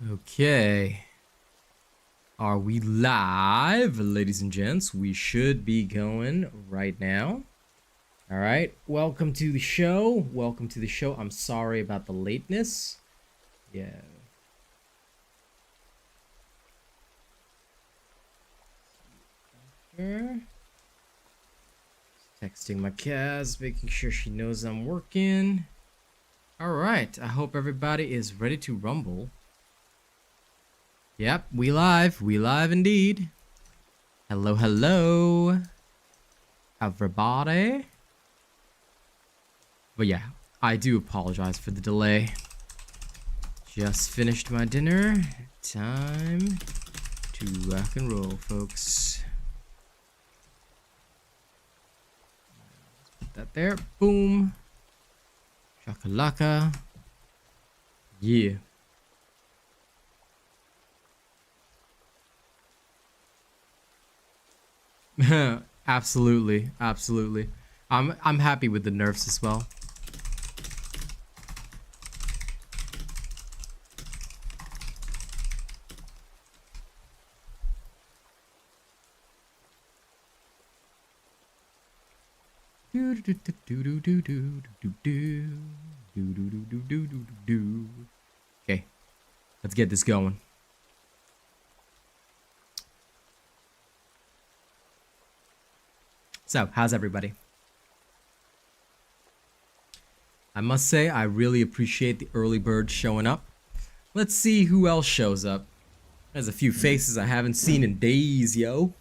Okay. Are we live, ladies and gents? We should be going right now. All right. Welcome to the show. Welcome to the show. I'm sorry about the lateness. Yeah. Texting my Kaz, making sure she knows I'm working. All right. I hope everybody is ready to rumble. Yep, we live. We live indeed. Hello, hello, everybody. But yeah, I do apologize for the delay. Just finished my dinner. Time to rock and roll, folks. Put that there. Boom. Shakalaka. Yeah. Absolutely, absolutely. I'm happy with the nerfs as well. Okay, let's get this going. So, how's everybody? I must say, I really appreciate the early birds showing up. Let's see who else shows up. There's a few faces I haven't seen in days, yo.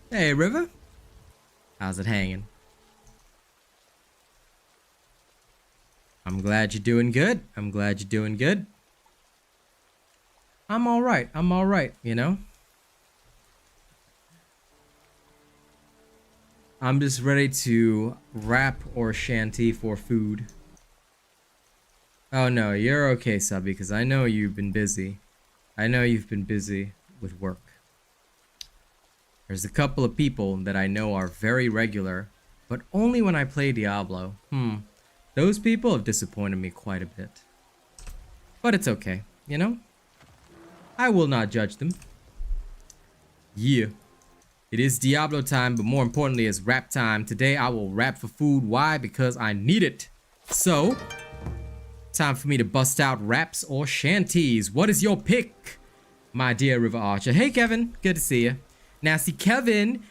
Hey, River. How's it hanging? I'm glad you're doing good. I'm glad you're doing good. I'm alright. I'm alright, you know? I'm just ready to rap or shanty for food. Oh no, you're okay, Subby, because I know you've been busy. I know you've been busy with work. There's a couple of people that I know are very regular, but only when I play Diablo. Those people have disappointed me quite a bit. But it's okay, you know? I will not judge them. Yeah. It is Diablo time, but more importantly, it's rap time. Today, I will rap for food. Why? Because I need it. So, time for me to bust out raps or shanties. What is your pick, my dear River Archer? Hey, Kevin. Good to see you. Now, see, Kevin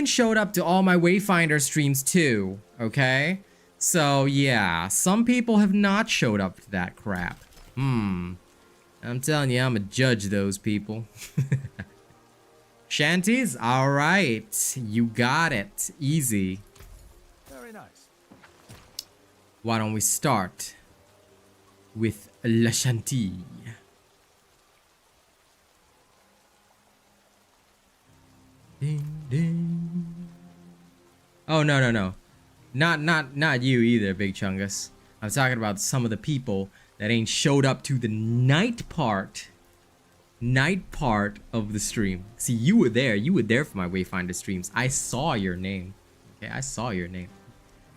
showed up to all my Wayfinder streams too, okay? So, yeah, some people have not showed up to that crap. I'm telling you, I'm gonna judge those people. Shanties? Alright. You got it. Easy. Very nice. Why don't we start with La Shanty? Ding, ding. Oh, no. Not you either, BigChungas. I'm talking about some of the people that ain't showed up to the night part of the stream. See, you were there for my Wayfinder streams. I saw your name. Okay, I saw your name.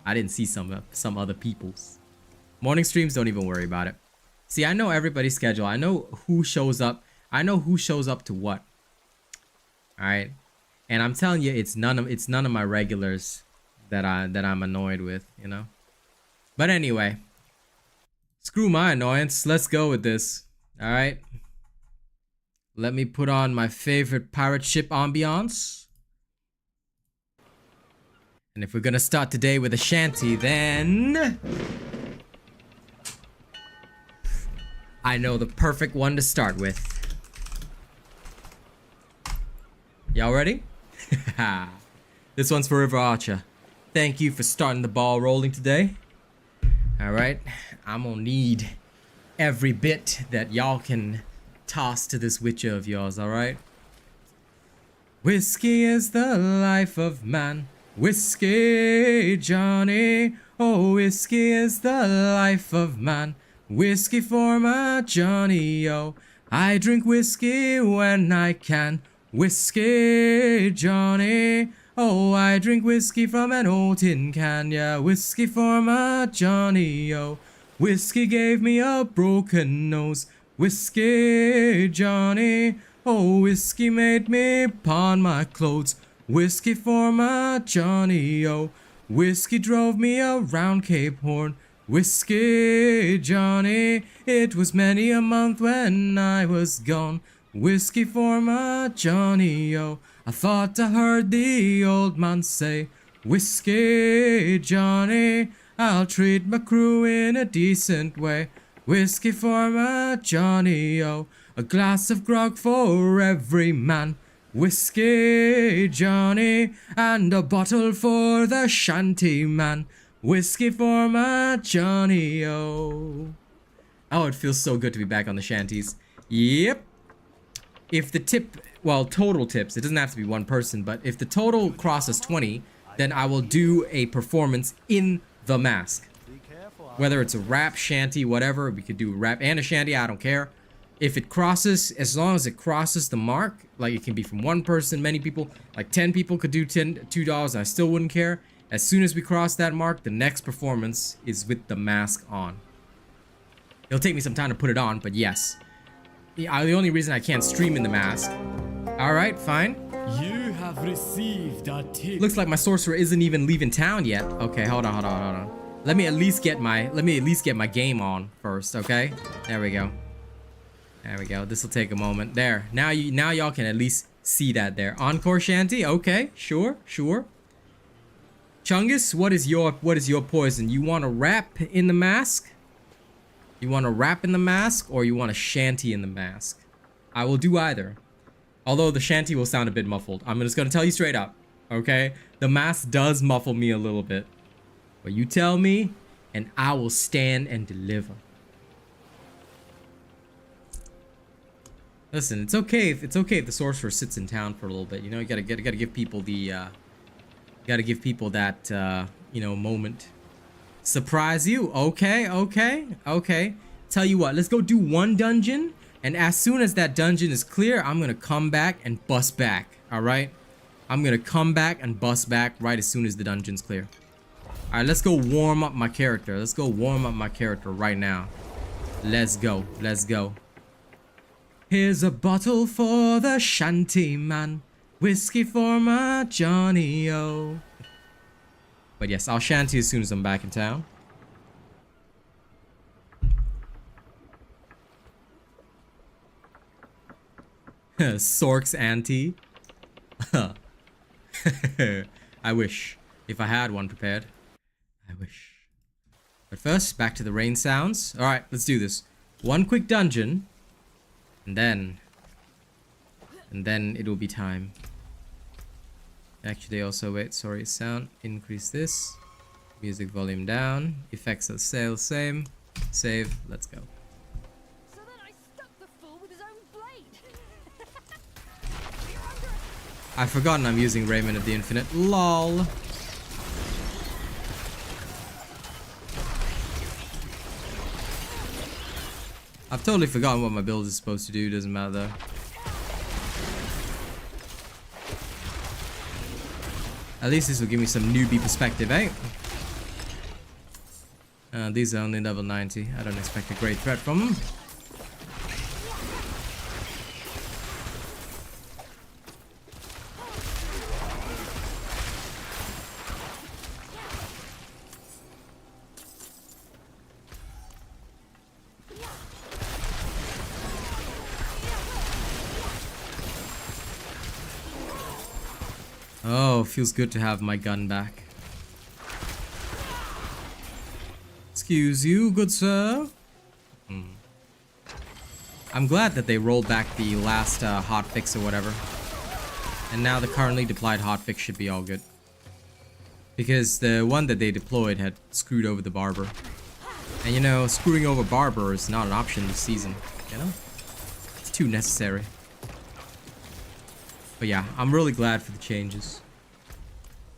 I didn't see some other people's. Morning streams, don't even worry about it. See, I know everybody's schedule. I know who shows up. I know who shows up to what. All right, and I'm telling you, it's none of my regulars that I'm annoyed with, you know. But anyway, screw my annoyance. Let's go with this. All right. Let me put on my favorite pirate ship ambiance. And if we're gonna start today with a shanty, then I know the perfect one to start with. Y'all ready? This one's for River Archer. Thank you for starting the ball rolling today. Alright, I'm gonna need every bit that y'all can toss to this witcher of yours, alright? Whiskey is the life of man. Whiskey, Johnny. Oh, whiskey is the life of man. Whiskey for my Johnny, oh. I drink whiskey when I can. Whiskey, Johnny. Oh, I drink whiskey from an old tin can. Yeah, whiskey for my Johnny, oh. Whiskey gave me a broken nose. Whiskey, Johnny. Oh, whiskey made me pawn my clothes. Whiskey for my Johnny, oh. Whiskey drove me around Cape Horn. Whiskey, Johnny. It was many a month when I was gone. Whiskey for my Johnny, oh. I thought I heard the old man say, Whiskey, Johnny. I'll treat my crew in a decent way. Whiskey for my Johnny, oh. A glass of grog for every man. Whiskey, Johnny, and a bottle for the shanty man. Whiskey for my Johnny, oh. Oh, it feels so good to be back on the shanties. Yep. If the tip, well, total tips, it doesn't have to be one person, but if the total crosses 20, then I will do a performance in the mask. Whether it's a rap, shanty, whatever, we could do a rap and a shanty, I don't care. If it crosses, as long as it crosses the mark, like it can be from one person, many people, like 10 people could do $2 and I still wouldn't care. As soon as we cross that mark, the next performance is with the mask on. It'll take me some time to put it on, but yes. The only reason I can't stream in the mask. Alright, fine. You have received a tip. Looks like my sorcerer isn't even leaving town yet. Okay, hold on. Let me at least get my game on first, okay? There we go. There we go. This will take a moment. There. Now y'all can at least see that there. Encore shanty. Okay. Sure. Chungus, what is your poison? You want to rap in the mask? You want to rap in the mask or you want to shanty in the mask? I will do either. Although the shanty will sound a bit muffled. I'm just going to tell you straight up. Okay? The mask does muffle me a little bit. But you tell me and I will stand and deliver. Listen, it's okay if the sorcerer sits in town for a little bit. You know, you gotta give people the that you know, moment. Surprise you? Okay. Tell you what, let's go do one dungeon, and as soon as that dungeon is clear, I'm gonna come back and bust back. All right, I'm gonna come back and bust back right as soon as the dungeon's clear. All right, let's go warm up my character. Let's go warm up my character right now. Let's go. Here's a bottle for the shanty man. Whiskey for my Johnny, oh. But yes, I'll shanty as soon as I'm back in town. Sork's auntie. I wish. If I had one prepared. I wish. But first, back to the rain sounds. Alright, let's do this. One quick dungeon. And then it'll be time. Actually, also, wait, sorry, sound, increase this. Music volume down. Effects are still same. Save, let's go. So then I stuck the fool with his own blade. I've forgotten I'm using Raymond of the Infinite. LOL. I've totally forgotten what my build is supposed to do. Doesn't matter though. At least this will give me some newbie perspective, eh? These are only level 90. I don't expect a great threat from them. Oh, feels good to have my gun back. Excuse you, good sir. I'm glad that they rolled back the last hotfix or whatever. And now the currently deployed hotfix should be all good. Because the one that they deployed had screwed over the barber. And you know, screwing over barber is not an option this season, you know? It's too necessary. But yeah, I'm really glad for the changes.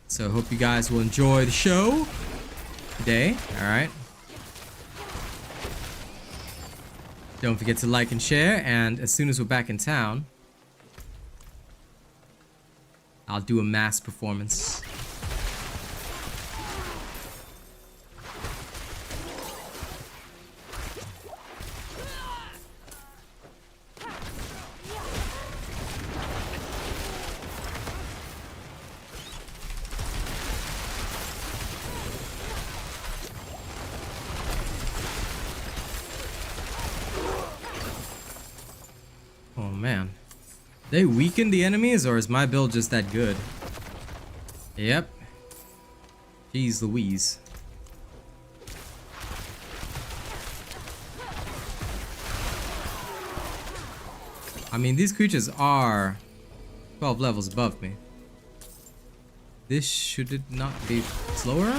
So hope you guys will enjoy the show today. Alright. Don't forget to like and share, and as soon as we're back in town, I'll do a mass performance. They weaken the enemies, or is my build just that good? Yep. Jeez Louise. I mean, these creatures are 12 levels above me. This should it not be slower?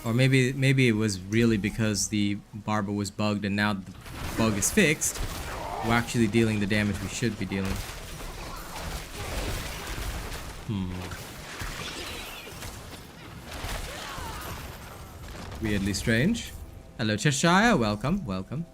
Or maybe it was really because the barber was bugged and now the bug is fixed. We're actually dealing the damage we should be dealing. Weirdly strange. Hello Cheshire, welcome, welcome.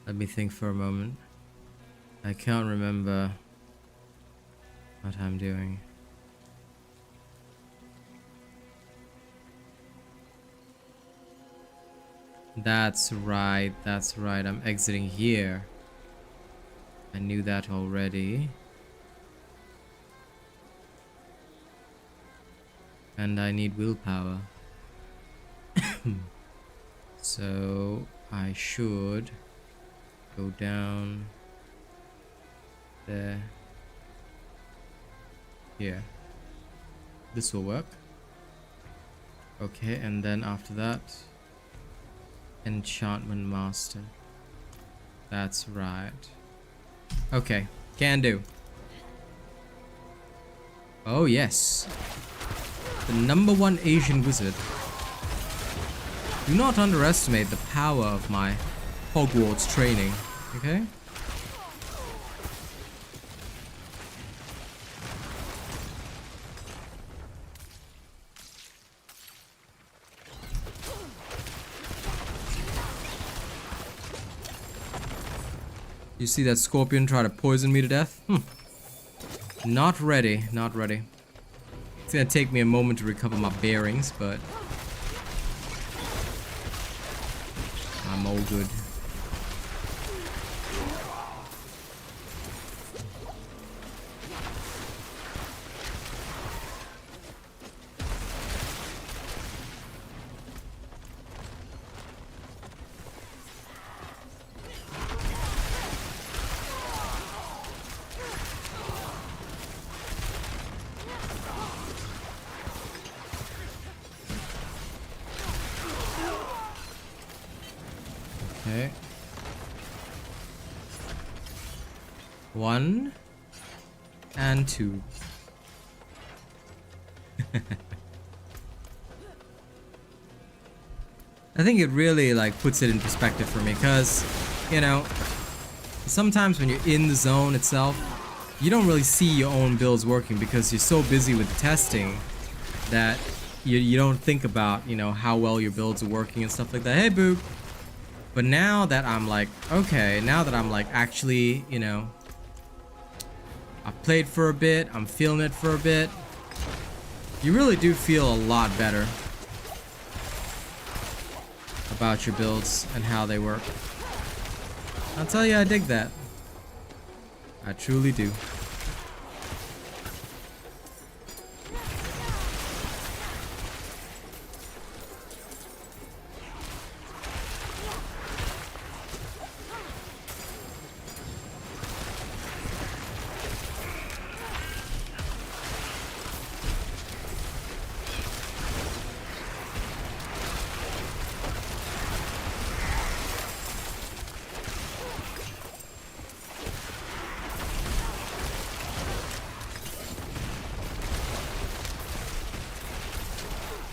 Let me think for a moment. I can't remember what I'm doing. That's right, I'm exiting here. I knew that already. And I need willpower. So I should go down there. Here. This will work. Okay, and then after that, Enchantment Master. That's right. Okay, can do. Oh yes. The #1 Asian wizard. Do not underestimate the power of my Hogwarts training, okay? You see that scorpion try to poison me to death? Not ready, not ready. It's gonna take me a moment to recover my bearings, but I'm all good. Okay. 1 and 2. I think it really like puts it in perspective for me, because you know, sometimes when you're in the zone itself, you don't really see your own builds working because you're so busy with the testing that you don't think about, you know, how well your builds are working and stuff like that. Hey Boog. But now that I'm like, okay, now that I'm like actually, you know, I've played for a bit, I'm feeling it for a bit, you really do feel a lot better about your builds and how they work. I'll tell you, I dig that. I truly do.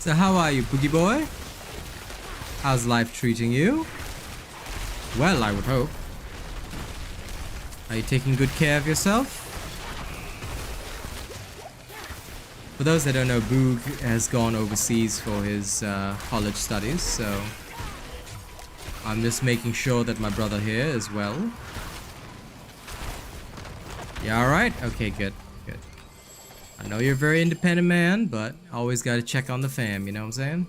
So how are you, Boogie Boy? How's life treating you? Well, I would hope. Are you taking good care of yourself? For those that don't know, Boog has gone overseas for his college studies, so I'm just making sure that my brother here is well. Yeah, alright? Okay, good. I know you're a very independent man, but always gotta check on the fam, you know what I'm saying?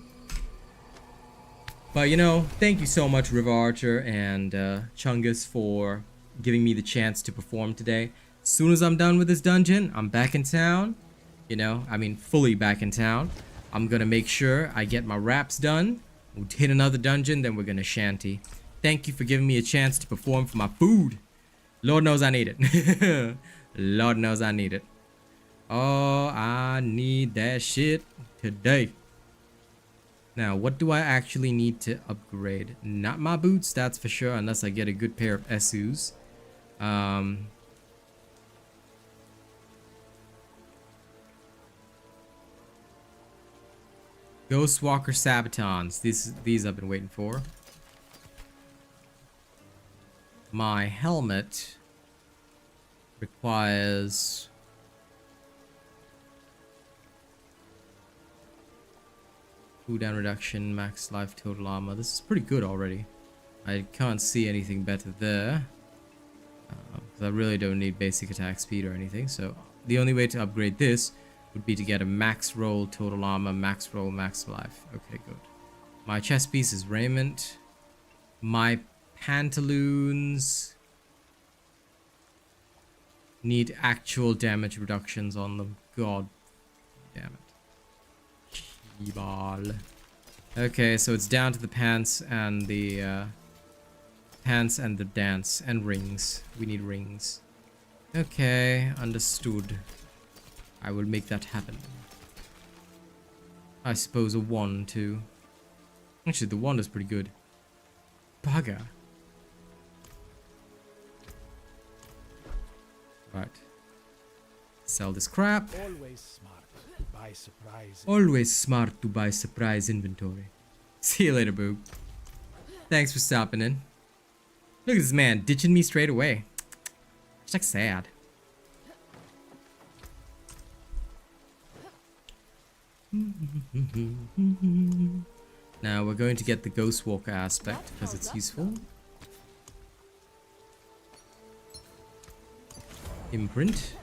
But you know, thank you so much, River Archer and Chungus, for giving me the chance to perform today. As soon as I'm done with this dungeon, I'm back in town. You know, I mean, fully back in town. I'm gonna make sure I get my raps done. We'll hit another dungeon, then we're gonna shanty. Thank you for giving me a chance to perform for my food. Lord knows I need it. Lord knows I need it. Oh, I need that shit today. Now, what do I actually need to upgrade? Not my boots, that's for sure, unless I get a good pair of Esus. Ghostwalker Sabatons. These I've been waiting for. My helmet requires cooldown reduction, max life, total armor. This is pretty good already. I can't see anything better there. 'Cause I really don't need basic attack speed or anything. So the only way to upgrade this would be to get a max roll, total armor, max roll, max life. Okay, good. My chest piece is raiment. My pantaloons need actual damage reductions on them. God damn it. Cheeball. Okay, so it's down to the pants and the dance and rings. We need rings. Okay, understood. I will make that happen. I suppose a wand too. Actually, the wand is pretty good. Bugger. Right. Sell this crap. Always smart to buy supplies. Always smart to buy surprise inventory. See you later, Boog. Thanks for stopping in. Look at this man ditching me straight away. It's like sad. Now we're going to get the Ghost Walker aspect because it's useful. Imprint.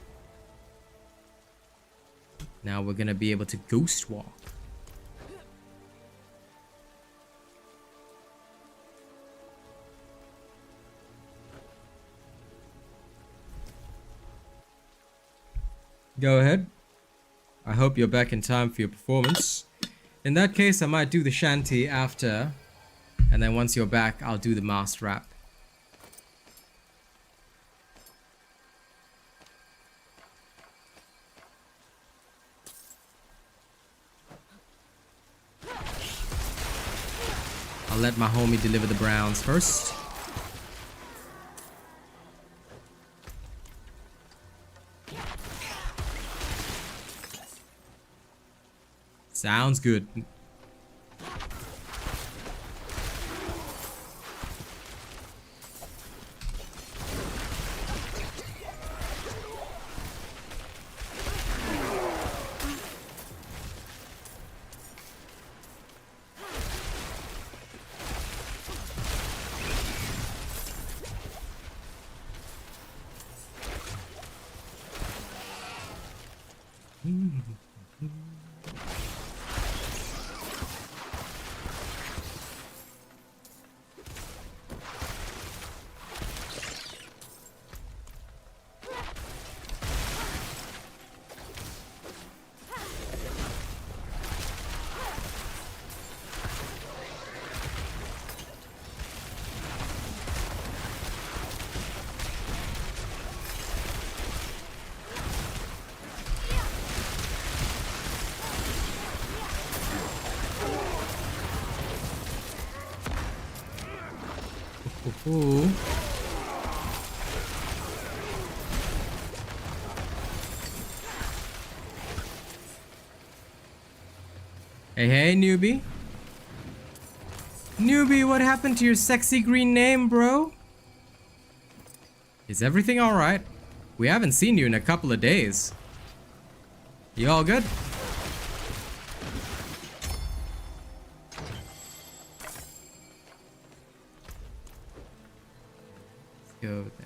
Now we're gonna be able to ghost walk. Go ahead. I hope you're back in time for your performance. In that case, I might do the shanty after, and then once you're back, I'll do the masked rap. I'll let my homie deliver the browns first. Sounds good. Ooh. Hey, newbie. Newbie, what happened to your sexy green name, bro? Is everything alright? We haven't seen you in a couple of days. You all good? Let's go with that.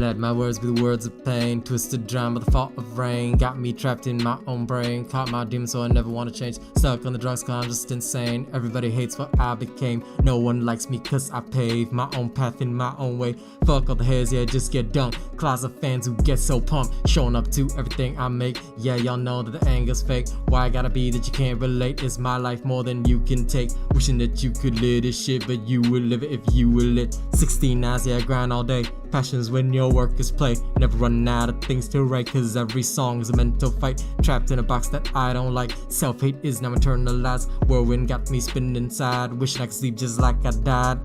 Let my words be the words of pain. Twisted drown by the fault of rain. Got me trapped in my own brain. Caught my demons so I never want to change. Stuck on the drugs cause I'm just insane. Everybody hates what I became. No one likes me cause I paved my own path in my own way. Fuck all the haters, yeah, just get dunked. Clouds of fans who get so pumped. Showing up to everything I make. Yeah, y'all know that the anger's fake. Why I gotta be that you can't relate? Is my life more than you can take? Wishing that you could live this shit, but you would live it if you were lit. 16 hours, yeah, I grind all day. Passions when your work is play. Never running out of things to write, cause every song is a mental fight. Trapped in a box that I don't like. Self-hate is now internalized. Whirlwind got me spinning inside. Wishing I could sleep just like I died.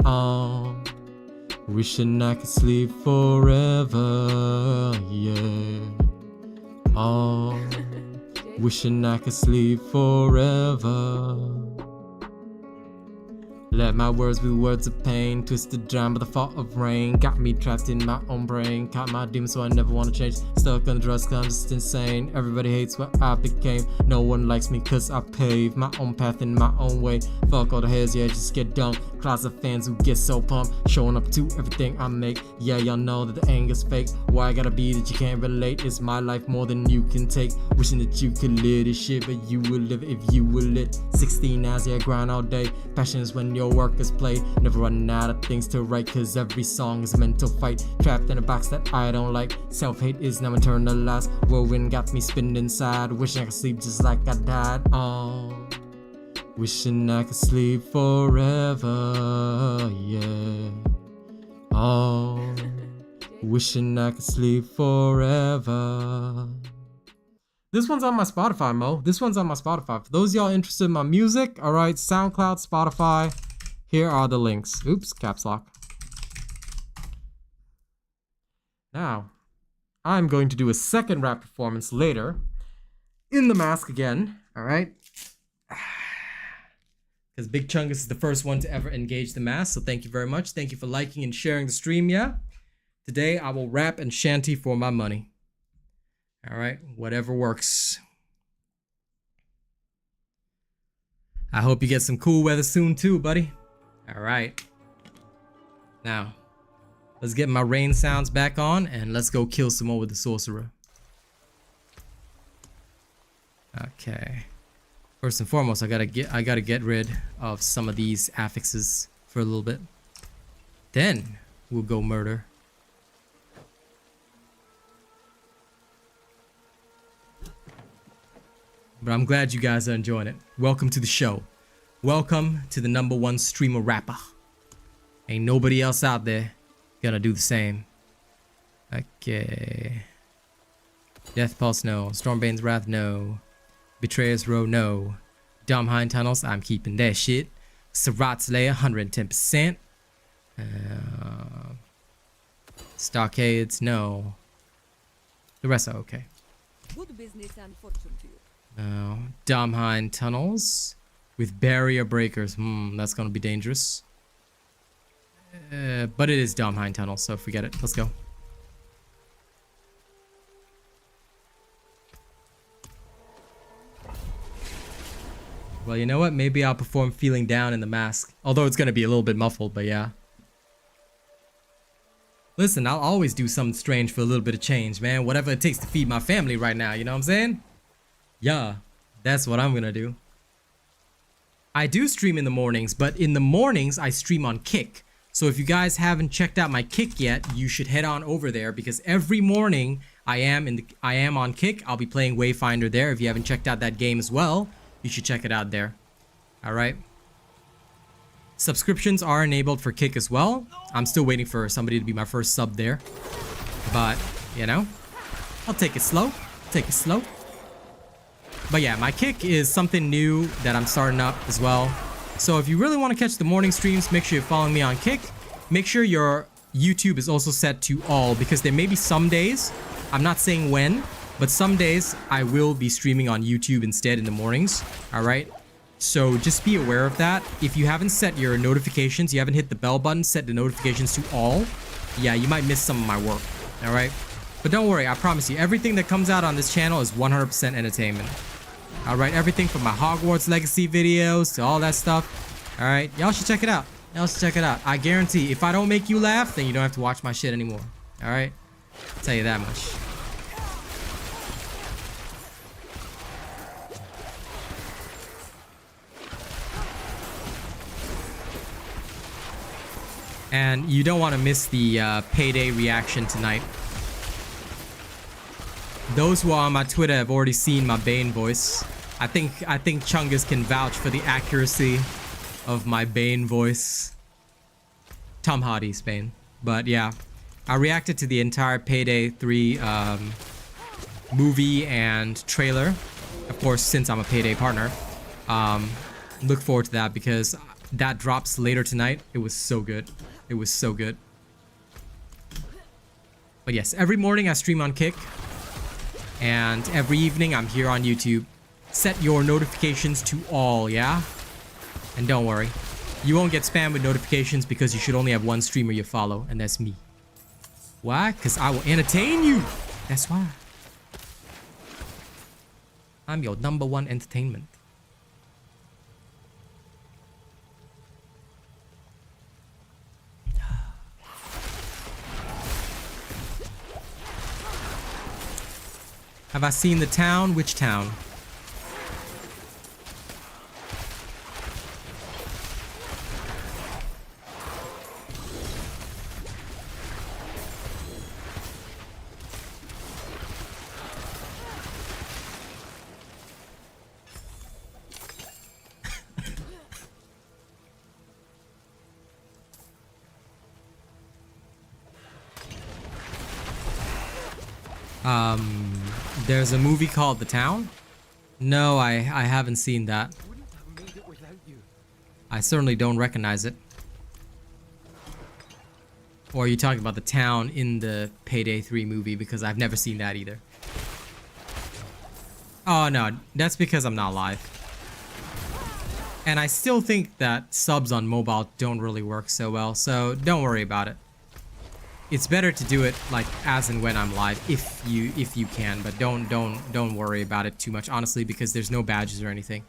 Wishing I could sleep forever, yeah. Wishing I could sleep forever. Let my words be words of pain. Twisted drown by the fault of rain. Got me trapped in my own brain. Caught my demons so I never want to change. Stuck on the drugs cause I'm just insane. Everybody hates what I became. No one likes me cause I paved my own path in my own way. Fuck all the haters, yeah, just get dumped. Clouds of fans who get so pumped. Showing up to everything I make. Yeah, y'all know that the anger's fake. Why I gotta be that you can't relate? Is my life more than you can take? Wishing that you could live this shit, but you would live it if you were lit. 16 hours, yeah, grind all day. Passions when your work is play. Never running out of things to write, cause every song is a mental fight. Trapped in a box that I don't like. Self-hate is now internalized. Whirlwind got me spinning inside. Wishing I could sleep just like I died. Wishing I could sleep forever, yeah. Wishing I could sleep forever. This one's on my Spotify, Mo. This one's on my Spotify. For those of y'all interested in my music, alright, SoundCloud, Spotify, here are the links. Oops, caps lock. Now, I'm going to do a second rap performance later. In the mask again, alright? Because BigChungas is the first one to ever engage the mask, so thank you very much. Thank you for liking and sharing the stream, yeah? Today, I will rap and shanty for my money. Alright, whatever works. I hope you get some cool weather soon too, buddy. Alright. Now, let's get my rain sounds back on and let's go kill some more with the Sorcerer. Okay. First and foremost, I gotta get rid of some of these affixes for a little bit. Then we'll go murder. But I'm glad you guys are enjoying it. Welcome to the show. Welcome to the #1 streamer rapper. Ain't nobody else out there gonna do the same. Okay. Death Pulse, no. Stormbane's Wrath, no. Betrayer's Row, no. Dumb Hind Tunnels, I'm keeping that shit. Sarat's Lair, 110%. Stockades, no. The rest are okay. Good business and fortune to you. No. Dumb Hind Tunnels with barrier breakers. That's gonna be dangerous. But it is Dumb Hind Tunnels, so forget it. Let's go. Well, you know what? Maybe I'll perform Feeling Down in the mask. Although it's gonna be a little bit muffled, but yeah. Listen, I'll always do something strange for a little bit of change, man. Whatever it takes to feed my family right now, you know what I'm saying? Yeah, that's what I'm gonna do. I do stream in the mornings, but in the mornings I stream on Kick. So if you guys haven't checked out my Kick yet, you should head on over there because every morning I am on Kick. I'll be playing Wayfinder there. If you haven't checked out that game as well, you should check it out there. All right. Subscriptions are enabled for Kick as well. I'm still waiting for somebody to be my first sub there. But, you know, I'll take it slow. Take it slow. But yeah, my Kick is something new that I'm starting up as well. So if you really want to catch the morning streams, make sure you're following me on Kick. Make sure your YouTube is also set to all because there may be some days, I'm not saying when, but some days I will be streaming on YouTube instead in the mornings. All right. So just be aware of that. If you haven't set your notifications, you haven't hit the bell button, set the notifications to all. Yeah, you might miss some of my work. All right. But don't worry, I promise you, everything that comes out on this channel is 100% entertainment. All right. Everything from my Hogwarts Legacy videos to all that stuff. All right. Y'all should check it out. Y'all should check it out. I guarantee if I don't make you laugh, then you don't have to watch my shit anymore. All right. I'll tell you that much. And you don't want to miss the payday reaction tonight. Those who are on my Twitter have already seen my Bane voice. I think Chungas can vouch for the accuracy of my Bane voice. Tom Hardy's Bane. But yeah, I reacted to the entire Payday 3 movie and trailer. Of course, since I'm a Payday partner. Look forward to that because that drops later tonight. It was so good. It was so good. But yes, every morning I stream on Kick. And every evening I'm here on YouTube. Set your notifications to all, yeah? And don't worry. You won't get spammed with notifications because you should only have one streamer you follow, and that's me. Why? Because I will entertain you. That's why. I'm your #1 entertainment. Have I seen the town? Which town? There's a movie called The Town? No, I haven't seen that. I certainly don't recognize it. Or are you talking about The Town in the Payday 3 movie? Because I've never seen that either. Oh no, that's because I'm not live. And I still think that subs on mobile don't really work so well, so don't worry about it. It's better to do it like as and when I'm live if you can, but don't worry about it too much, honestly, because there's no badges or anything.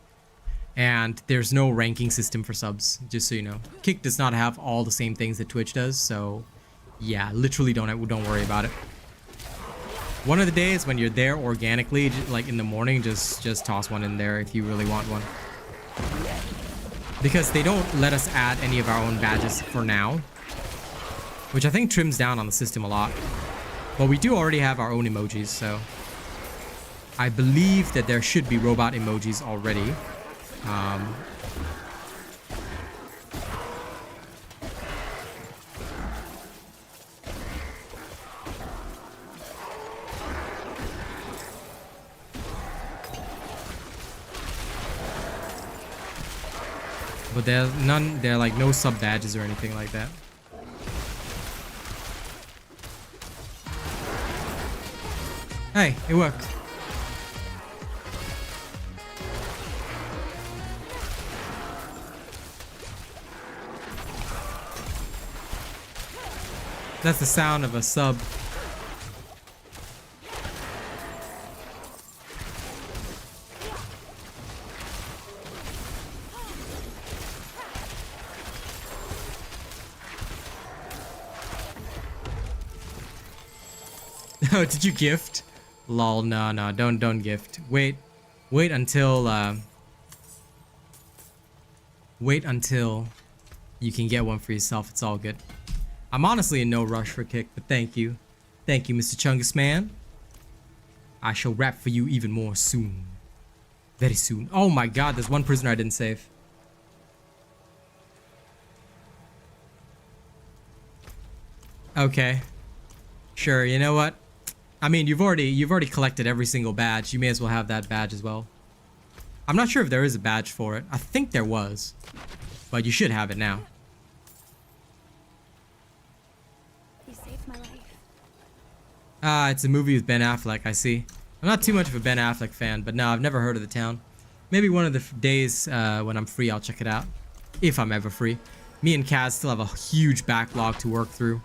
And there's no ranking system for subs, just so you know. Kick does not have all the same things that Twitch does, so yeah, literally don't worry about it. One of the days when you're there organically, like in the morning, just toss one in there if you really want one. Because they don't let us add any of our own badges for now. Which I think trims down on the system a lot. But we do already have our own emojis, so I believe that there should be robot emojis already. But there are like no sub badges or anything like that. Hey, it worked. That's the sound of a sub. Oh, did you gift? Lol, no, don't gift. Wait until you can get one for yourself. It's all good. I'm honestly in no rush for Kick, but thank you, Mr. Chungus man. I shall rap for you even more soon, very soon. Oh my God, there's one prisoner I didn't save. Okay, sure. You know what? I mean, you've already collected every single badge. You may as well have that badge as well. I'm not sure if there is a badge for it. I think there was, but you should have it now. You saved my life. Ah, it's a movie with Ben Affleck, I see. I'm not too much of a Ben Affleck fan, but no, I've never heard of The Town. Maybe one of the days when I'm free, I'll check it out. If I'm ever free. Me and Kaz still have a huge backlog to work through.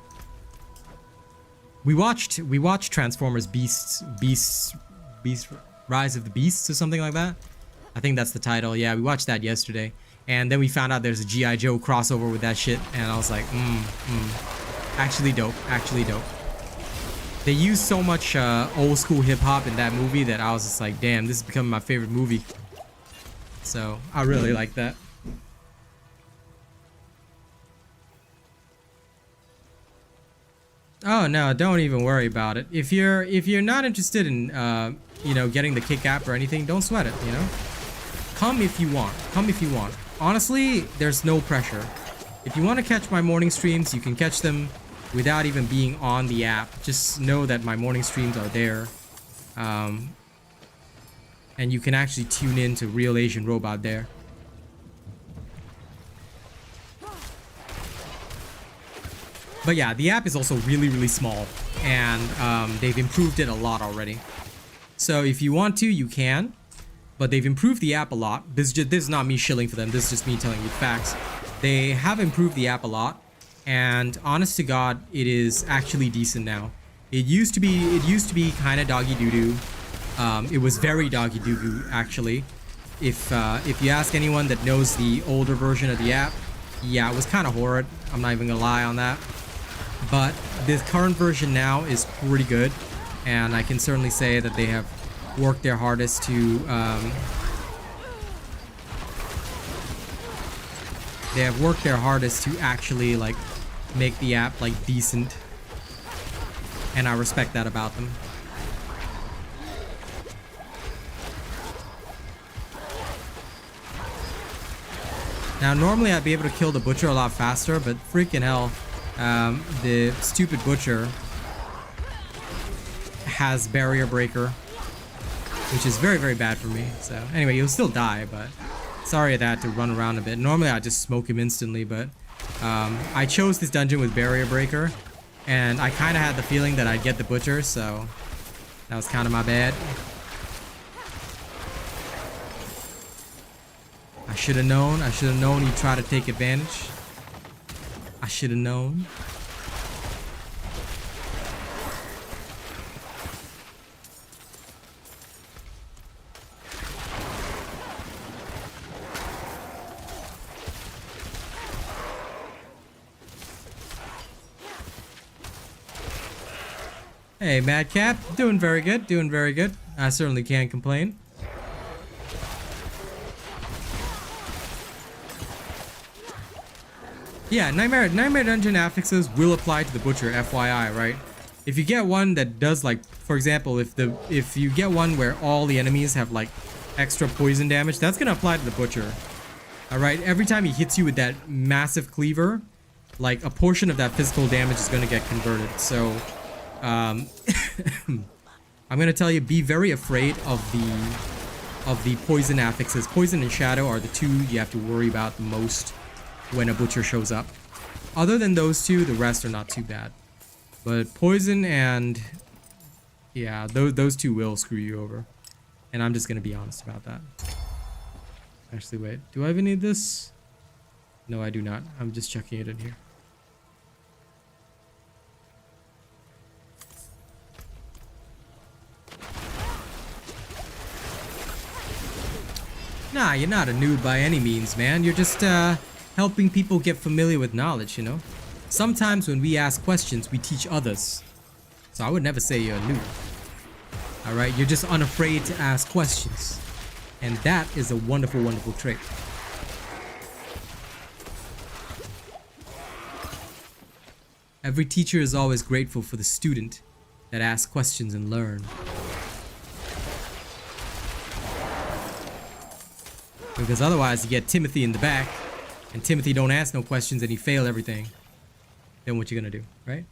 We watched Transformers Beasts Rise of the Beasts or something like that. I think that's the title. Yeah, we watched that yesterday. And then we found out there's a G.I. Joe crossover with that shit. And I was like, actually dope. Actually dope. They used so much old school hip hop in that movie that I was just like, damn, this is becoming my favorite movie. So I really like that. Oh no, don't even worry about it. If you're not interested in you know, getting the kick app or anything, don't sweat it, you know? Come if you want. Come if you want. Honestly, there's no pressure. If you want to catch my morning streams, you can catch them without even being on the app. Just know that my morning streams are there. And you can actually tune in to Real Asian Robot there. But yeah, the app is also really, really small. And they've improved it a lot already. So if you want to, you can. But they've improved the app a lot. This is not me shilling for them. This is just me telling you facts. They have improved the app a lot. And honest to God, it is actually decent now. It used to be kind of doggy doo-doo. It was very doggy doo-doo, actually. If you ask anyone that knows the older version of the app, yeah, it was kind of horrid. I'm not even gonna lie on that. But this current version now is pretty good, and I can certainly say that they have worked their hardest to actually like make the app like decent, and I respect that about them. Now normally I'd be able to kill the butcher a lot faster, but freaking hell, the stupid butcher has barrier breaker, which is very, very bad for me. So anyway, he'll still die, but sorry that I had to run around a bit. Normally I just smoke him instantly, but I chose this dungeon with barrier breaker, and I kind of had the feeling that I'd get the butcher, so that was kind of my bad. I should have known. I should have known he'd try to take advantage. I should have known. Hey, Madcap, doing very good, doing very good. I certainly can't complain. Yeah, Nightmare Dungeon affixes will apply to the Butcher, FYI, right? If you get one that does, like, for example, if you get one where all the enemies have like extra poison damage, that's gonna apply to the Butcher. Alright, every time he hits you with that massive cleaver, like a portion of that physical damage is gonna get converted. So I'm gonna tell you, be very afraid of the poison affixes. Poison and shadow are the two you have to worry about the most when a butcher shows up. Other than those two, the rest are not too bad. But poison and yeah, those two will screw you over. And I'm just gonna be honest about that. Actually, wait, do I even need this? No, I do not. I'm just checking it in here. Nah, you're not a noob by any means, man. You're just helping people get familiar with knowledge, you know? Sometimes when we ask questions, we teach others. So I would never say you're a noob. Alright, you're just unafraid to ask questions. And that is a wonderful, wonderful trait. Every teacher is always grateful for the student that asks questions and learn. Because otherwise you get Timothy in the back, and Timothy don't ask no questions and he fail everything. Then what you gonna do, right?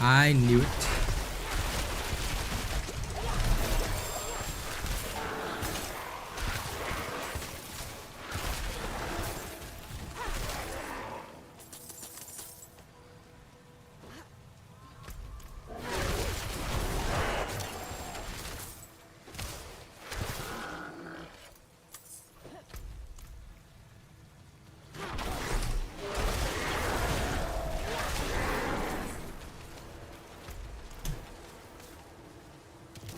I knew it.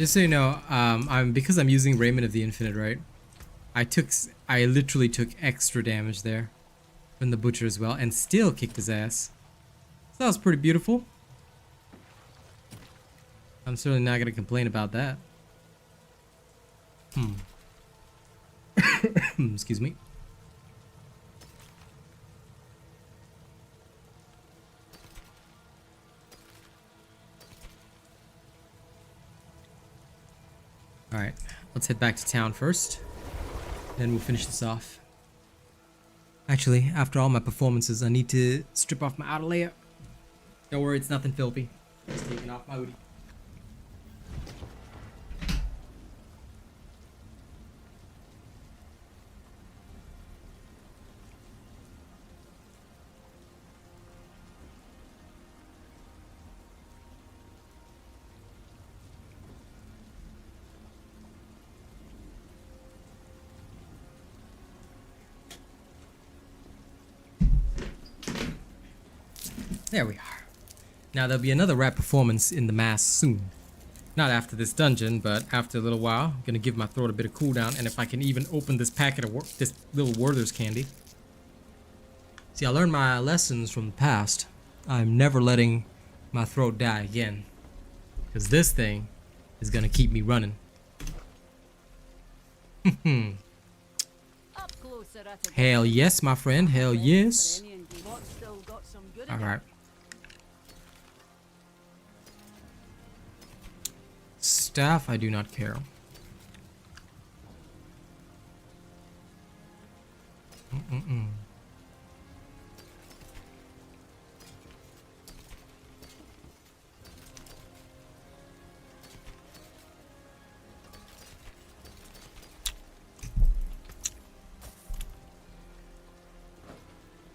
Just so you know, because I'm using Raiment of the Infinite, right? I literally took extra damage there from the Butcher as well, and still kicked his ass. So that was pretty beautiful. I'm certainly not gonna complain about that. Excuse me. Alright, let's head back to town first. Then we'll finish this off. Actually, after all my performances, I need to strip off my outer layer. Don't worry, it's nothing filthy. Just taking off my hoodie. There we are. Now there'll be another rap performance in the mass soon. Not after this dungeon, but after a little while. I'm gonna give my throat a bit of cooldown, and if I can even open this packet of this little Werther's candy. See, I learned my lessons from the past. I'm never letting my throat die again, because this thing is gonna keep me running. Up closer at a Hell yes, my friend. Hell yes. Still got some good in All it. right. Staff, I do not care.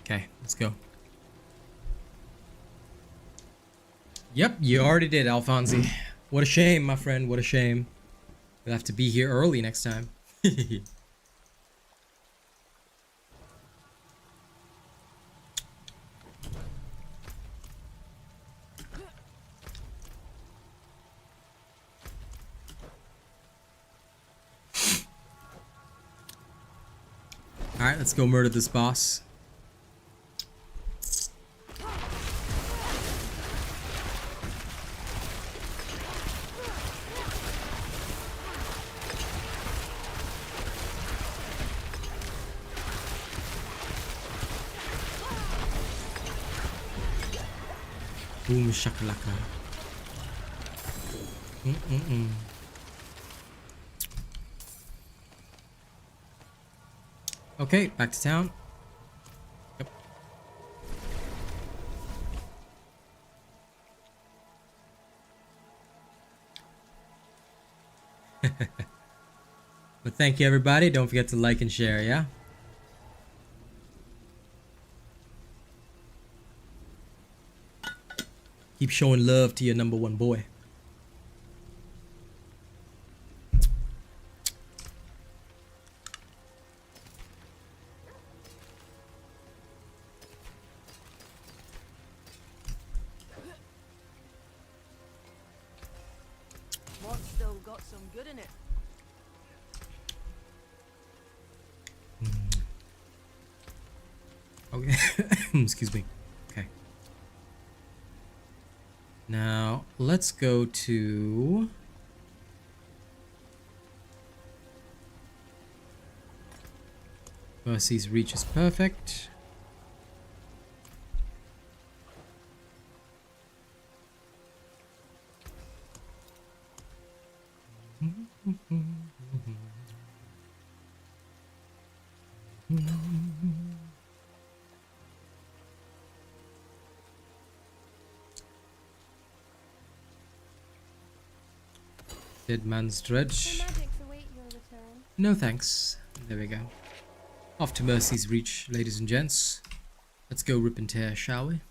Okay, let's go. Yep, you already did, Alfonsi. What a shame, my friend. What a shame. You'll have to be here early next time. Alright, let's go murder this boss. Boom shakalaka. Okay, back to town. Yep. But thank you, everybody. Don't forget to like and share, yeah? Keep showing love to your #1 boy. What's still got some good in it. Okay. Excuse me. Okay. Now, let's go to... Mercy's reach is perfect. Dead man's dredge. Magics await your return. No thanks. There we go. Off to Mercy's reach, ladies and gents. Let's go rip and tear, shall we?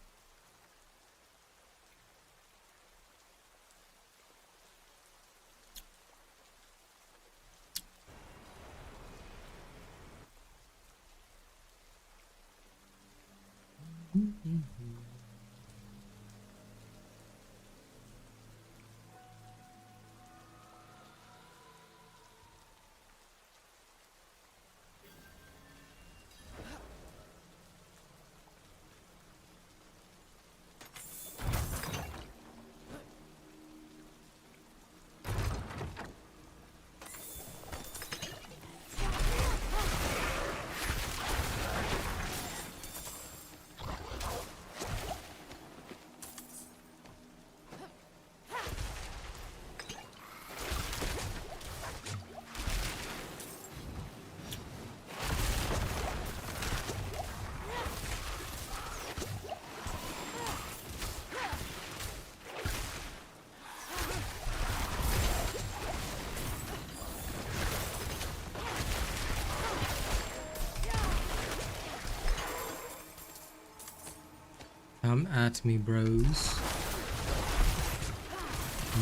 Come at me, bros.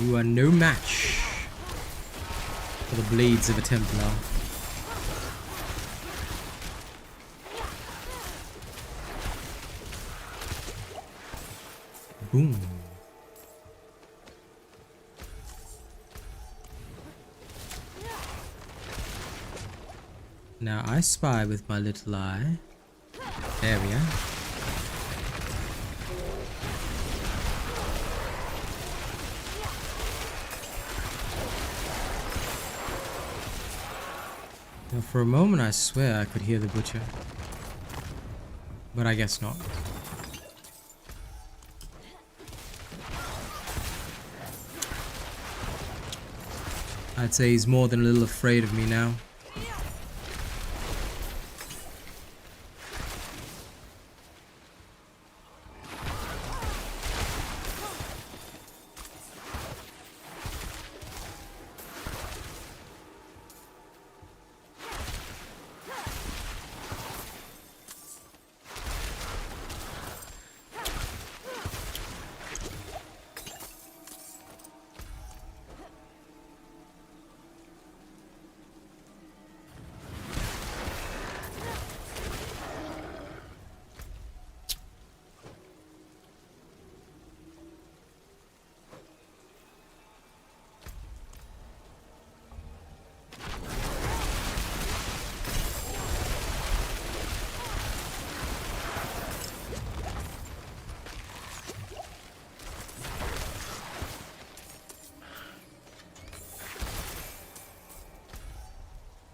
You are no match for the blades of a Templar. Boom. Now I spy with my little eye. There we are. Now for a moment I swear I could hear the butcher. But I guess not. I'd say he's more than a little afraid of me now.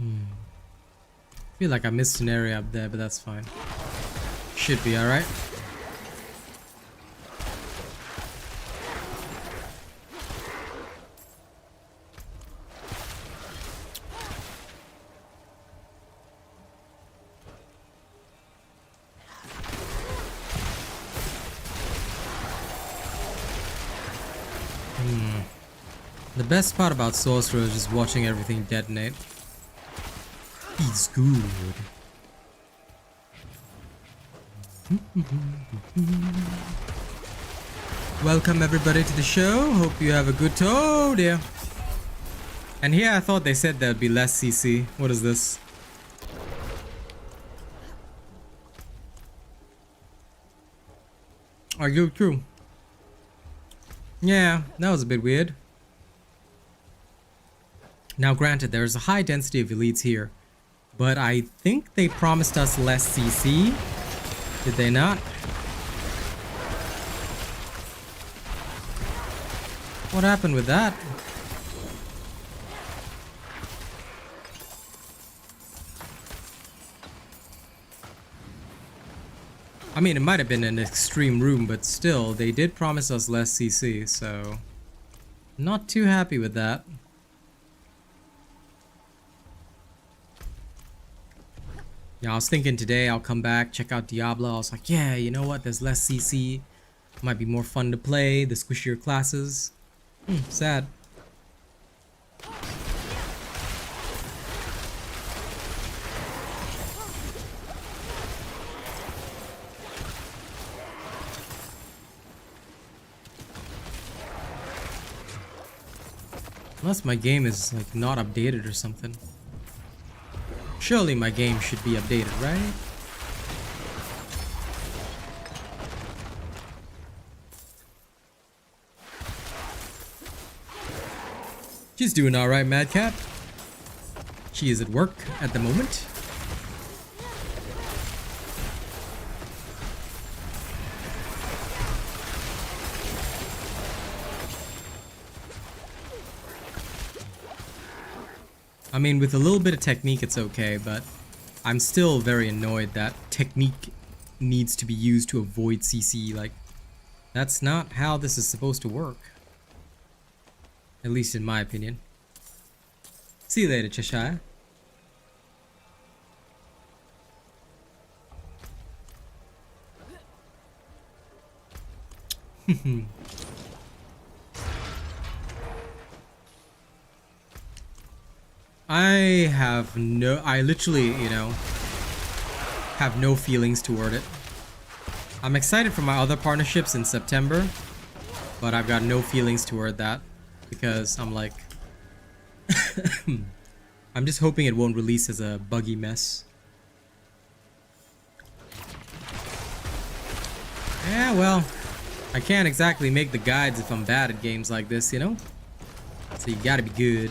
I feel like I missed an area up there, but that's fine. Should be alright. The best part about Sorcerer is just watching everything detonate. He's good. Welcome everybody to the show. Hope you have a good time. Oh dear. And here I thought they said there'd be less CC. What is this? Are you true? Yeah, that was a bit weird. Now granted, there's a high density of elites here, but I think they promised us less CC. Did they not? What happened with that? I mean, it might have been an extreme room, but still, they did promise us less CC, so not too happy with that. Yeah, I was thinking today I'll come back, check out Diablo. I was like, yeah, you know what? There's less CC. Might be more fun to play, the squishier classes. Sad. Unless my game is like not updated or something. Surely my game should be updated, right? She's doing alright, Madcap. She is at work at the moment. I mean, with a little bit of technique, it's okay, but I'm still very annoyed that technique needs to be used to avoid CC. Like, that's not how this is supposed to work. At least in my opinion. See you later, Cheshire. I literally, you know, have no feelings toward it. I'm excited for my other partnerships in September, but I've got no feelings toward that because I'm like, I'm just hoping it won't release as a buggy mess. Yeah, well, I can't exactly make the guides if I'm bad at games like this, you know? So you gotta be good.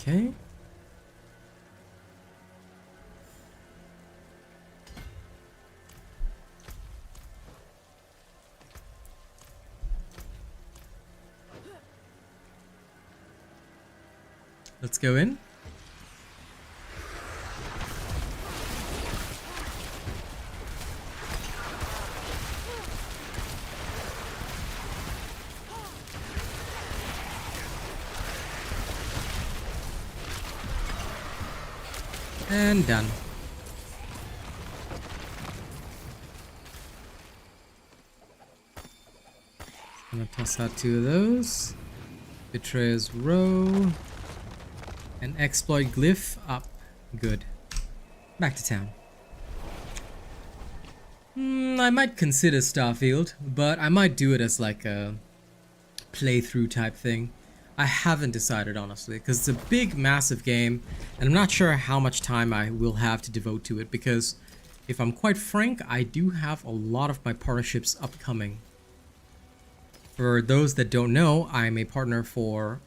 Okay. Let's go in. And done. Gonna toss out 2 of those. Betrayer's Row. And exploit glyph up. Good. Back to town. I might consider Starfield, but I might do it as like a playthrough type thing. I haven't decided honestly, because it's a big, massive game, and I'm not sure how much time I will have to devote to it, because if I'm quite frank, I do have a lot of my partnerships upcoming. For those that don't know, I'm a partner for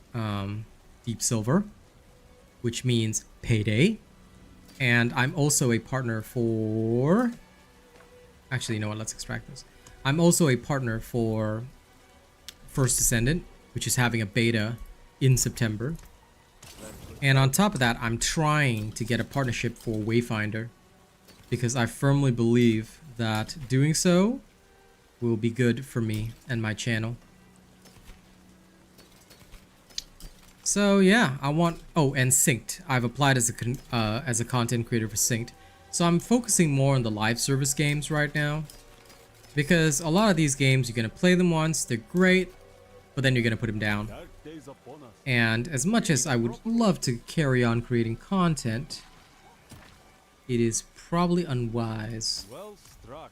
Deep Silver, which means payday, and I'm also a partner for... Actually, you know what, let's extract this. I'm also a partner for First Descendant, which is having a beta in September. And on top of that, I'm trying to get a partnership for Wayfinder, because I firmly believe that doing so will be good for me and my channel. So yeah, I want... Oh, and Synced. I've applied as a content creator for Synced. So I'm focusing more on the live service games right now, because a lot of these games, you're going to play them once, they're great, but then you're going to put them down. And as much as I would love to carry on creating content, it is probably unwise. Well struck.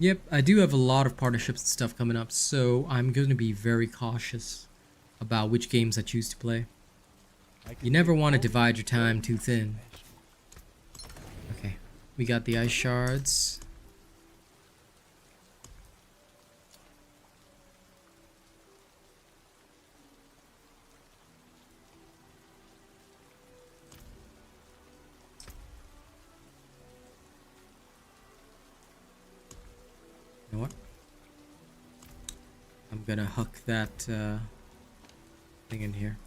Yep, I do have a lot of partnerships and stuff coming up, so I'm going to be very cautious about which games I choose to play. You never want to divide your time too thin. Okay, we got the ice shards. You know what? I'm gonna hook that thing in here.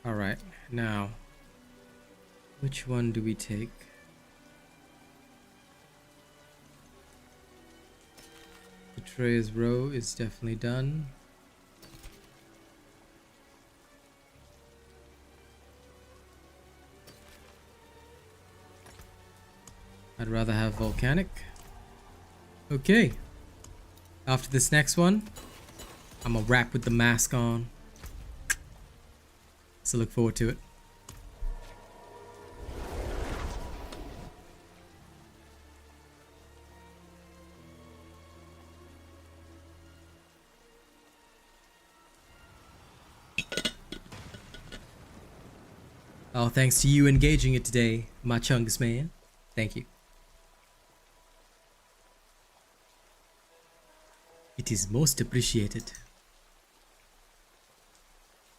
Alright, now, which one do we take? Betrayer's Row is definitely done. I'd rather have Volcanic. Okay. After this next one, I'm gonna rap with the mask on. So look forward to it. Oh, thanks to you engaging it today, my Chungus man. Thank you. It is most appreciated.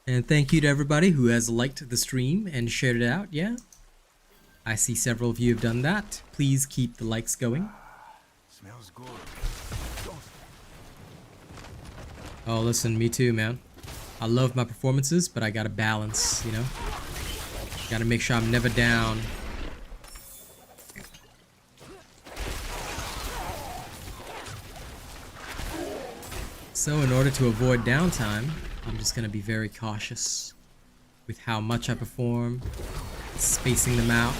And thank you to everybody who has liked the stream and shared it out, yeah? I see several of you have done that. Please keep the likes going. Smells good. Oh, listen, me too, man. I love my performances, but I gotta balance, you know? Gotta make sure I'm never down. So in order to avoid downtime, I'm just gonna be very cautious with how much I perform, spacing them out.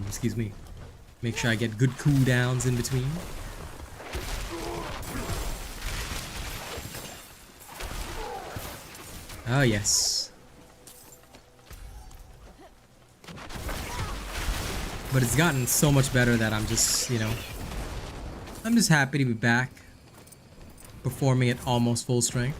Excuse me. Make sure I get good cooldowns in between. Oh yes. But it's gotten so much better that I'm just, you know, I'm just happy to be back, performing at almost full strength.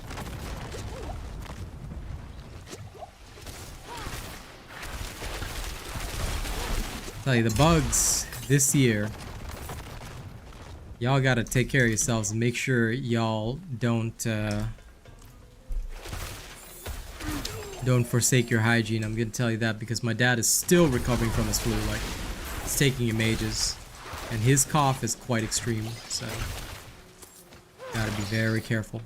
Tell you, the bugs this year, y'all gotta take care of yourselves and make sure y'all don't forsake your hygiene. I'm gonna tell you that because my dad is still recovering from his flu. Like, it's taking him ages. And his cough is quite extreme, so gotta be very careful.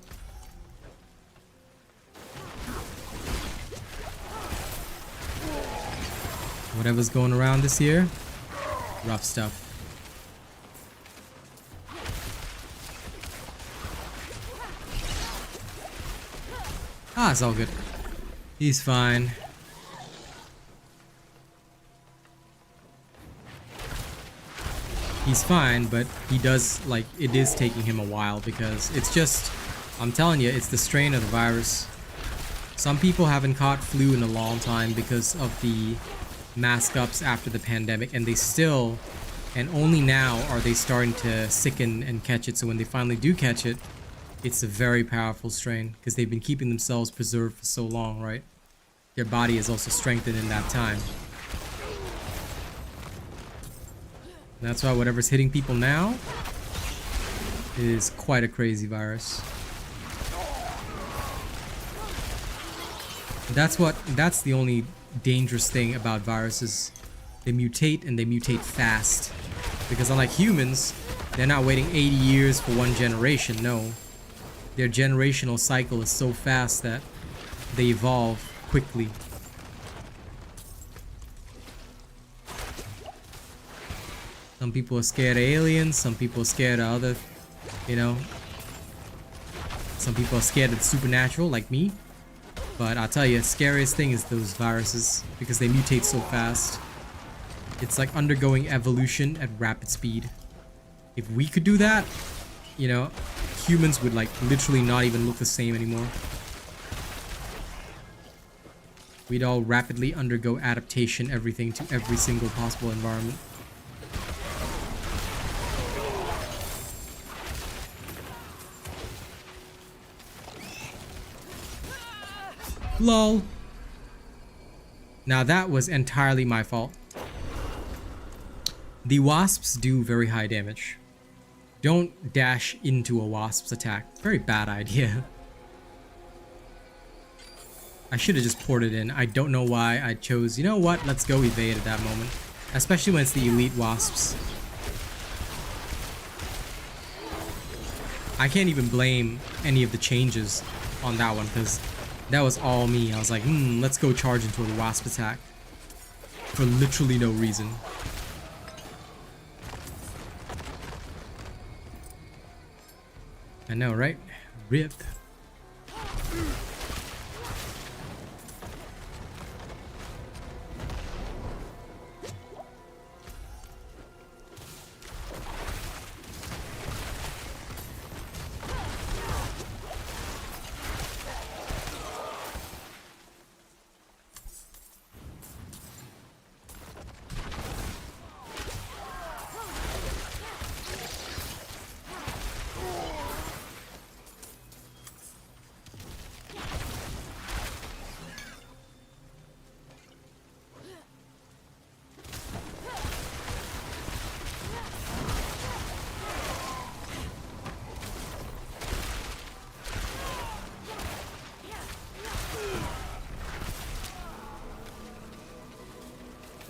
Whatever's going around this year, rough stuff. Ah, it's all good. He's fine. He's fine, but he does, like, it is taking him a while because it's just, I'm telling you, it's the strain of the virus. Some people haven't caught flu in a long time because of the mask ups after the pandemic, and they still, and only now are they starting to sicken and catch it. So when they finally do catch it, it's a very powerful strain because they've been keeping themselves preserved for so long, right? Their body is also strengthened in that time. And that's why whatever's hitting people now is quite a crazy virus. That's the only dangerous thing about viruses. They mutate, and they mutate fast. Because unlike humans, they're not waiting 80 years for one generation. No. Their generational cycle is so fast that they evolve quickly. Some people are scared of aliens, some people are scared of other, you know, some people are scared of the supernatural, like me. But I'll tell you, the scariest thing is those viruses, because they mutate so fast. It's like undergoing evolution at rapid speed. If we could do that, you know, humans would like literally not even look the same anymore. We'd all rapidly undergo adaptation, everything to every single possible environment. LOL. Now that was entirely my fault. The wasps do very high damage. Don't dash into a wasp's attack. Very bad idea. I should have just poured it in. I don't know why I chose, you know what, let's go evade at that moment. Especially when it's the elite wasps. I can't even blame any of the changes on that one because that was all me. I was like, let's go charge into a wasp attack. For literally no reason. I know, right? RIP.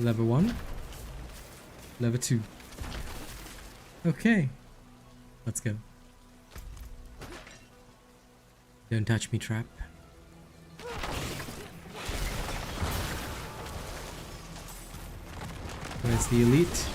Level 1. Level 2. Okay. Let's go. Don't touch me, trap. Where's the elite?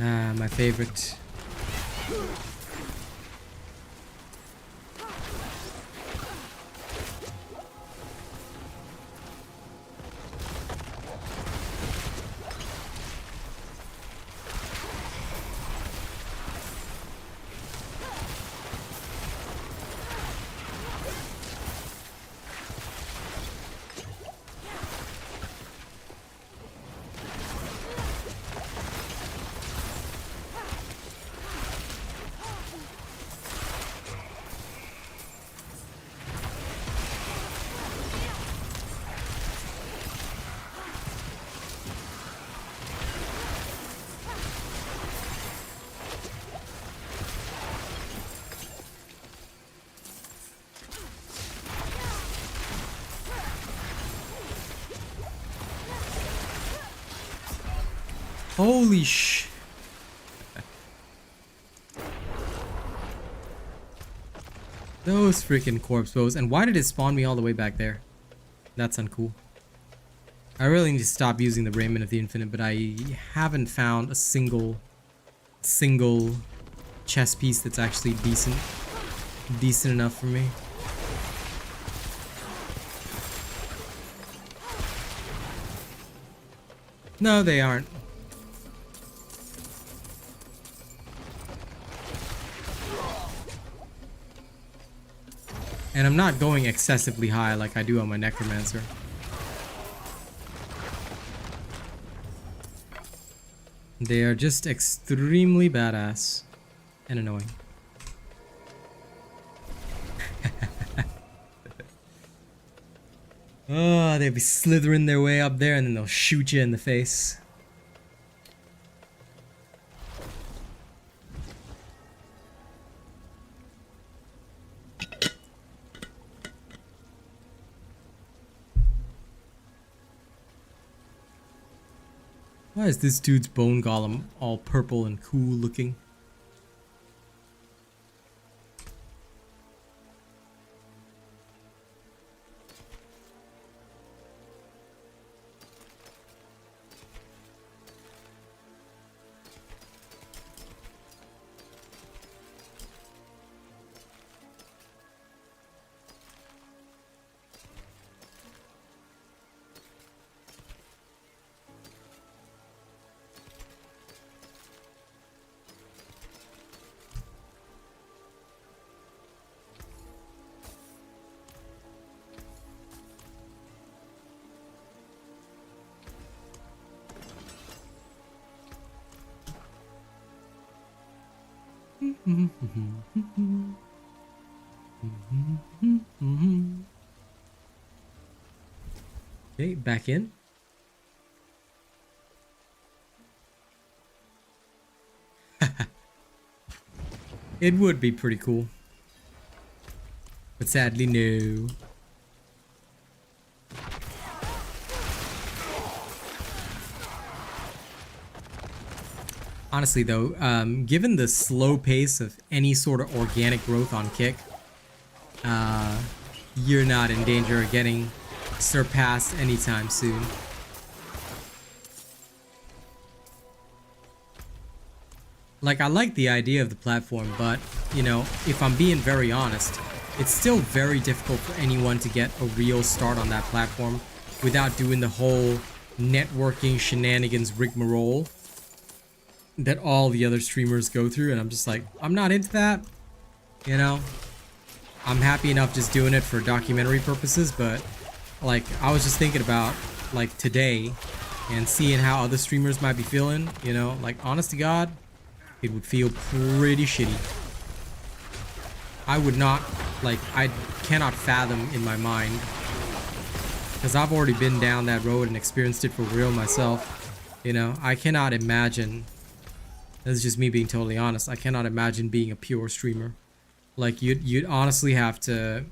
Ah, my favorite. Holy sh... Those freaking corpse bows. And why did it spawn me all the way back there? That's uncool. I really need to stop using the Raiment of the Infinite, but I haven't found a single chess piece that's actually decent enough for me. No, they aren't. And I'm not going excessively high like I do on my Necromancer. They are just extremely badass and annoying. Oh, they'll be slithering their way up there and then they'll shoot you in the face. Why is this dude's bone golem all purple and cool looking? Okay, back in. It would be pretty cool. But sadly, no. Honestly though, given the slow pace of any sort of organic growth on Kick, you're not in danger of getting surpassed anytime soon. Like, I like the idea of the platform, but, you know, if I'm being very honest, it's still very difficult for anyone to get a real start on that platform without doing the whole networking shenanigans rigmarole that all the other streamers go through, and I'm just like, I'm not into that, you know. I'm happy enough just doing it for documentary purposes, but like, I was just thinking about like today and seeing how other streamers might be feeling, you know, like honest to God, it would feel pretty shitty. I would not, like, I cannot fathom in my mind, because I've already been down that road and experienced it for real myself. You know, I cannot imagine, this is just me being totally honest, I cannot imagine being a pure streamer. Like, you'd honestly have to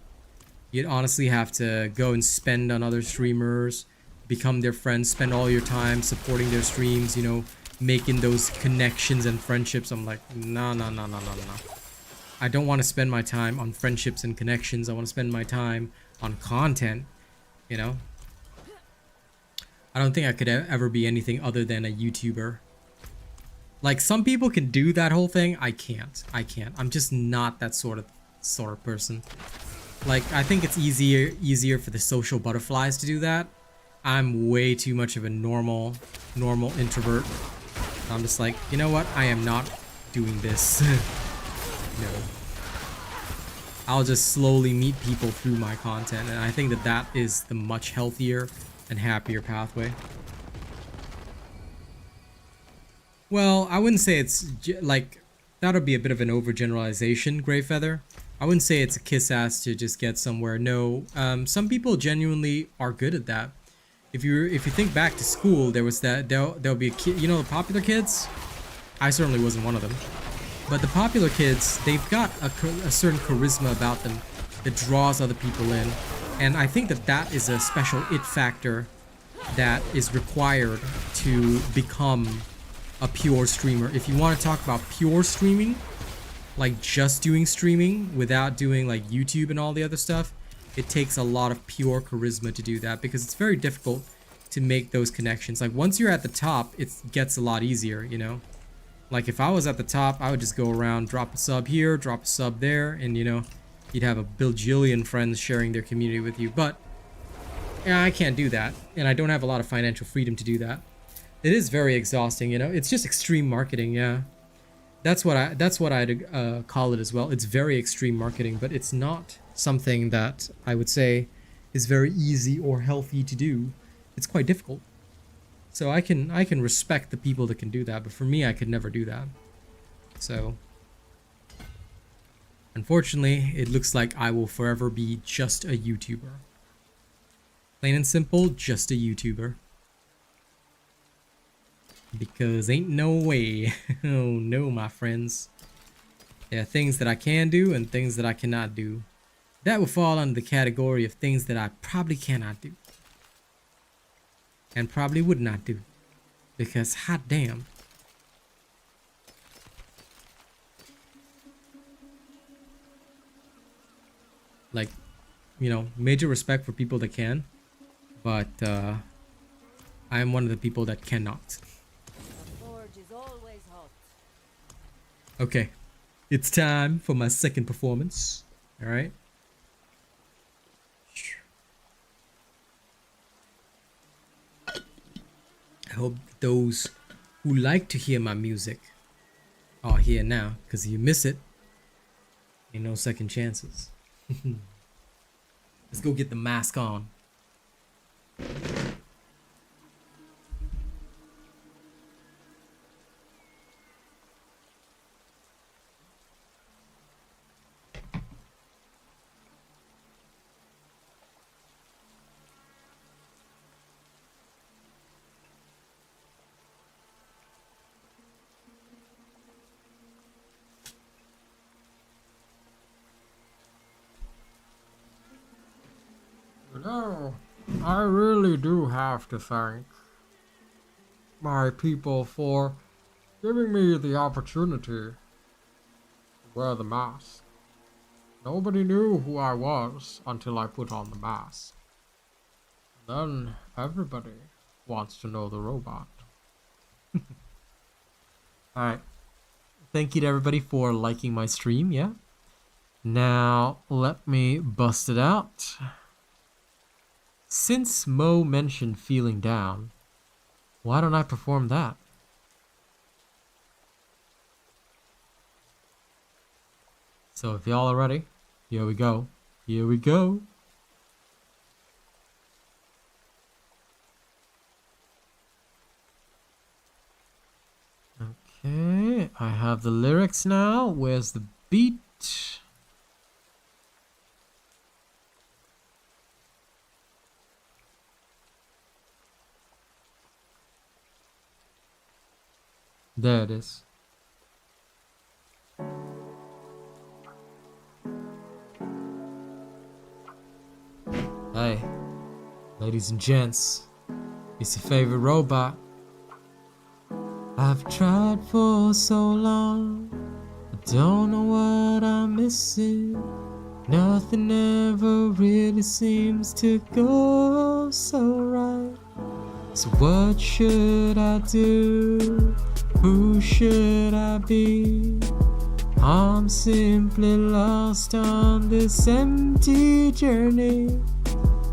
go and spend on other streamers, become their friends, spend all your time supporting their streams, you know, making those connections and friendships. I'm like, no. I don't want to spend my time on friendships and connections. I want to spend my time on content, you know. I don't think I could ever be anything other than a YouTuber. Like, some people can do that whole thing. I can't. I'm just not that sort of person. Like, I think it's easier for the social butterflies to do that. I'm way too much of a normal introvert. I'm just like, you know what? I am not doing this. No. I'll just slowly meet people through my content, and I think that that is the much healthier and happier pathway. Well, I wouldn't say it's like, that would be a bit of an overgeneralization, Greyfeather. I wouldn't say it's a kiss ass to just get somewhere. No, some people genuinely are good at that. If you think back to school, there was that there'll be a kid, you know, the popular kids. I certainly wasn't one of them, but the popular kids, they've got a certain charisma about them that draws other people in, and I think that that is a special it factor that is required to become a pure streamer. If you want to talk about pure streaming, like just doing streaming without doing like YouTube and all the other stuff, it takes a lot of pure charisma to do that, because it's very difficult to make those connections. Like, once you're at the top, it gets a lot easier, you know. Like, if I was at the top, I would just go around, drop a sub here, drop a sub there, and, you know, you'd have a bajillion friends sharing their community with you. But yeah, I can't do that, and I don't have a lot of financial freedom to do that. It is very exhausting, you know. It's just extreme marketing, yeah. That's what I'd call it as well. It's very extreme marketing, but it's not something that I would say is very easy or healthy to do. It's quite difficult. So I can respect the people that can do that, but for me, I could never do that. So unfortunately, it looks like I will forever be just a YouTuber. Plain and simple, just a YouTuber. Because ain't no way. Oh no, my friends. There are things that I can do and things that I cannot do. That would fall under the category of things that I probably cannot do. And probably would not do. Because hot damn. Like, you know, major respect for people that can. But I am one of the people that cannot. Okay, it's time for my second performance. All right. I hope those who like to hear my music are here now, because if you miss it, ain't no second chances. Let's go get the mask on. No, I really do have to thank my people for giving me the opportunity to wear the mask. Nobody knew who I was until I put on the mask. Then everybody wants to know the robot. Alright. Thank you to everybody for liking my stream, yeah? Now, let me bust it out. Since Moe mentioned feeling down, why don't I perform that? So if y'all are ready, here we go. Here we go. I have the lyrics now. Where's the beat? There it is. Hey, ladies and gents, it's your favorite robot. I've tried for so long, I don't know what I'm missing. Nothing ever really seems to go so right. So what should I do? Who should I be? I'm simply lost on this empty journey.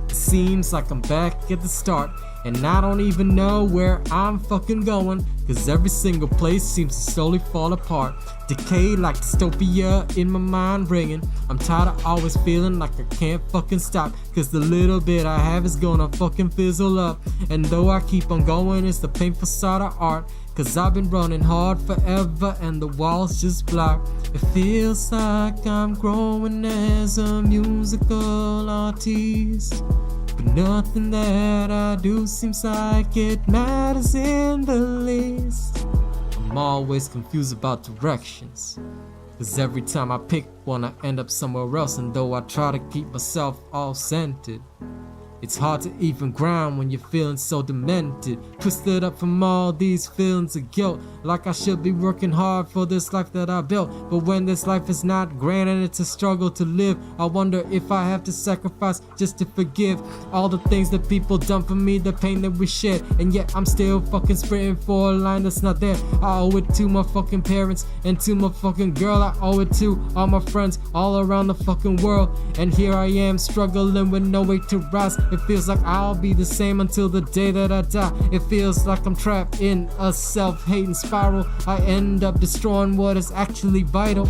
It seems like I'm back at the start, and I don't even know where I'm fucking going, cause every single place seems to slowly fall apart. Decay like dystopia in my mind ringing. I'm tired of always feeling like I can't fucking stop, cause the little bit I have is gonna fucking fizzle up. And though I keep on going, it's the painful side of art, cause I've been running hard forever and the walls just block. It feels like I'm growing as a musical artist, but nothing that I do seems like it matters in the least. I'm always confused about directions, cause every time I pick one I end up somewhere else. And though I try to keep myself all centered, it's hard to even ground when you're feeling so demented, twisted up from all these feelings of guilt, like I should be working hard for this life that I built. But when this life is not grand and it's a struggle to live, I wonder if I have to sacrifice just to forgive all the things that people done for me, the pain that we shared. And yet I'm still fucking sprinting for a line that's not there. I owe it to my fucking parents and to my fucking girl. I owe it to all my friends all around the fucking world. And here I am struggling with no way to rise. It feels like I'll be the same until the day that I die. It feels like I'm trapped in a self-hating spiral. I end up destroying what is actually vital.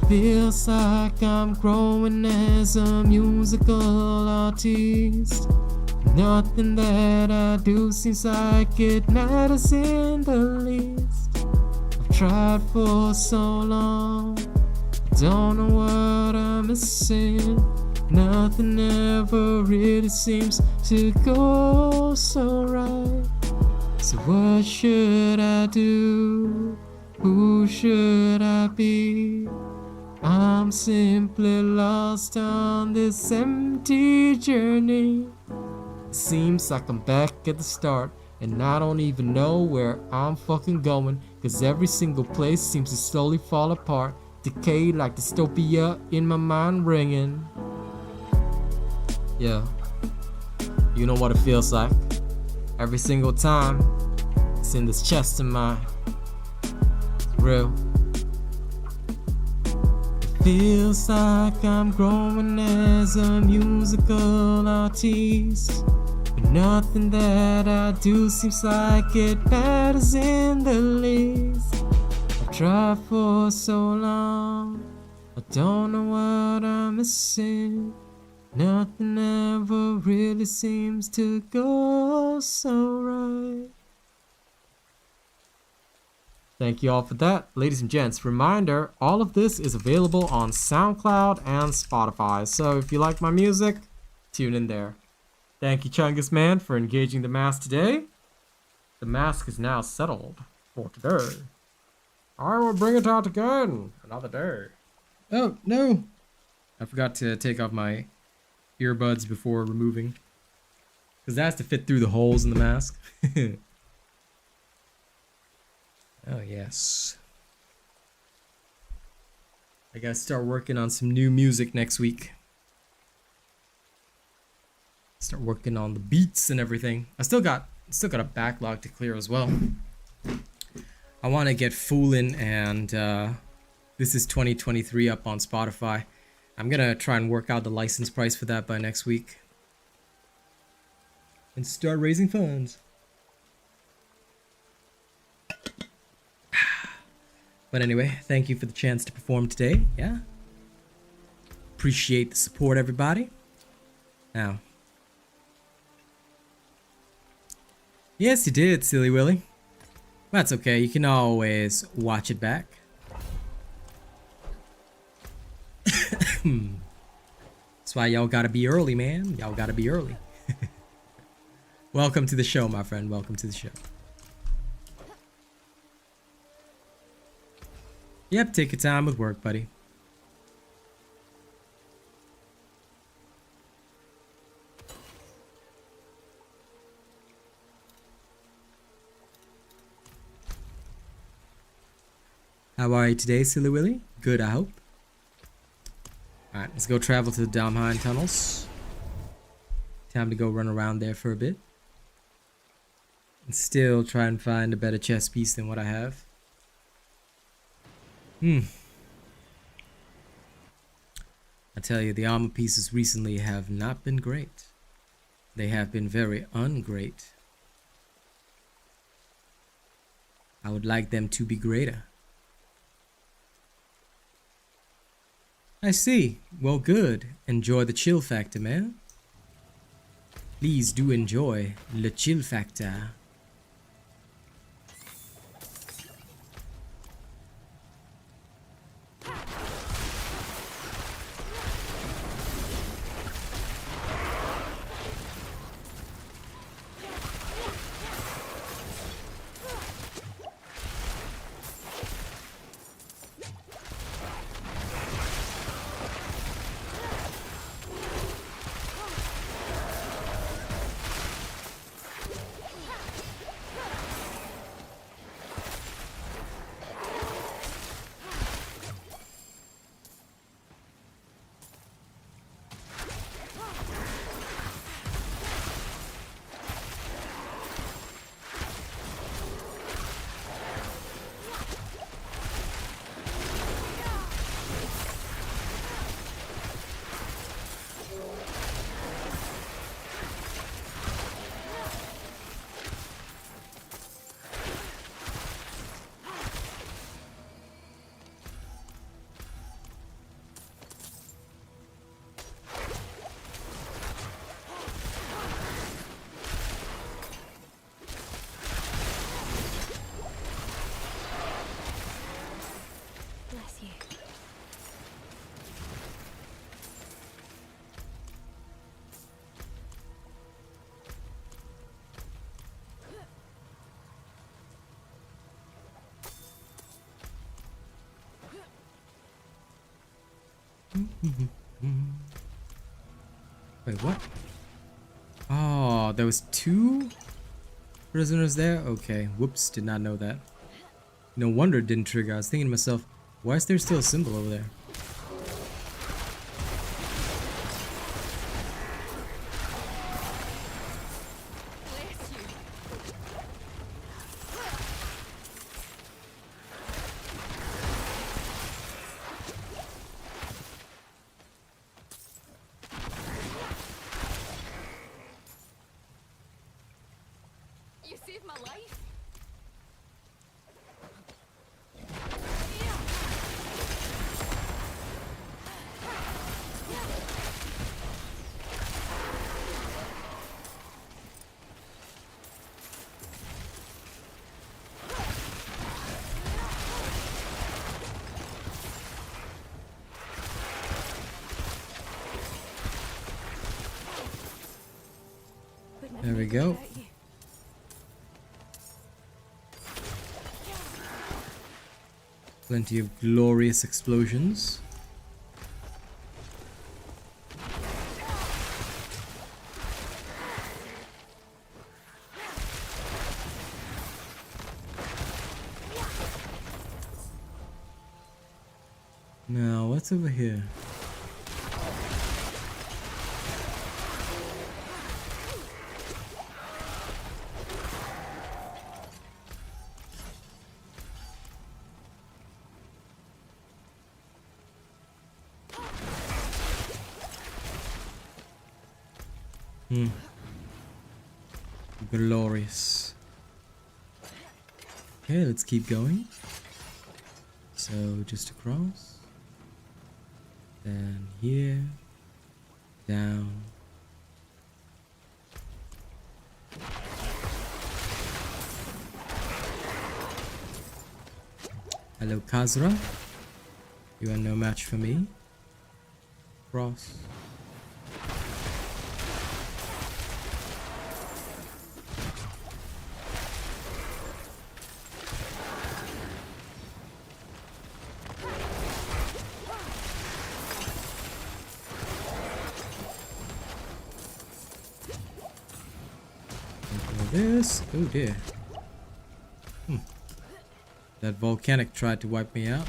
Feels like I'm growing as a musical artist. Nothing that I do seems like it matters in the least. I've tried for so long, don't know what I'm missing. Nothing ever really seems to go so right. So what should I do? Who should I be? I'm simply lost on this empty journey. It seems like I'm back at the start, and I don't even know where I'm fucking going, cause every single place seems to slowly fall apart. Decay like dystopia in my mind ringing. Yeah, you know what it feels like. Every single time it's in this chest of mine. It's real. It feels like I'm growing as a musical artist, but nothing that I do seems like it matters in the least. I've tried for so long, I don't know what I'm missing. Nothing ever really seems to go so right. Thank you all for that, ladies and gents. Reminder, all of this is available on SoundCloud and Spotify, so if you like my music, tune in there. Thank you, Chungus Man, for engaging the mask today. The mask is now settled for today. I will bring it out again another day. Oh, no. I forgot to take off my earbuds before removing, because that has to fit through the holes in the mask. Oh yes, I gotta start working on some new music next week. Start working on the beats and everything. I still got a backlog to clear as well. I want to get Foolin' and This Is 2023 up on Spotify. I'm gonna try and work out the license price for that by next week and start raising funds. But anyway, thank you for the chance to perform today. Yeah, appreciate the support, everybody. Now, yes, you did, Silly Willy. That's okay. You can always watch it back. That's why y'all gotta be early, man. Y'all gotta be early. Welcome to the show, my friend. Welcome to the show. Yep, take your time with work, buddy. How are you today, Silly Willy? Good, I hope. Alright, let's go travel to the Damheim tunnels. Time to go run around there for a bit. And still try and find a better chess piece than what I have. I tell you, the armor pieces recently have not been great. They have been very ungreat. I would like them to be greater. I see. Well, good. Enjoy the chill factor, man. Please do enjoy the chill factor. Wait, what? Oh, there was 2 prisoners there? Okay, whoops, did not know that. No wonder it didn't trigger. I was thinking to myself, why is there still a symbol over there? You saved my life. There we go. Plenty of glorious explosions. Now, what's over here? Glorious. Okay, let's keep going. So just across. Then here. Down. Hello, Kazra. You are no match for me. Cross. This. Oh dear. That volcanic tried to wipe me out.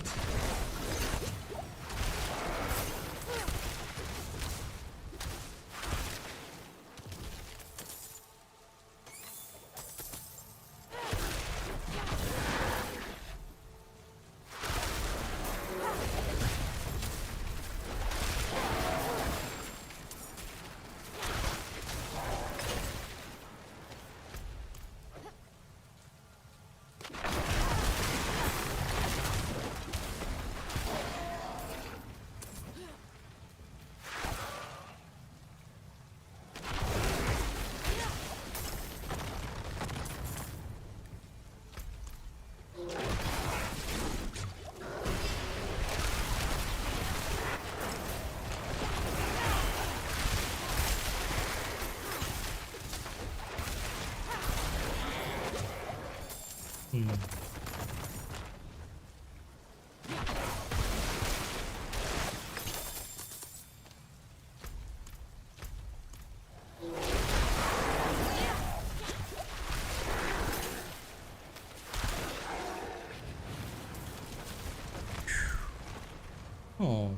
Oh,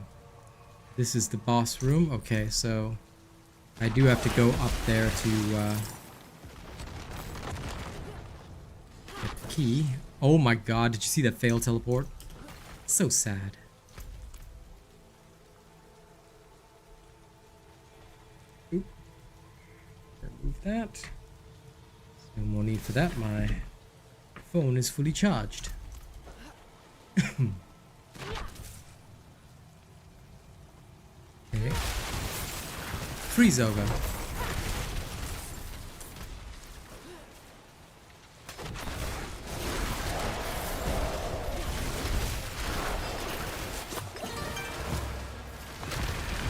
this is the boss room. Okay, so I do have to go up there to get the key. Oh my god, did you see that failed teleport? So sad. Oop. Remove that. No more need for that. My phone is fully charged. Okay. Freeze over.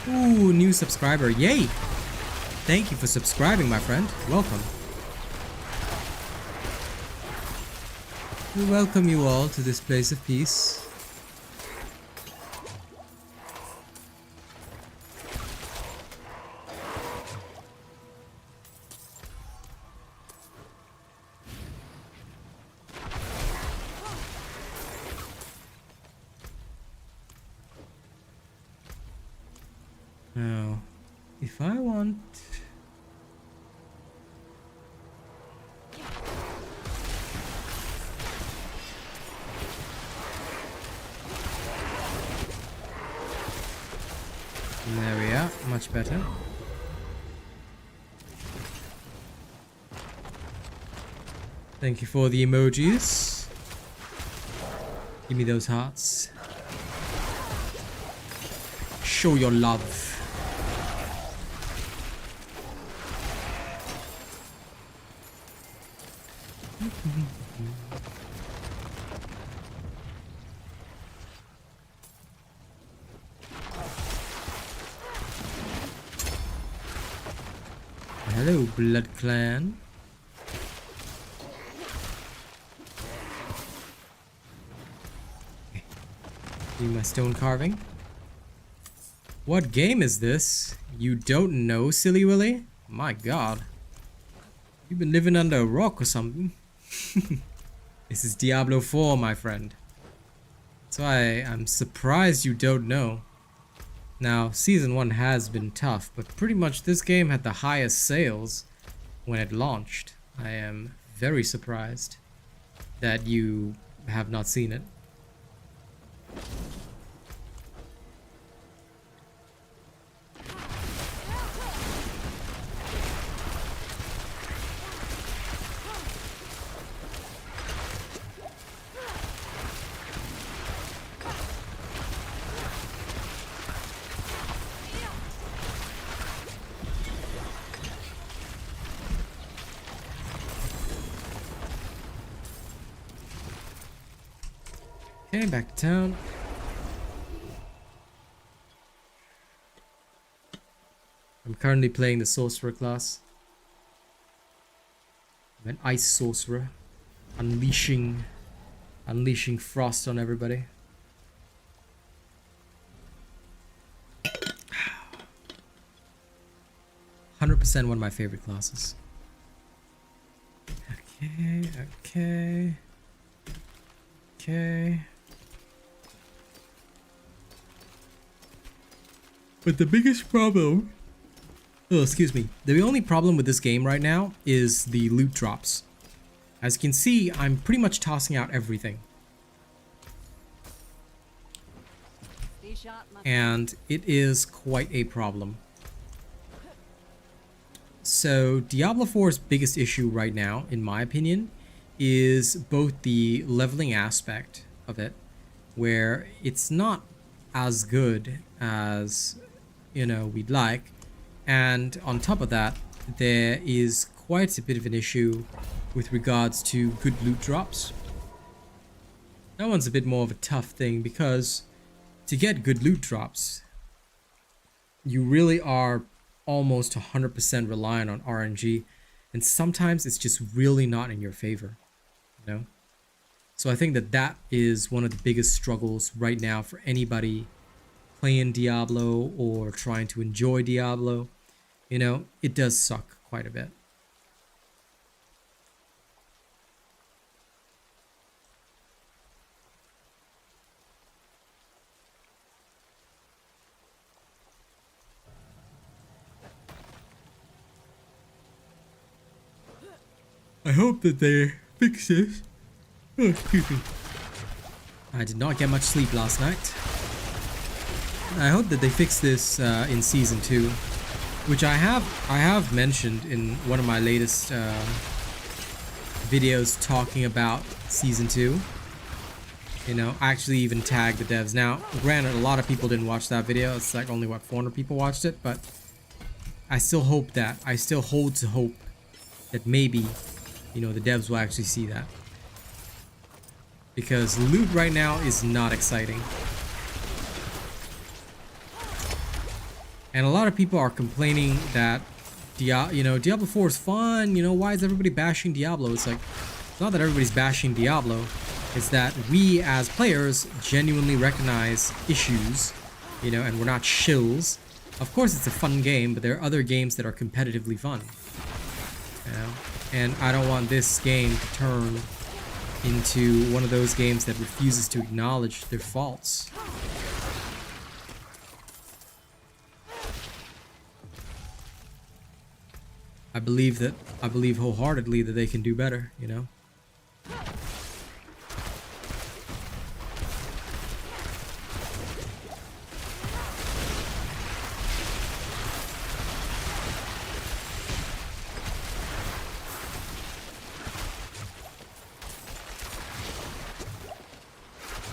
Ooh, new subscriber. Yay! Thank you for subscribing, my friend. Welcome. We welcome you all to this place of peace. Now, if I want... There we are, much better. Thank you for the emojis. Give me those hearts. Show your love. Hello, Blood Clan. Okay. Do my stone carving. What game is this? You don't know, Silly Willy? My god. You've been living under a rock or something. This is Diablo 4, my friend. That's why I'm surprised you don't know. Now, Season 1 has been tough, but pretty much this game had the highest sales when it launched. I am very surprised that you have not seen it. Okay, back to town. I'm currently playing the Sorcerer class. I'm an Ice Sorcerer. Unleashing frost on everybody. %100% one of my favorite classes. Okay. But the biggest problem... Oh, excuse me. The only problem with this game right now is the loot drops. As you can see, I'm pretty much tossing out everything. And it is quite a problem. So Diablo 4's biggest issue right now, in my opinion, is both the leveling aspect of it, where it's not as good as, you know, we'd like. And on top of that, there is quite a bit of an issue with regards to good loot drops. That one's a bit more of a tough thing because to get good loot drops, you really are almost 100% reliant on RNG, and sometimes it's just really not in your favor, you know? So I think that is one of the biggest struggles right now for anybody playing Diablo or trying to enjoy Diablo. You know, it does suck quite a bit. I hope that they fix this. Oh, excuse me. I did not get much sleep last night. I hope that they fix this in Season 2, which I have mentioned in one of my latest videos talking about Season 2. You know, I actually even tagged the devs. Now, granted, a lot of people didn't watch that video. It's like only, what, 400 people watched it, but I still hold to hope that maybe, you know, the devs will actually see that. Because loot right now is not exciting. And a lot of people are complaining that, Diablo 4 is fun. You know, why is everybody bashing Diablo? It's like, it's not that everybody's bashing Diablo. It's that we as players genuinely recognize issues, you know, and we're not shills. Of course, it's a fun game, but there are other games that are competitively fun. You know? And I don't want this game to turn into one of those games that refuses to acknowledge their faults. I believe wholeheartedly that they can do better, you know?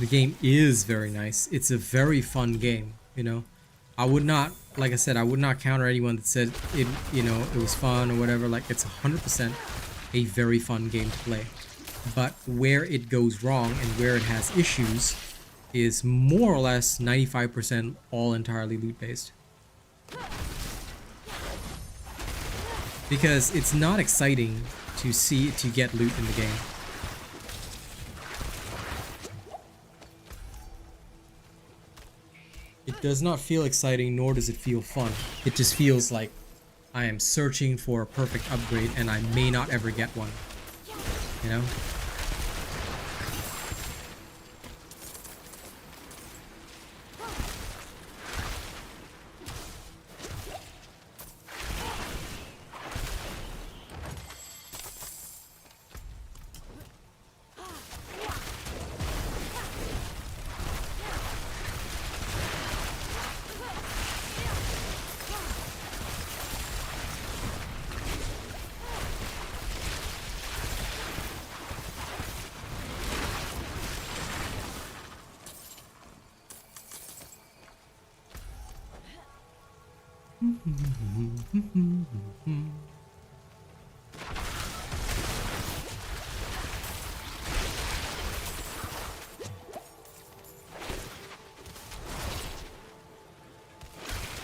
The game is very nice. It's a very fun game, you know? I would not, like I said, I would not counter anyone that said it, you know, it was fun or whatever. Like, it's 100% a very fun game to play. But where it goes wrong and where it has issues is more or less 95% all entirely loot-based. Because it's not exciting to get loot in the game. It does not feel exciting, nor does it feel fun. It just feels like I am searching for a perfect upgrade and I may not ever get one. You know?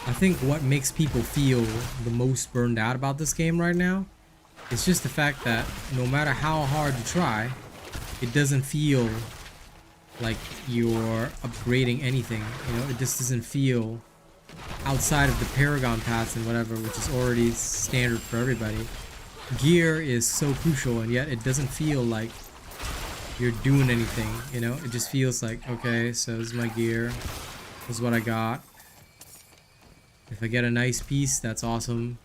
I think what makes people feel the most burned out about this game right now is just the fact that no matter how hard you try, it doesn't feel like you're upgrading anything. You know, it just doesn't feel, outside of the Paragon paths and whatever, which is already standard for everybody. Gear is so crucial, and yet it doesn't feel like you're doing anything, you know? It just feels like, okay, so this is my gear, this is what I got. If I get a nice piece, that's awesome.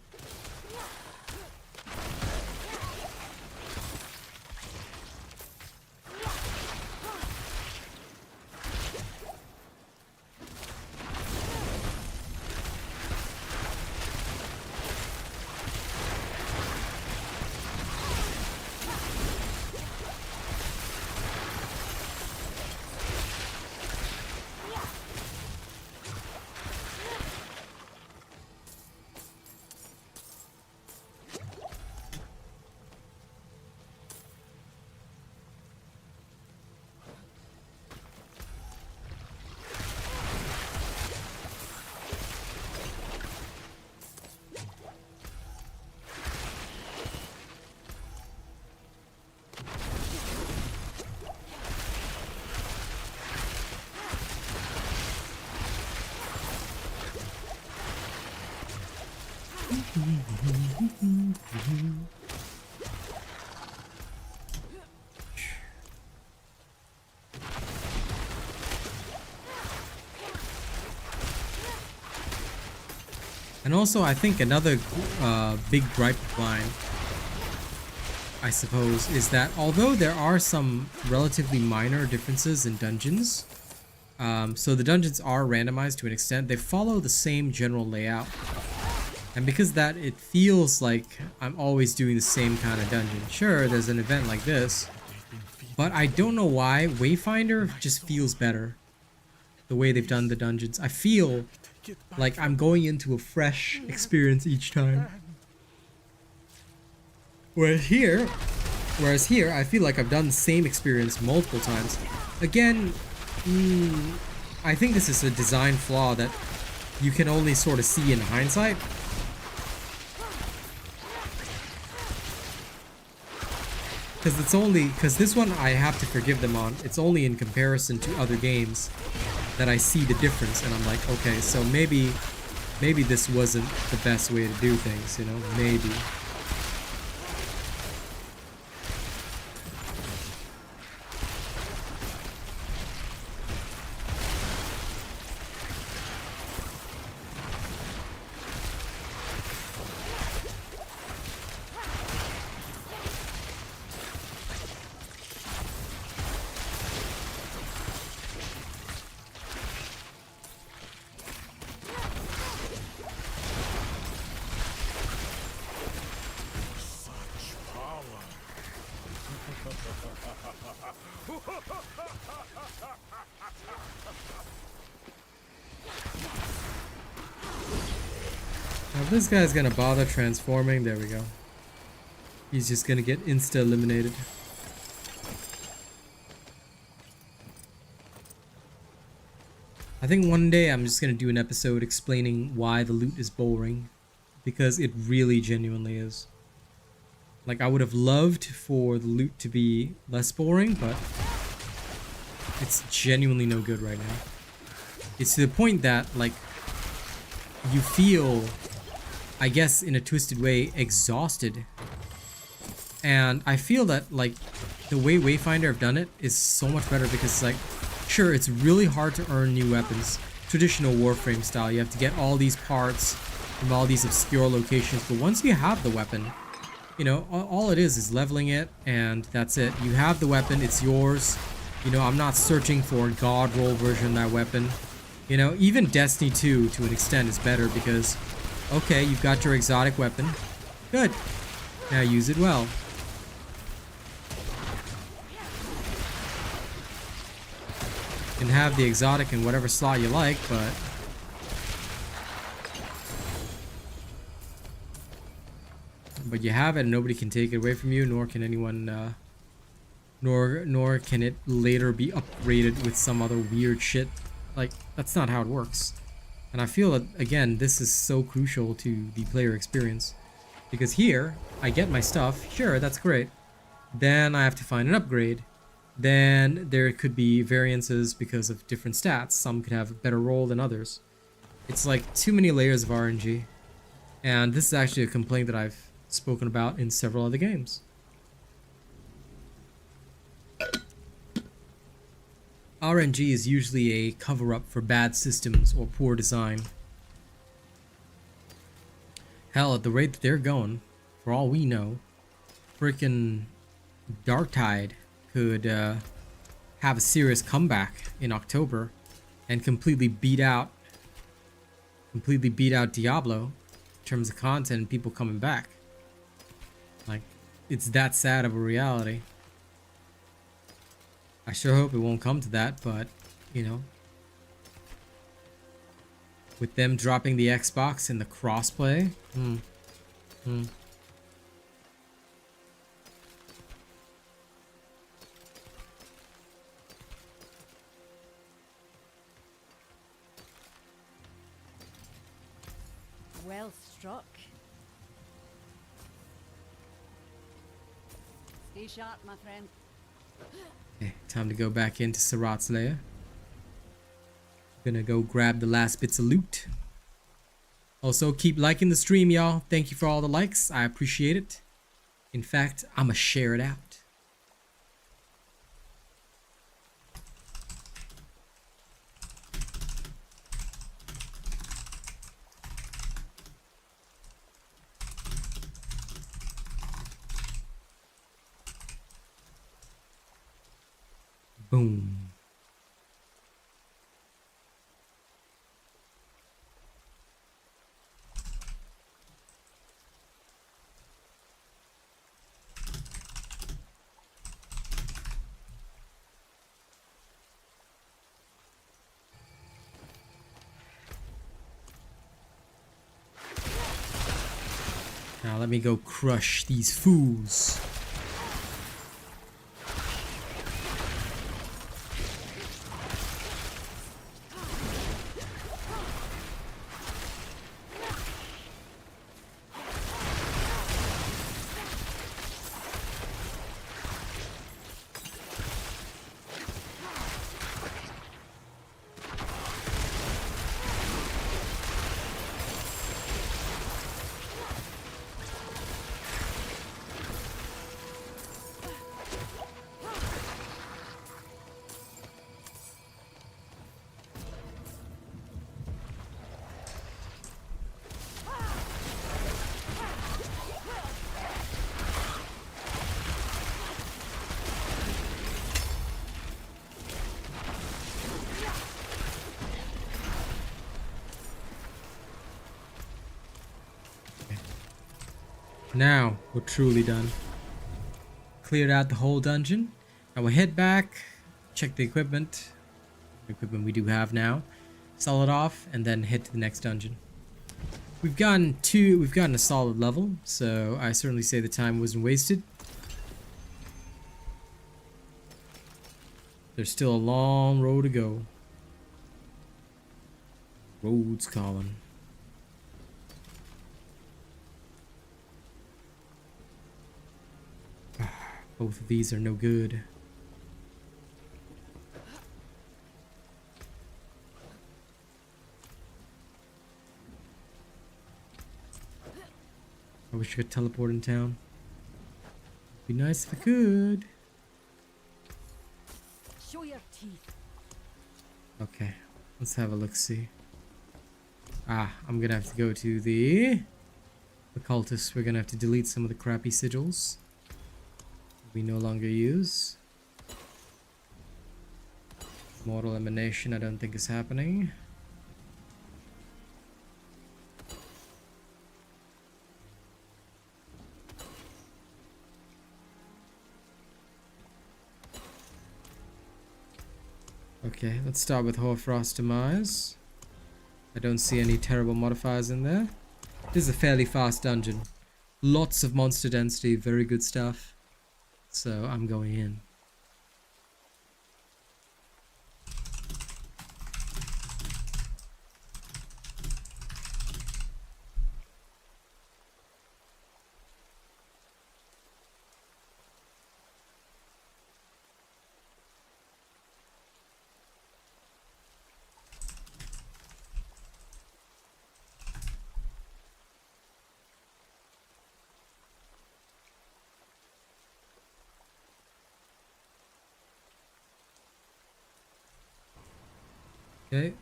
And also, I think another big gripe of mine, I suppose, is that although there are some relatively minor differences in dungeons, so the dungeons are randomized to an extent, they follow the same general layout. And because of that, it feels like I'm always doing the same kind of dungeon. Sure, there's an event like this, but I don't know why Wayfinder just feels better. The way they've done the dungeons. I feel like I'm going into a fresh experience each time. Whereas here, I feel like I've done the same experience multiple times. Again, I think this is a design flaw that you can only sort of see in hindsight. Because this one I have to forgive them on. It's only in comparison to other games that I see the difference, and I'm like, okay, so maybe this wasn't the best way to do things, you know, maybe. Now if this guy's gonna bother transforming, there we go. He's just gonna get insta-eliminated. I think one day I'm just gonna do an episode explaining why the loot is boring, because it really genuinely is. Like, I would have loved for the loot to be less boring, but it's genuinely no good right now. It's to the point that, like, you feel, I guess in a twisted way, exhausted. And I feel that, like, the way Wayfinder have done it is so much better because, like, sure, it's really hard to earn new weapons. Traditional Warframe style, you have to get all these parts from all these obscure locations, but once you have the weapon, you know, all it is leveling it, and that's it. You have the weapon, it's yours. You know, I'm not searching for a god roll version of that weapon. You know, even Destiny 2 to an extent is better because, okay, you've got your exotic weapon. Good. Now use it well. You can have the exotic in whatever slot you like, but you have it and nobody can take it away from you, nor can anyone, nor can it later be upgraded with some other weird shit. Like, that's not how it works. And I feel that, again, this is so crucial to the player experience. Because here, I get my stuff. Sure, that's great. Then I have to find an upgrade. Then there could be variances because of different stats. Some could have a better roll than others. It's like too many layers of RNG. And this is actually a complaint that I've spoken about in several other games. RNG is usually a cover-up for bad systems or poor design. Hell, at the rate that they're going, for all we know, freaking Darktide could have a serious comeback in October and completely beat out Diablo in terms of content and people coming back. Like, it's that sad of a reality. I sure hope it won't come to that, but, you know, with them dropping the Xbox and the crossplay, Well struck. Stay sharp, my friend. Okay, time to go back into Sarat's lair. Gonna go grab the last bits of loot. Also, keep liking the stream, y'all. Thank you for all the likes. I appreciate it. In fact, I'ma share it out. Boom. Now let me go crush these fools. Now we're truly done. Cleared out the whole dungeon. Now we'll head back, check the equipment we do have now, sell it off, and then head to the next dungeon. We've gotten a solid level, so I certainly say the time wasn't wasted. There's still a long road to go. Road's calling. Both of these are no good. I wish I could teleport in town. Be nice if I could. Show your teeth. Okay, let's have a look-see. I'm gonna have to go to the occultist. We're gonna have to delete some of the crappy sigils we no longer use. Mortal emanation I don't think is happening. Okay, let's start with Hoarfrost Demise. I don't see any terrible modifiers in there. This is a fairly fast dungeon. Lots of monster density, very good stuff. So I'm going in. Okay.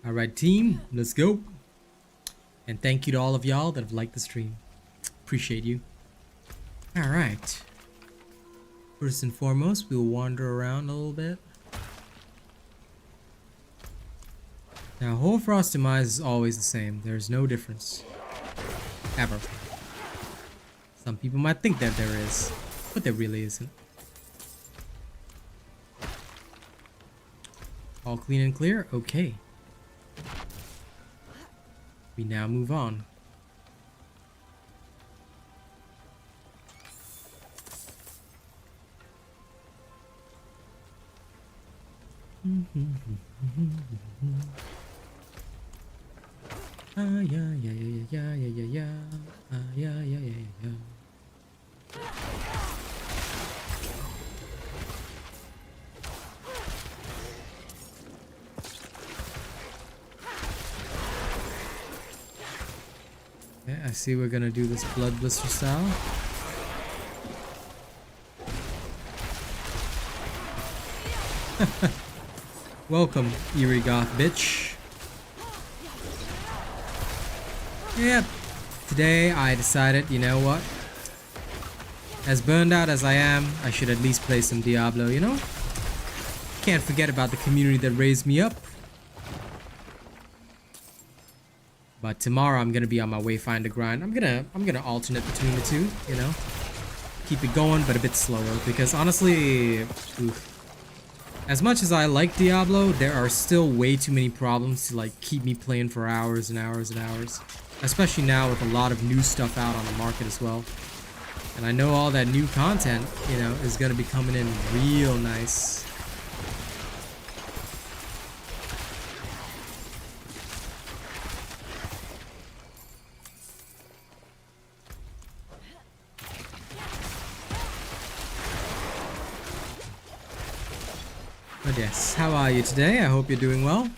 Alright team, let's go. And thank you to all of y'all that have liked the stream. Appreciate you. Alright. First and foremost, we'll wander around a little bit. Now, Hoarfrost demise is always the same. There's no difference. Ever. Some people might think that there is, but there really isn't. All clean and clear? Okay. We now move on. Ah, yeah, yeah, yeah, yeah, yeah, yeah, yeah. Ah, yeah, yeah, yeah, yeah. Okay, I see we're gonna do this blood blister style. Welcome, eerie goth bitch. Yep. Today I decided, you know what? As burned out as I am, I should at least play some Diablo, you know? Can't forget about the community that raised me up. But tomorrow I'm gonna be on my Wayfinder grind. I'm gonna alternate between the two, you know? Keep it going, but a bit slower, because honestly, oof. As much as I like Diablo, there are still way too many problems to like keep me playing for hours and hours and hours. Especially now with a lot of new stuff out on the market as well. And I know all that new content, you know, is gonna be coming in real nice. But yes, how are you today? I hope you're doing well.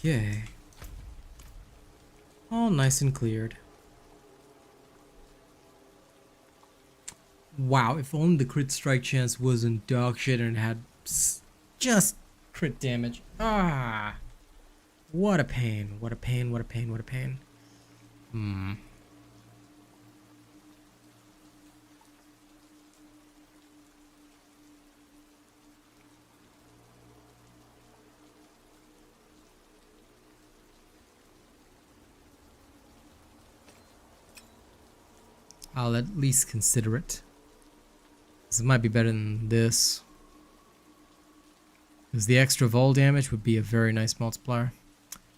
Okay. All nice and cleared. Wow, if only the crit strike chance wasn't dog shit and had just crit damage. Ah! What a pain, what a pain, what a pain, what a pain. I'll at least consider it. This might be better than this. Because the extra vol damage would be a very nice multiplier.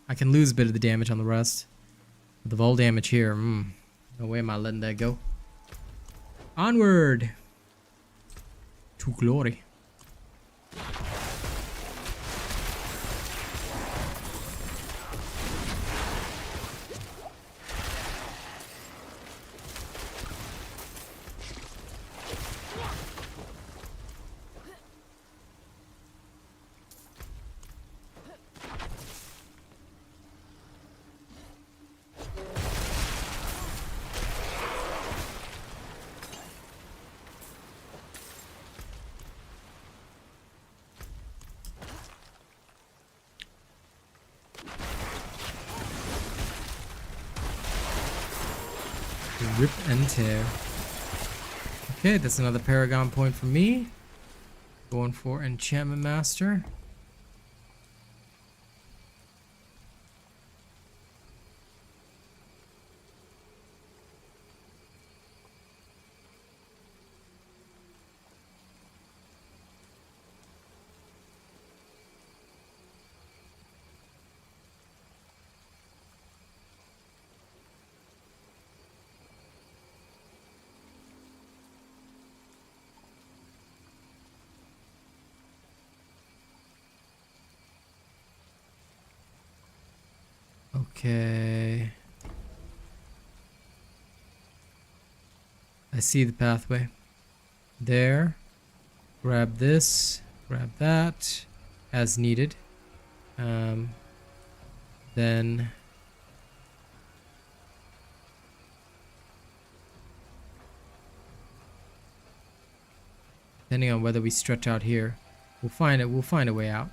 I can lose a bit of the damage on the rest. But the vol damage here, no way am I letting that go. Onward! To glory. Rip and tear. Okay, that's another Paragon point for me. Going for Enchantment Master. Okay. I see the pathway. There. Grab this. Grab that. As needed. Then... depending on whether we stretch out here, we'll find a way out.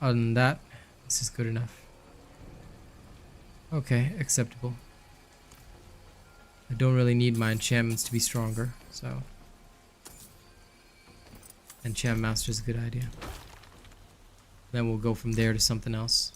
Other than that, this is good enough. Okay, acceptable. I don't really need my enchantments to be stronger, so Enchant Master is a good idea. Then we'll go from there to something else.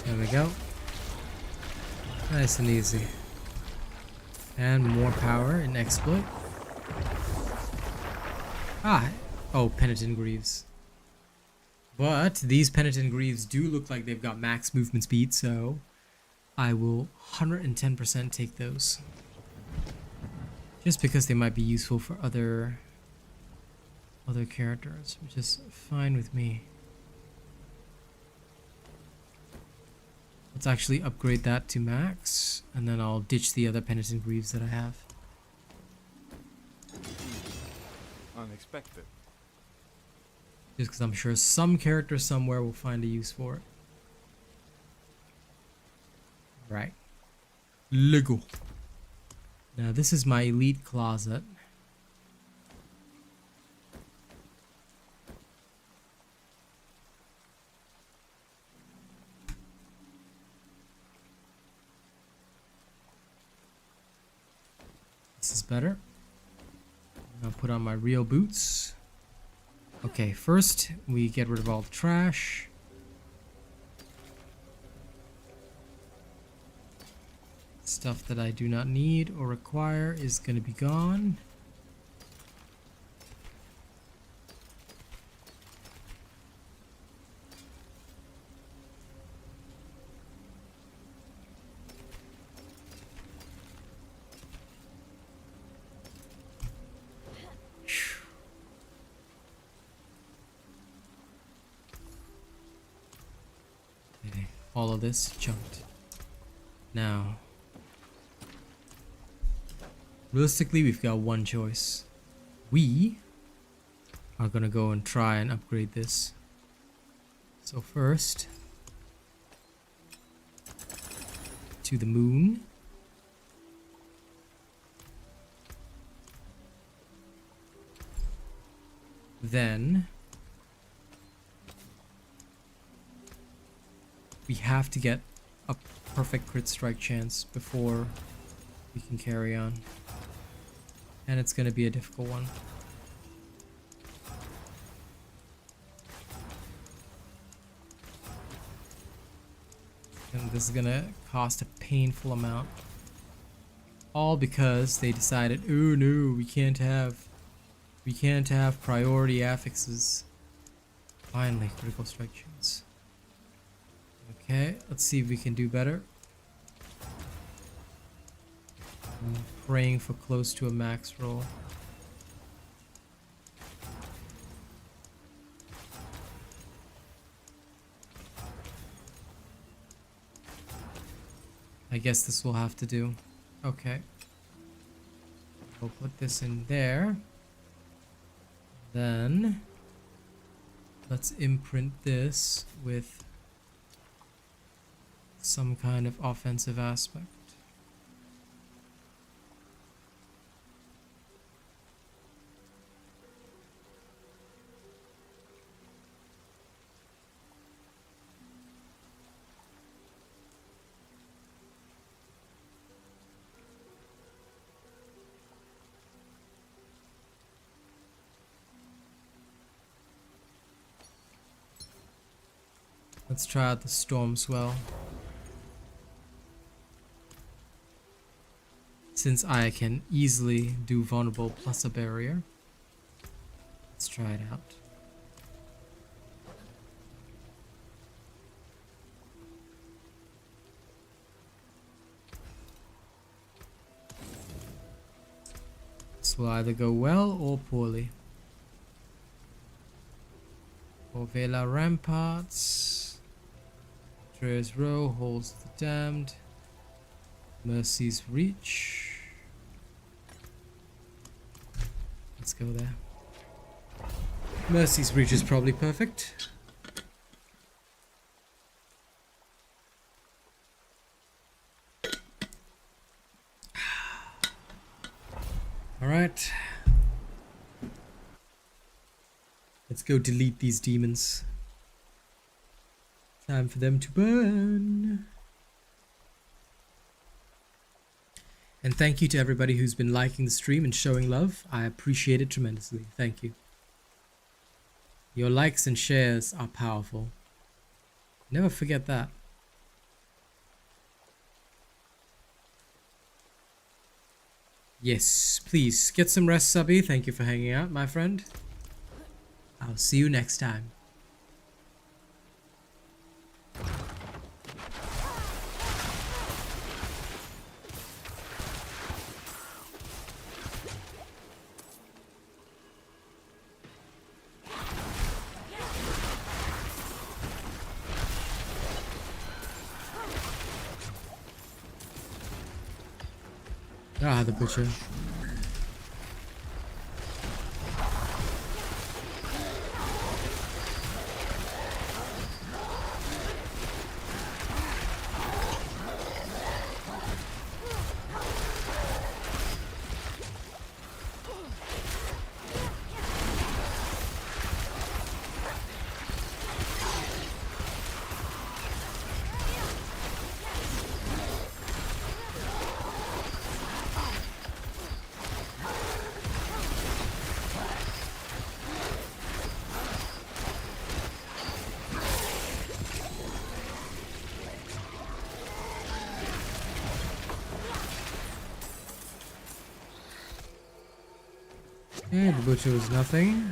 There we go. Nice and easy. And more power in exploit. Ah, oh, Penitent Greaves. But these Penitent Greaves do look like they've got max movement speed, so I will 110% take those. Just because they might be useful for other characters, which is fine with me. Let's actually upgrade that to max, and then I'll ditch the other Penitent Greaves that I have. Unexpected. Just because I'm sure some character somewhere will find a use for it. Right. Lego. Now this is my elite closet. This is better. I'll put on my real boots. Okay, first we get rid of all the trash. Stuff that I do not need or require is going to be gone. Okay, all of this chunked. Now, realistically, we've got one choice. We are gonna go and try and upgrade this. So first, to the moon. Then we have to get a perfect crit strike chance before we can carry on. And it's going to be a difficult one. And this is going to cost a painful amount. All because they decided, oh no, we can't have priority affixes. Finally, critical strike chance. Okay, let's see if we can do better. I'm praying for close to a max roll. I guess this will have to do. Okay. We'll put this in there. Then let's imprint this with some kind of offensive aspect. Let's try out the Storm Swell. Since I can easily do vulnerable plus a barrier. Let's try it out. This will either go well or poorly. Orvela Ramparts. Dre's Row holds the damned. Mercy's Reach. Let's go there. Mercy's Reach is probably perfect. Alright. Let's go delete these demons. Time for them to burn. And thank you to everybody who's been liking the stream and showing love. I appreciate it tremendously. Thank you. Your likes and shares are powerful. Never forget that. Yes, please get some rest, Subby. Thank you for hanging out, my friend. I'll see you next time. Ah, the butcher. Okay, the butcher was nothing.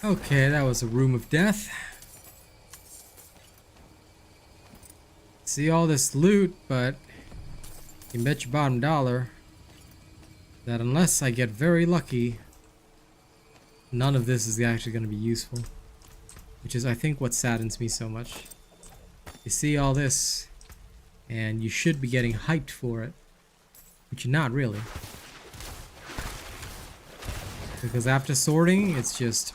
Okay, that was a room of death. See all this loot, but you can bet your bottom dollar that unless I get very lucky, none of this is actually going to be useful. Which is, I think, what saddens me so much. You see all this, and you should be getting hyped for it, but you're not really. Because after sorting, it's just,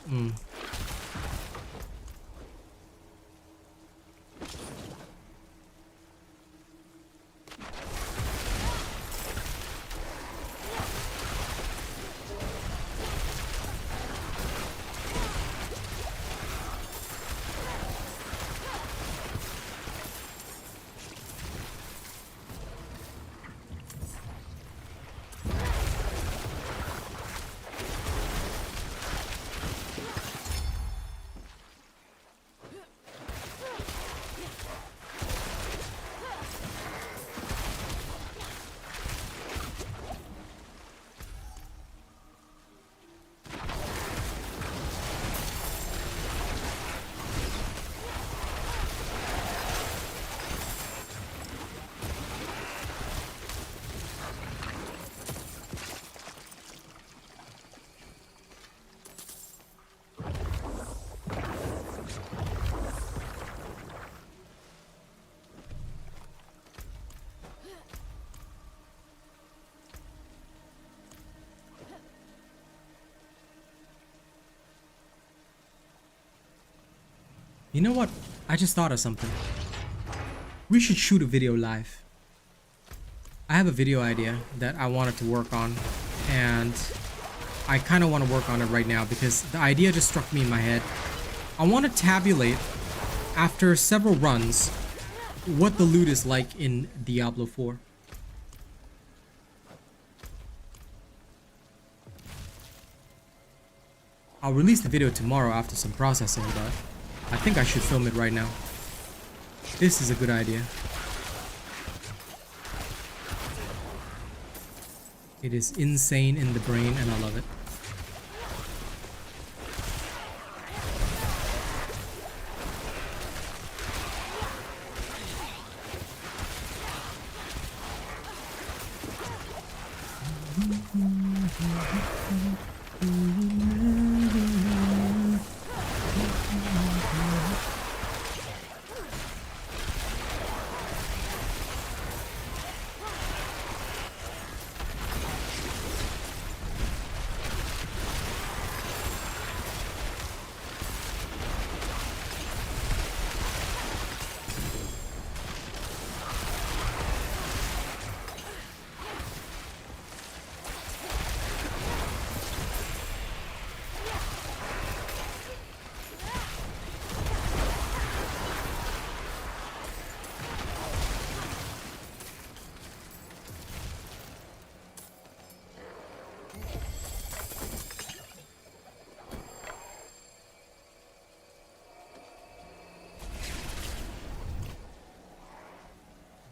you know what? I just thought of something. We should shoot a video live. I have a video idea that I wanted to work on, and I kind of want to work on it right now because the idea just struck me in my head. I want to tabulate, after several runs, what the loot is like in Diablo 4. I'll release the video tomorrow after some processing, but I think I should film it right now. This is a good idea. It is insane in the brain and I love it.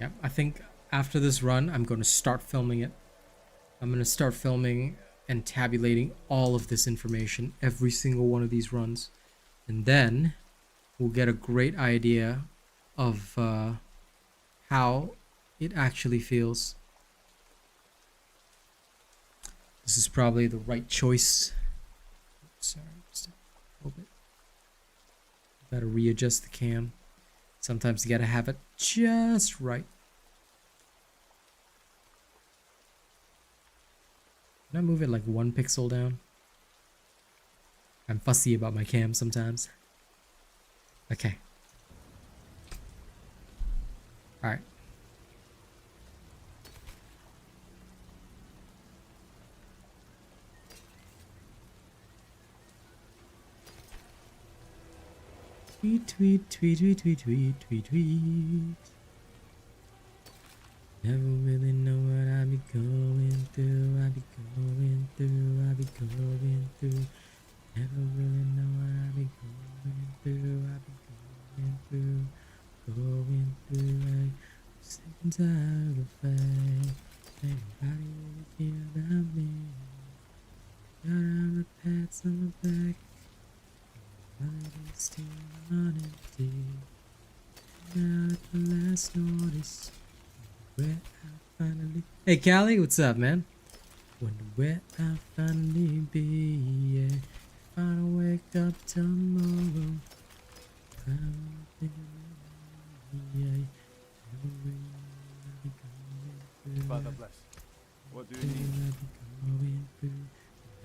Yep, I think after this run, I'm going to start filming it. I'm gonna start filming and tabulating all of this information, every single one of these runs. And then we'll get a great idea of how it actually feels. This is probably the right choice. Sorry, just a little bit. Gotta readjust the cam. Sometimes you gotta have it just right. Can I move it like 1 pixel down? I'm fussy about my cam sometimes. Okay. Alright. Tweet, tweet, tweet, tweet, tweet, tweet, tweet, tweet. Never really know what I be going through. I be going through. I be going through. Never really know what I be going through. I be going through. Going through. Like sick and tired of the fact ain't nobody really care about me. Got all the pats on my back. Still on empty. Now at the last notice, where I finally. Hey Callie, what's up, man? Wonder where I'll finally be. Yeah, if I don't wake up tomorrow, I don't think yeah. Father bless. What do you need?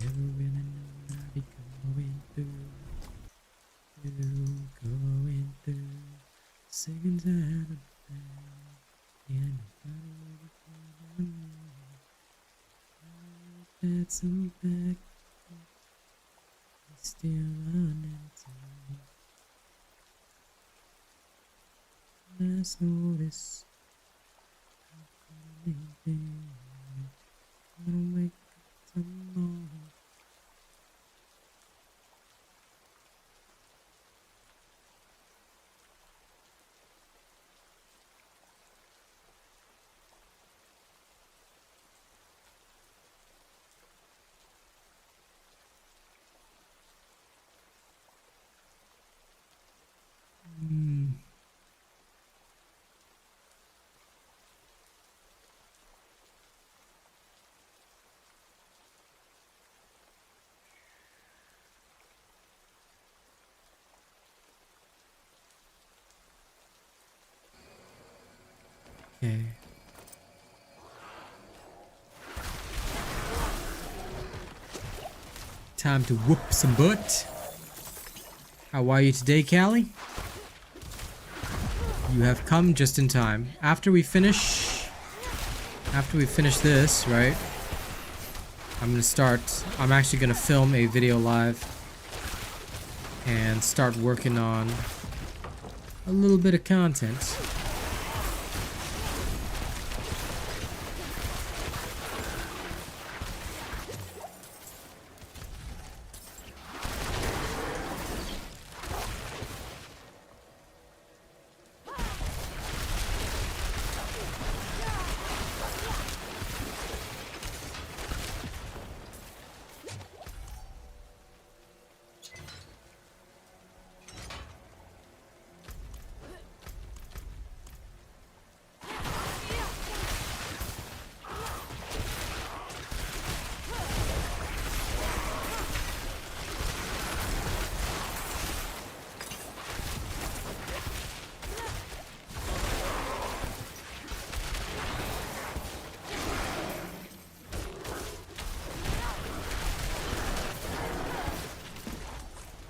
Never really know what I be going through. Going through, sick and tired of that. And nobody really cared about me. That's some back, still on empty. Last notice, I don't wake up tomorrow. Okay. Time to whoop some butt. How are you today, Callie? You have come just in time. After we finish this, right? I'm actually gonna film a video live and start working on a little bit of content.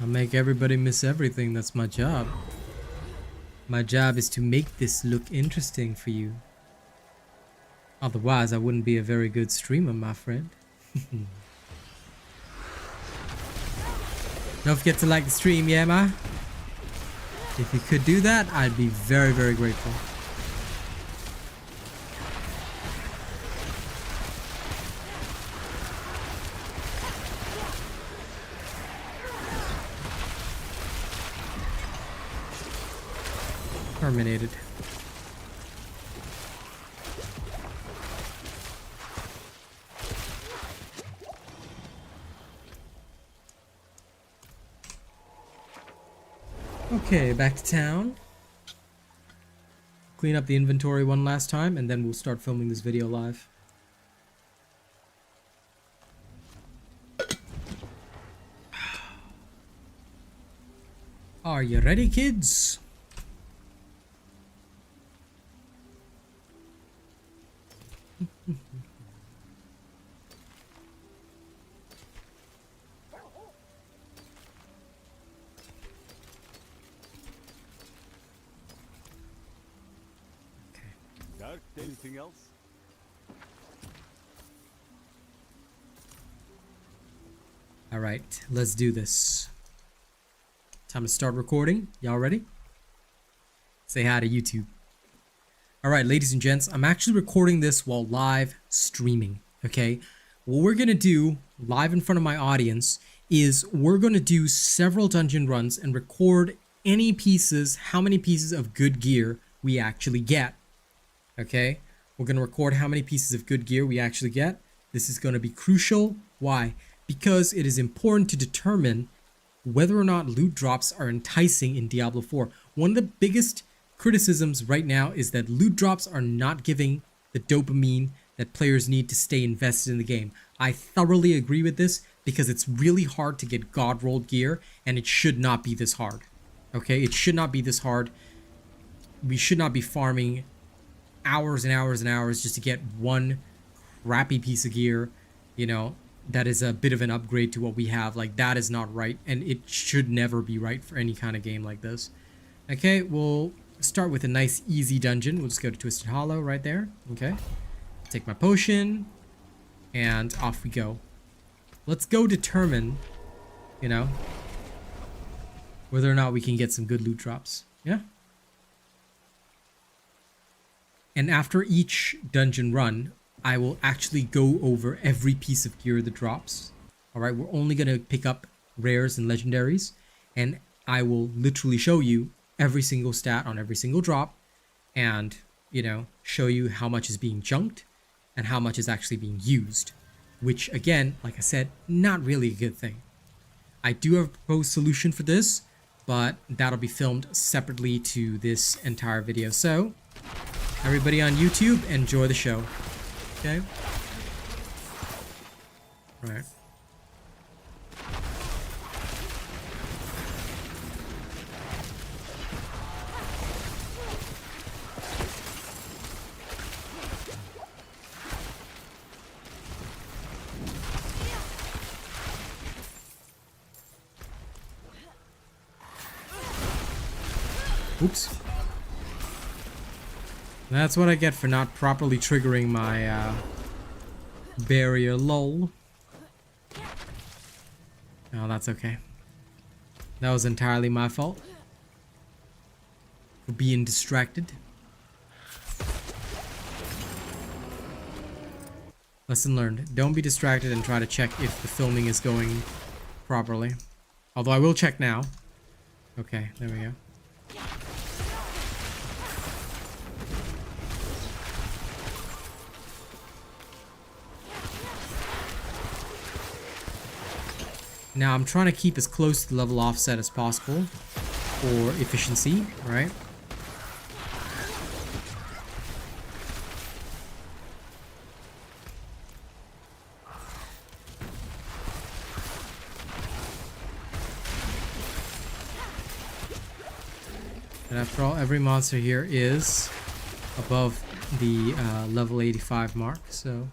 I make everybody miss everything. That's my job. My job is to make this look interesting for you. Otherwise, I wouldn't be a very good streamer, my friend. Don't forget to like the stream, yeah, ma? If you could do that, I'd be very, very grateful. Terminated. Okay, back to town. Clean up the inventory one last time, and then we'll start filming this video live. Are you ready, kids? Dark, anything else? All right, let's do this. Time to start recording. Y'all ready? Say hi to YouTube. All right, ladies and gents, I'm actually recording this while live streaming, okay? What we're gonna do live in front of my audience is we're gonna do several dungeon runs and record any pieces, how many pieces of good gear we actually get, okay? We're gonna record how many pieces of good gear we actually get. This is gonna be crucial. Why? Because it is important to determine whether or not loot drops are enticing in Diablo 4. One of the biggest criticisms right now is that loot drops are not giving the dopamine that players need to stay invested in the game. I thoroughly agree with this because it's really hard to get god rolled gear, and it should not be this hard. Okay, it should not be this hard. We should not be farming hours and hours and hours just to get one crappy piece of gear, you know, that is a bit of an upgrade to what we have. Like, that is not right, and it should never be right for any kind of game like this. Okay, we'll start with a nice easy dungeon. We'll just go to Twisted Hollow right there. Okay, take my potion, and off we go. Let's go determine, you know, whether or not we can get some good loot drops. Yeah. And after each dungeon run, I will actually go over every piece of gear that drops. All right, we're only gonna pick up rares and legendaries, and I will literally show you every single stat on every single drop, and, you know, show you how much is being junked and how much is actually being used, which, again, like I said, not really a good thing. I do have a proposed solution for this, but that'll be filmed separately to this entire video. So everybody on YouTube, enjoy the show. Okay. Right. Oops. That's what I get for not properly triggering my barrier, lol. Oh, that's okay. That was entirely my fault for being distracted. Lesson learned. Don't be distracted and try to check if the filming is going properly. Although I will check now. Okay, there we go. Now I'm trying to keep as close to the level offset as possible for efficiency, right? And after all, every monster here is above the level 85 mark, so...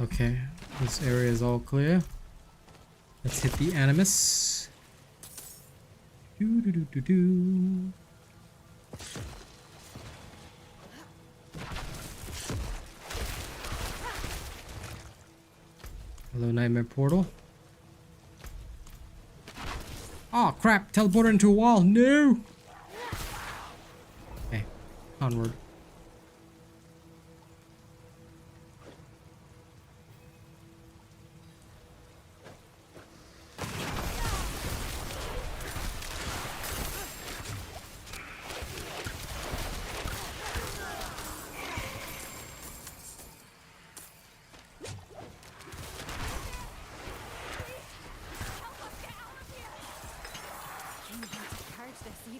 Okay, this area is all clear. Let's hit the Animus. Do do do do do. Hello, Nightmare Portal. Oh crap! Teleported into a wall. No. Okay, onward.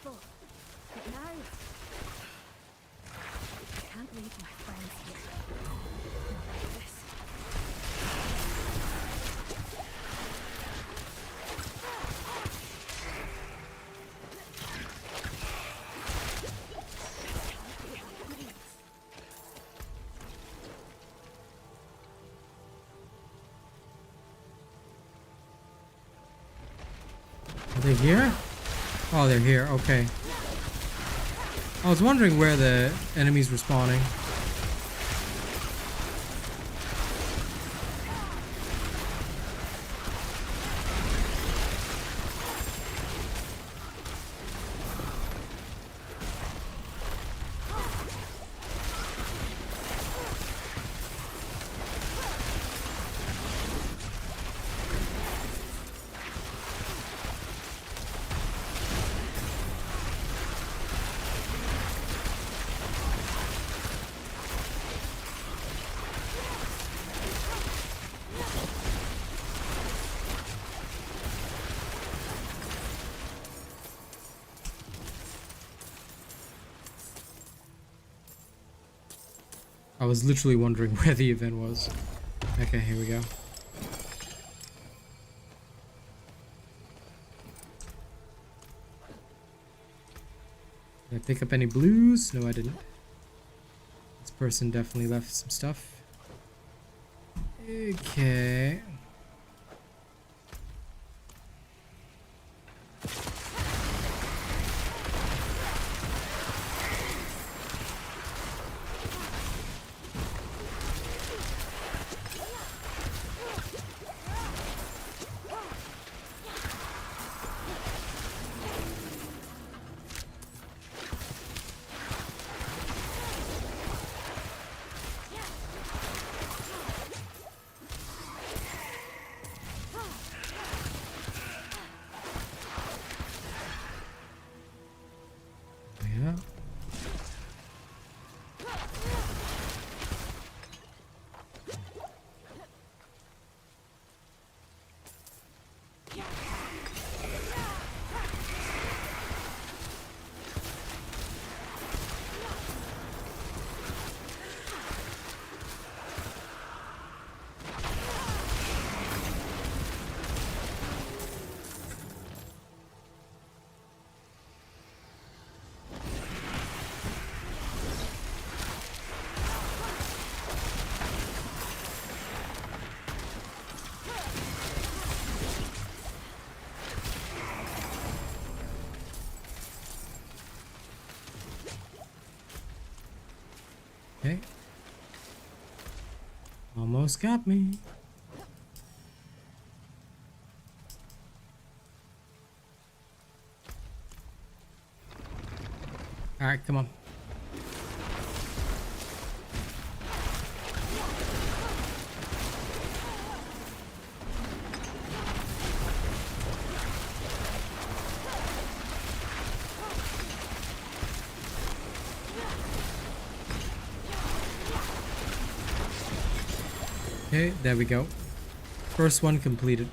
But now, I can't leave my friends here. Not like this. Are they here? Oh, they're here. Okay. I was wondering where the enemies were spawning. I was literally wondering where the event was. Okay, here we go. Did I pick up any blues? No, I didn't. This person definitely left some stuff. Okay. Yeah. Okay. Almost got me. All right, come on. Okay, there we go. First one completed.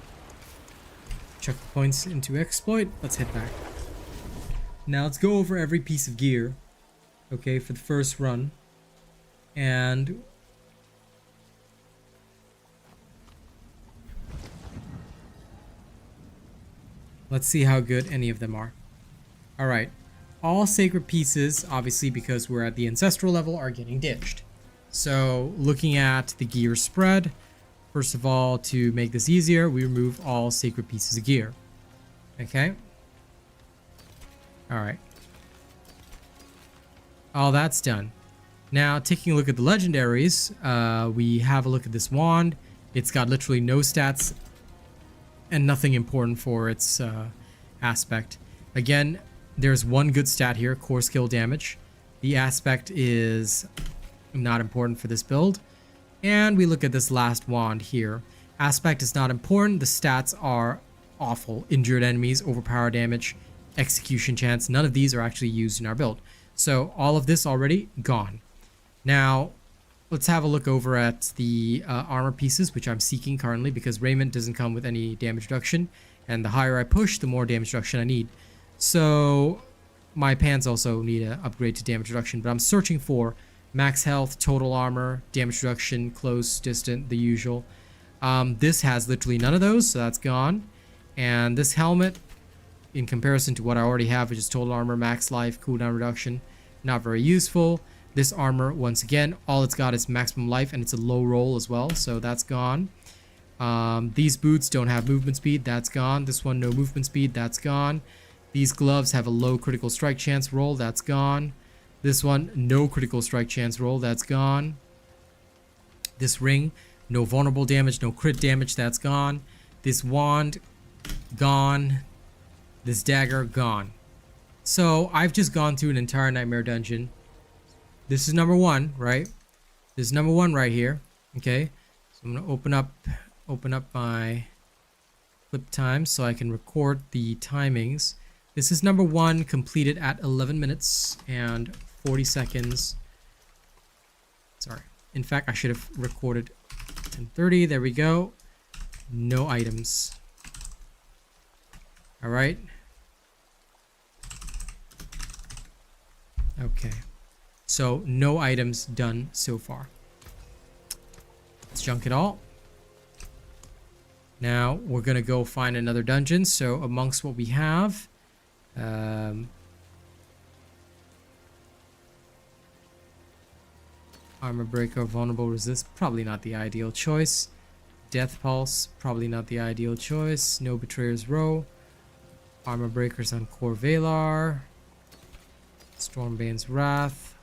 Chuck the points into exploit. Let's head back. Now let's go over every piece of gear, okay, for the first run. And let's see how good any of them are. Alright, all sacred pieces, obviously because we're at the ancestral level, are getting ditched. So looking at the gear spread, First of all, to make this easier, we remove all sacred pieces of gear. Okay. All right. All that's done. Now, taking a look at the legendaries, we have a look at this wand. It's got literally no stats and nothing important for its aspect. Again, there's one good stat here, core skill damage. The aspect is not important for this build. And we look at this last wand here. Aspect is not important. The stats are awful. Injured enemies, overpower damage, execution chance. None of these are actually used in our build. So all of this already gone. Now, let's have a look over at the armor pieces, which I'm seeking currently because raiment doesn't come with any damage reduction. And the higher I push, the more damage reduction I need. So my pants also need an upgrade to damage reduction, but I'm searching for max health, total armor, damage reduction, close, distant, the usual. This has literally none of those, so that's gone. And this helmet, in comparison to what I already have, which is total armor, max life, cooldown reduction, not very useful. This armor, once again, all it's got is maximum life, and it's a low roll as well, so that's gone. These boots don't have movement speed, that's gone. This one, no movement speed, that's gone. These gloves have a low critical strike chance roll, that's gone. This one, no critical strike chance roll, that's gone. This ring, no vulnerable damage, no crit damage, that's gone. This wand, gone. This dagger, gone. So I've just gone through an entire nightmare dungeon. This is number one, right? This is number one right here. Okay. So I'm gonna open up my clip time so I can record the timings. This is number one, completed at 11 minutes and 40 seconds. Sorry. In fact, I should have recorded 10:30. There we go. No items. All right. Okay. So no items done so far. Let's junk it all. Now we're gonna go find another dungeon. So amongst what we have, armor breaker, vulnerable resist, probably not the ideal choice. Death pulse, probably not the ideal choice. No betrayer's row. Armor breakers on core Valar. Stormbane's wrath.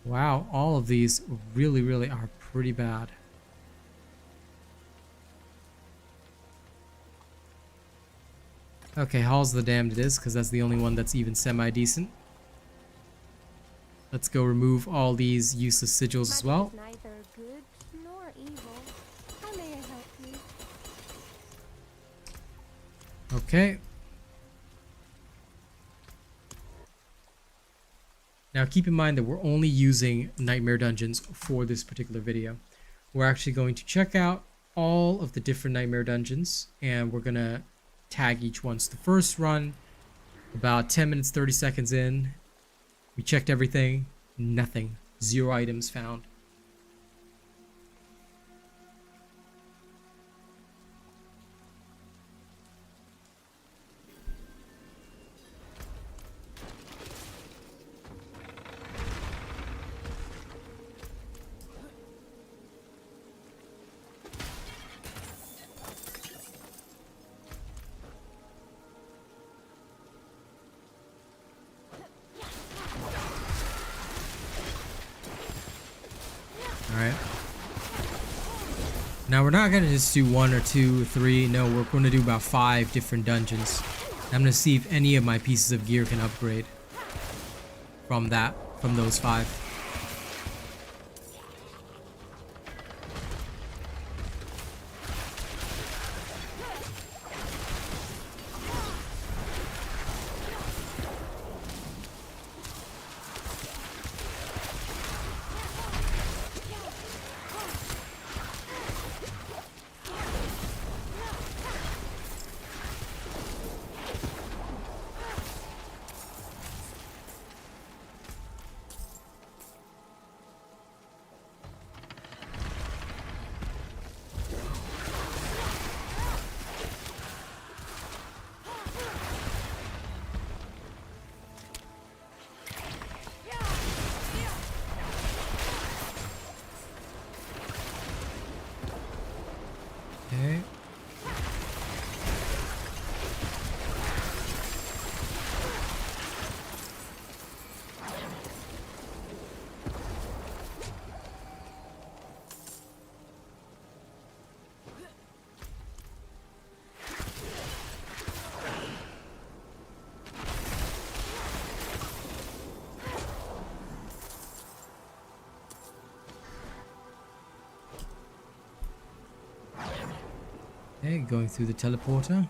Wow, all of these really are pretty bad. Okay, Hall's the Damned it is, because that's the only one that's even semi-decent. Let's go remove all these useless sigils as well. Magic is neither good nor evil. How may I help you? Okay. Now keep in mind that we're only using nightmare dungeons for this particular video. We're actually going to check out all of the different nightmare dungeons, and we're gonna tag each one. So the first run, about 10 minutes 30 seconds in, we checked everything, nothing, 0 items found. Alright. Now we're not going to just do 1 or 2 or 3. No, we're going to do about 5 different dungeons. I'm going to see if any of my pieces of gear can upgrade from those 5. going through the teleporter.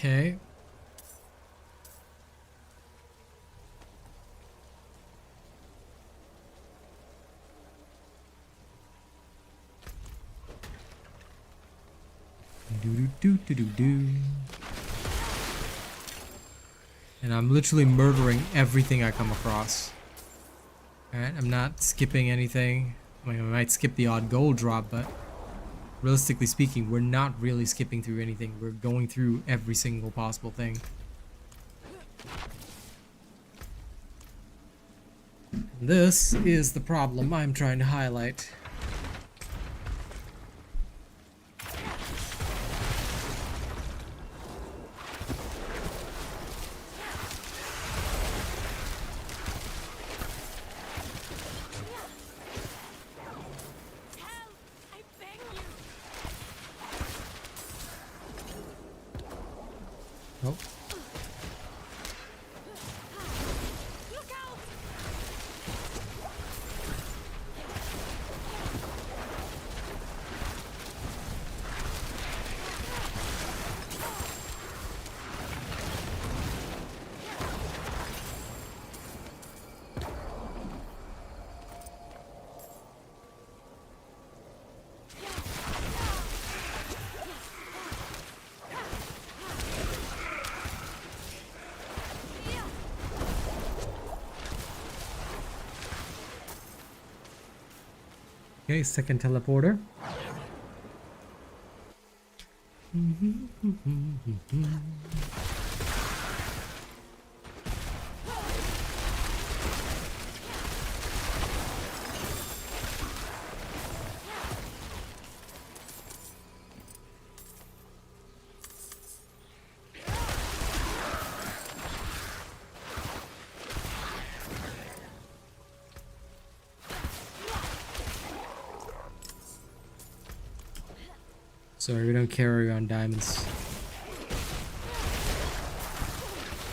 Okay. And I'm literally murdering everything I come across. Alright, I'm not skipping anything. I mean, I might skip the odd gold drop, but realistically speaking, we're not really skipping through anything. We're going through every single possible thing. This is the problem I'm trying to highlight. Oh. Okay, second teleporter. Sorry, we don't carry around diamonds.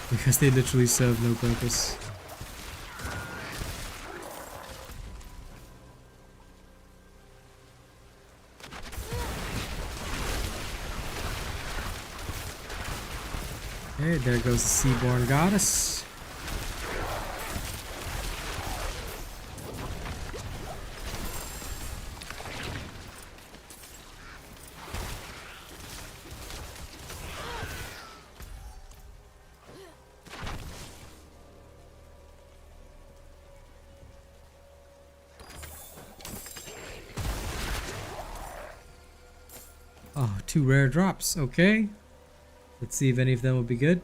Because they literally serve no purpose. Okay, there goes the Seaborn Goddess. Oh, 2 rare drops. Okay. Let's see if any of them will be good.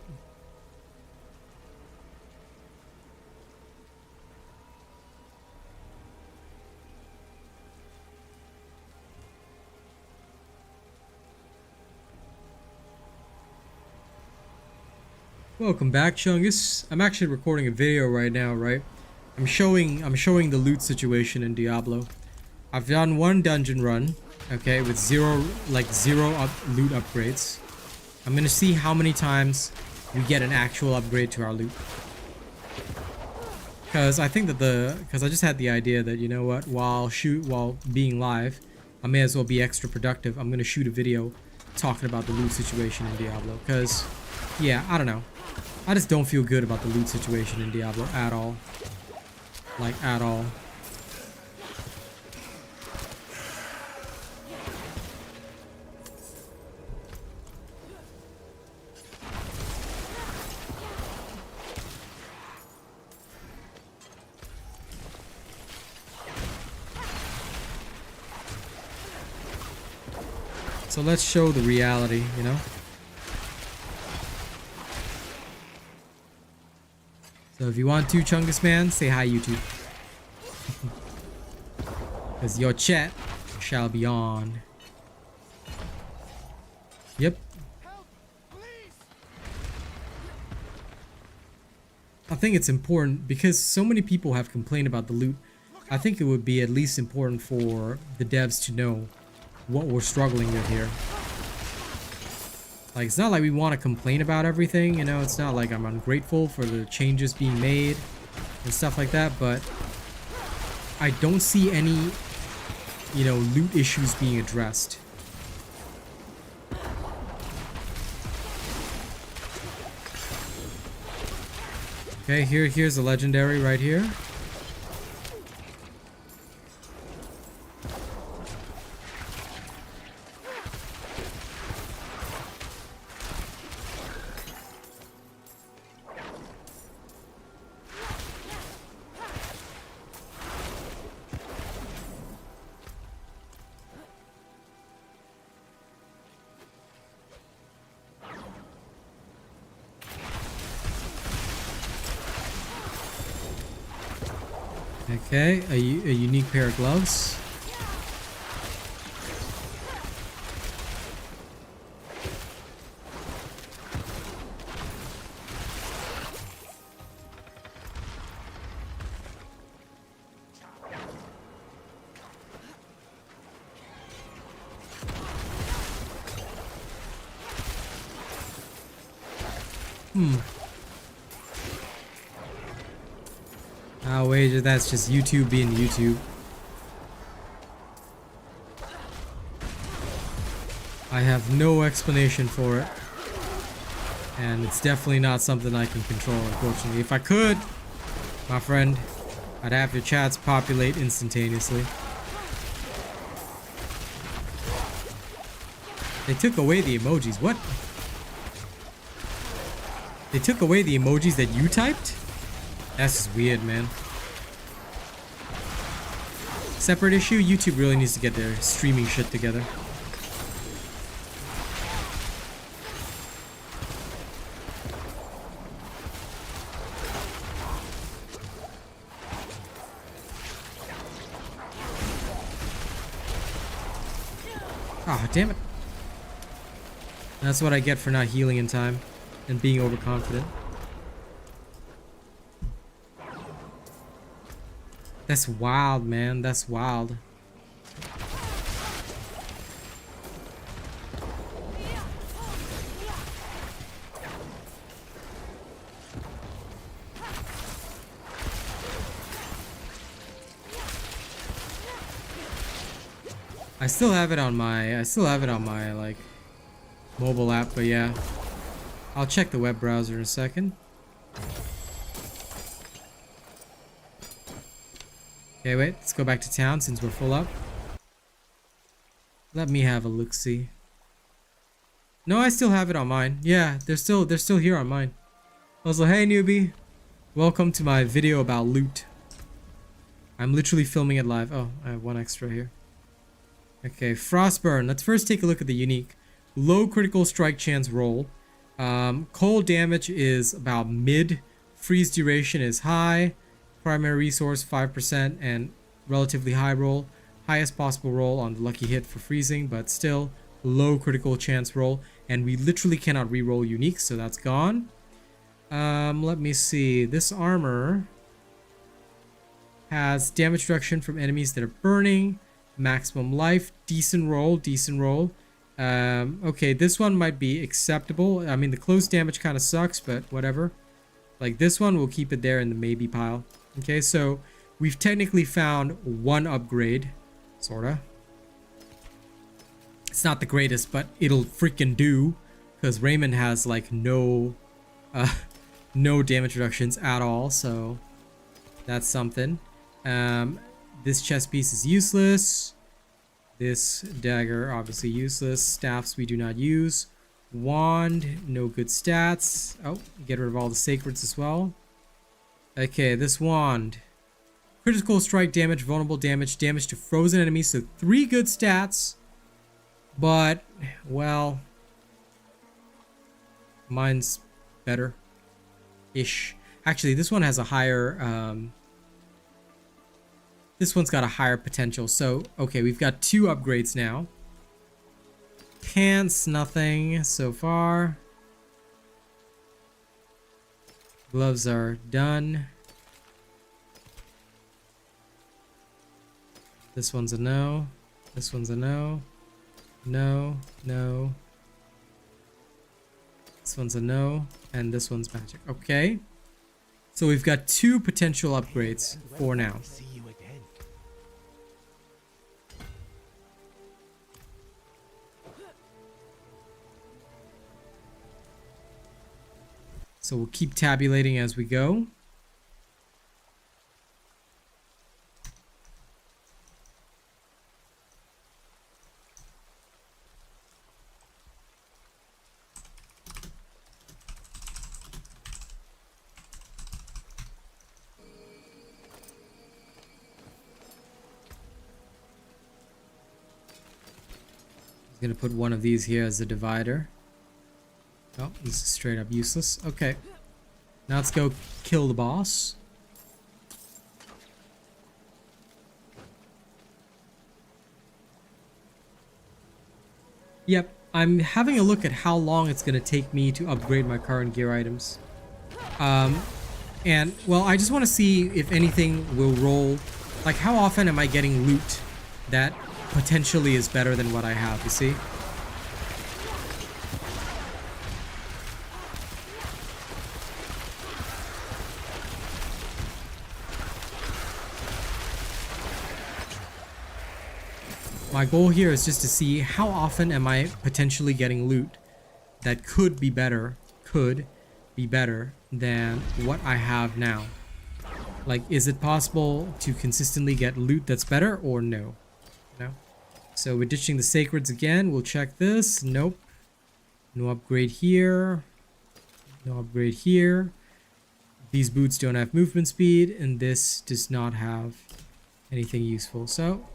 Welcome back, Chungus. I'm actually recording a video right now, right? I'm showing the loot situation in Diablo. I've done 1 dungeon run, okay, with zero loot upgrades. I'm gonna see how many times we get an actual upgrade to our loot. Because I think that because I just had the idea that, you know what, while being live, I may as well be extra productive. I'm gonna shoot a video talking about the loot situation in Diablo. Because, yeah, I don't know. I just don't feel good about the loot situation in Diablo at all. Like, at all. So let's show the reality, you know? So if you want to, Chungus man, say hi, YouTube. Because your chat shall be on. Yep. I think it's important because so many people have complained about the loot. I think it would be at least important for the devs to know what we're struggling with here. Like, it's not like we want to complain about everything, you know, it's not like I'm ungrateful for the changes being made and stuff like that, but I don't see any, you know, loot issues being addressed. Okay, here's a legendary right here. Okay, a unique pair of gloves. I'll wager that's just YouTube being YouTube. I have no explanation for it. And it's definitely not something I can control, unfortunately. If I could, my friend, I'd have your chats populate instantaneously. They took away the emojis. What? They took away the emojis that you typed? That's just weird, man. Separate issue? YouTube really needs to get their streaming shit together. Ah, damn it. That's what I get for not healing in time and being overconfident. That's wild, man. That's wild. I still have it on my like mobile app, but yeah. I'll check the web browser in a second. Okay, wait, let's go back to town since we're full up. Let me have a look-see. No, I still have it on mine. Yeah, they're still here on mine. Also, hey newbie. Welcome to my video about loot. I'm literally filming it live. Oh, I have one extra here. Okay, Frostburn. Let's first take a look at the unique. Low critical strike chance roll. Cold damage is about mid. Freeze duration is high. Primary resource 5% and relatively high roll. Highest possible roll on the lucky hit for freezing, but still low critical chance roll. And we literally cannot reroll unique, so that's gone. Let me see. This armor has damage reduction from enemies that are burning. Maximum life. Decent roll. Decent roll. Okay, this one might be acceptable. I mean, the close damage kind of sucks, but whatever. Like this one, we'll keep it there in the maybe pile. Okay, so we've technically found one upgrade, sorta. It's not the greatest, but it'll freaking do. Because Raymond has like no damage reductions at all, so that's something. This chest piece is useless. This dagger, obviously useless. Staffs we do not use. Wand, no good stats. Oh, get rid of all the sacreds as well. Okay, this wand. Critical strike damage, vulnerable damage, damage to frozen enemies. So 3 good stats. But, well, mine's better-ish. Actually, this one has a higher, this one's got a higher potential. So, okay, we've got 2 upgrades now. Pants, nothing so far. Gloves are done. This one's a no. This one's a no. No, no. This one's a no. And this one's magic. Okay. So we've got 2 potential upgrades for now. So we'll keep tabulating as we go. I'm gonna put one of these here as a divider. Oh, this is straight up useless. Okay. Now let's go kill the boss. Yep, I'm having a look at how long it's going to take me to upgrade my current gear items. And, well, I just want to see if anything will roll. Like, how often am I getting loot that potentially is better than what I have, you see? My goal here is just to see how often am I potentially getting loot that could be better than what I have now. Like, is it possible to consistently get loot that's better or no? No. So we're ditching the sacreds again. We'll check this. Nope. No upgrade here. No upgrade here. These boots don't have movement speed, and this does not have anything useful. So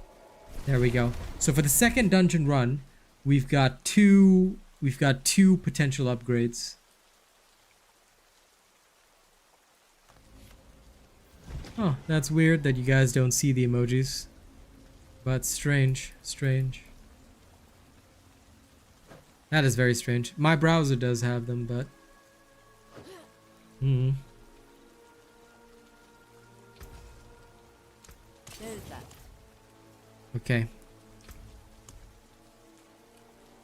there we go. So for the second dungeon run, we've got two potential upgrades. Oh, that's weird that you guys don't see the emojis. But strange. That is very strange. My browser does have them, but okay.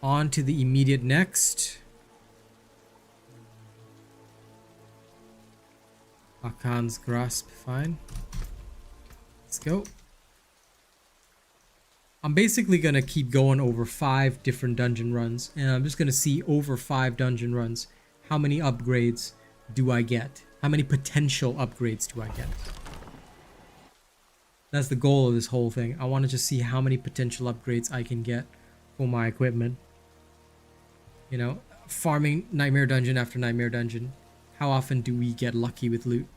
On to the immediate next. Hakan's Grasp, fine. Let's go. I'm basically gonna keep going over 5 different dungeon runs, and I'm just gonna see over 5 dungeon runs how many upgrades do I get? How many potential upgrades do I get? That's the goal of this whole thing. I want to just see how many potential upgrades I can get for my equipment. You know, farming Nightmare Dungeon after Nightmare Dungeon. How often do we get lucky with loot?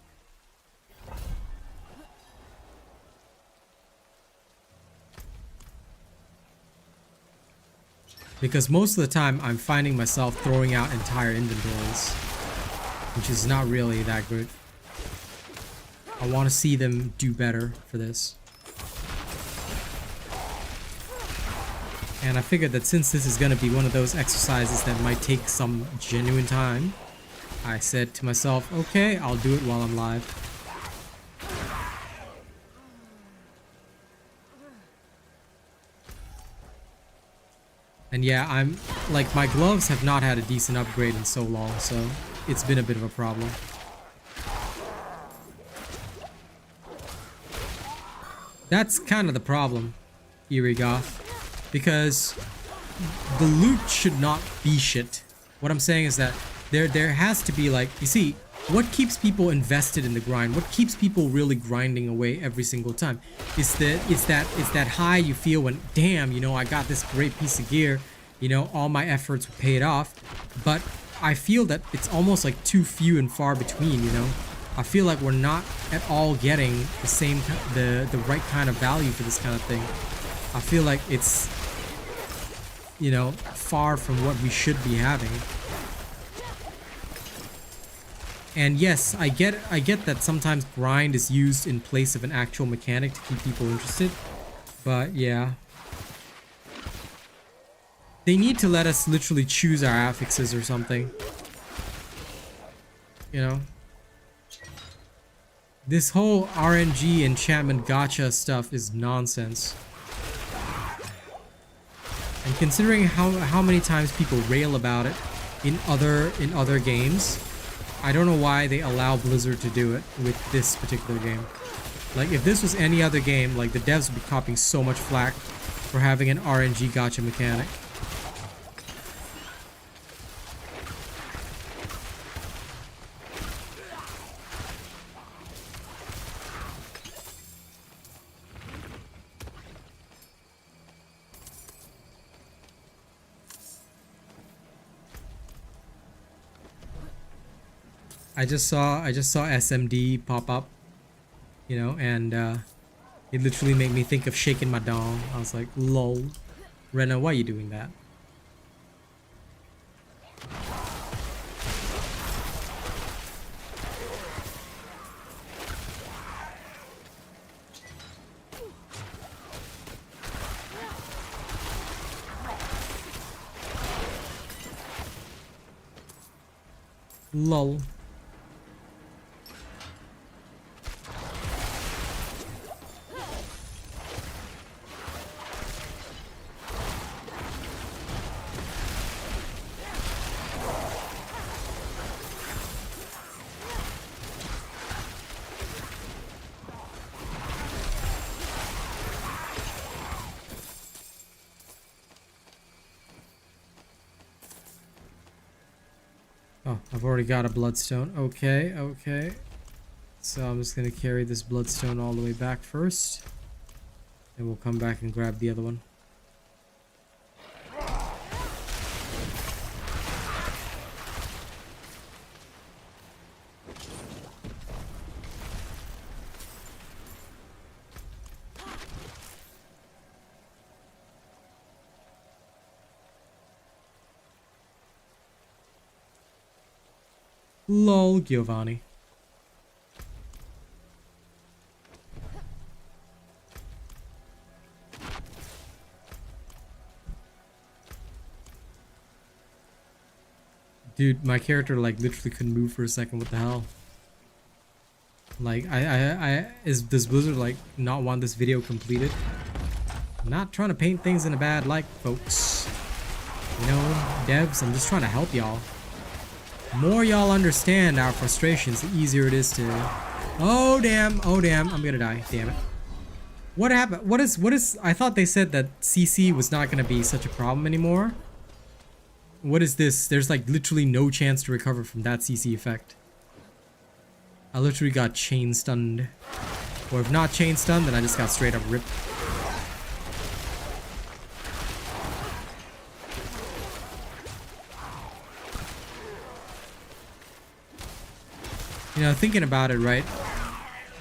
Because most of the time I'm finding myself throwing out entire inventories, which is not really that good. I want to see them do better for this. And I figured that since this is going to be one of those exercises that might take some genuine time, I said to myself, okay, I'll do it while I'm live. And yeah, I'm like, my gloves have not had a decent upgrade in so long, so it's been a bit of a problem. That's kind of the problem, Eerie Goth, because the loot should not be shit. What I'm saying is that there has to be like, you see, what keeps people invested in the grind? What keeps people really grinding away every single time? It's that high you feel when, damn, you know, I got this great piece of gear. You know, all my efforts paid off. But I feel that it's almost like too few and far between, you know? I feel like we're not at all getting the same, the right kind of value for this kind of thing. I feel like it's, you know, far from what we should be having. And yes, I get that sometimes grind is used in place of an actual mechanic to keep people interested. But yeah. They need to let us literally choose our affixes or something. You know? This whole RNG enchantment gacha stuff is nonsense. And considering how many times people rail about it in other games, I don't know why they allow Blizzard to do it with this particular game. Like, if this was any other game, like, the devs would be copying so much flack for having an RNG gacha mechanic. I just saw SMD pop up, you know, and it literally made me think of shaking my dong. I was like, lol. Rena, why are you doing that? Lol. Oh, I've already got a bloodstone. Okay, okay. So I'm just gonna carry this bloodstone all the way back first. And we'll come back and grab the other one. Lol, Giovanni. Dude, my character like literally couldn't move for a second. What the hell? Like, does Blizzard like not want this video completed? I'm not trying to paint things in a bad light, folks. You know, devs, I'm just trying to help y'all. The more y'all understand our frustrations, the easier it is to... Oh damn, I'm gonna die, damn it. What happened? What is, I thought they said that CC was not gonna be such a problem anymore. What is this? There's like literally no chance to recover from that CC effect. I literally got chain stunned. Or if not chain stunned, then I just got straight up ripped. You know, thinking about it, right?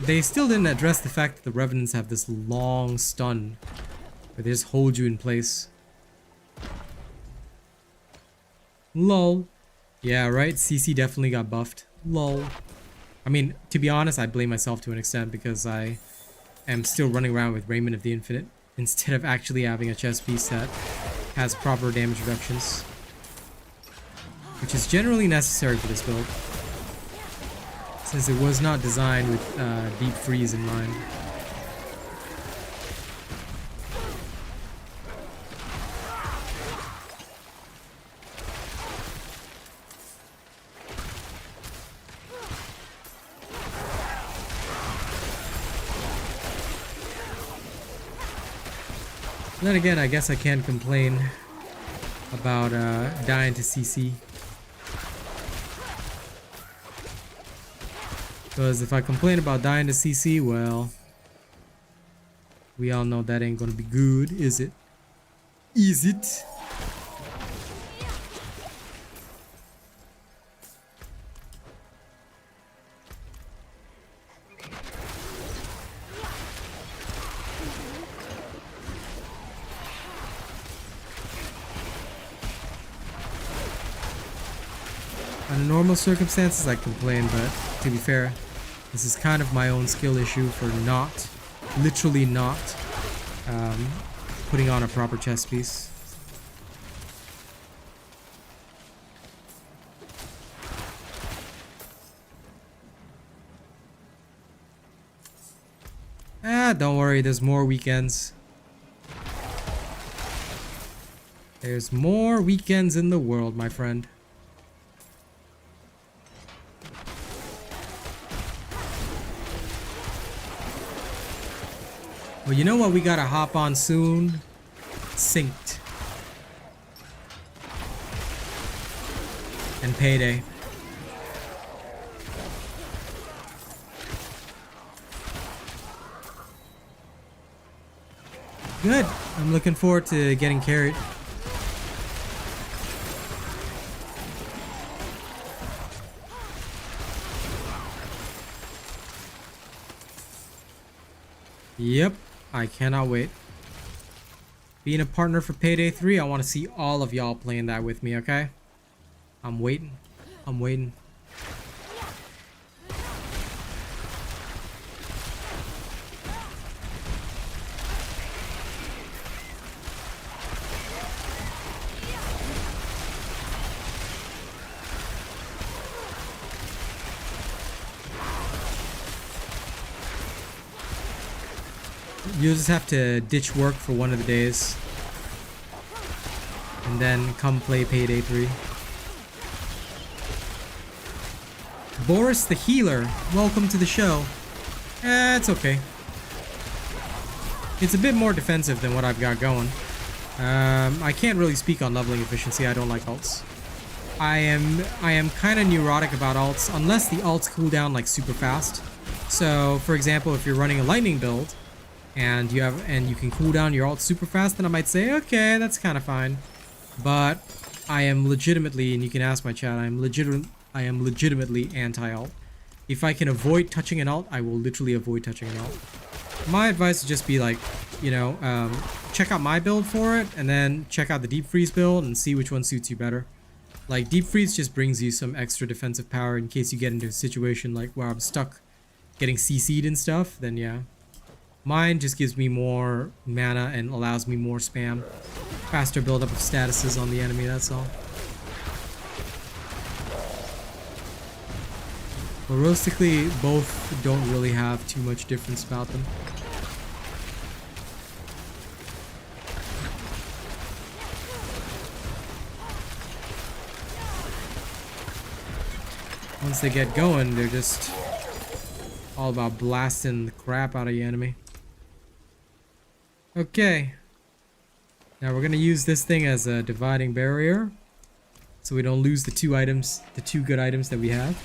They still didn't address the fact that the Revenants have this long stun where they just hold you in place. Lol. Yeah, right? CC definitely got buffed. Lol. I mean, to be honest, I blame myself to an extent because I am still running around with Raymond of the Infinite instead of actually having a chest piece that has proper damage reductions, which is generally necessary for this build, since it was not designed with deep freeze in mind. Then again, I guess I can't complain about dying to CC. Because if I complain about dying to CC, well, we all know that ain't gonna be good, is it? Is it? Under normal circumstances, I complain, but to be fair, this is kind of my own skill issue for not, literally not, putting on a proper chest piece. Don't worry, there's more weekends. There's more weekends in the world, my friend. Well, you know what we gotta hop on soon? Synced. And Payday. Good. I'm looking forward to getting carried. Yep. I cannot wait. Being a partner for Payday 3, I want to see all of y'all playing that with me, okay? I'm waiting. I'm waiting. You'll just have to ditch work for one of the days. And then come play Payday 3. Boris the Healer, welcome to the show. It's okay. It's a bit more defensive than what I've got going. I can't really speak on leveling efficiency. I don't like alts. I am kind of neurotic about alts unless the alts cool down like super fast. So, for example, if you're running a lightning build and you can cool down your alt super fast, then I might say, okay, that's kind of fine. But I am legitimately, and you can ask my chat, I am legitimately anti-alt. If I can avoid touching an alt, I will literally avoid touching an alt. My advice would just be like, you know, check out my build for it, and then check out the Deep Freeze build and see which one suits you better. Like, Deep Freeze just brings you some extra defensive power in case you get into a situation like where I'm stuck getting CC'd and stuff, then yeah. Mine just gives me more mana and allows me more spam. Faster buildup of statuses on the enemy, that's all. But realistically, both don't really have too much difference about them. Once they get going, they're just all about blasting the crap out of the enemy. Okay. Now we're gonna use this thing as a dividing barrier, so we don't lose the two good items that we have.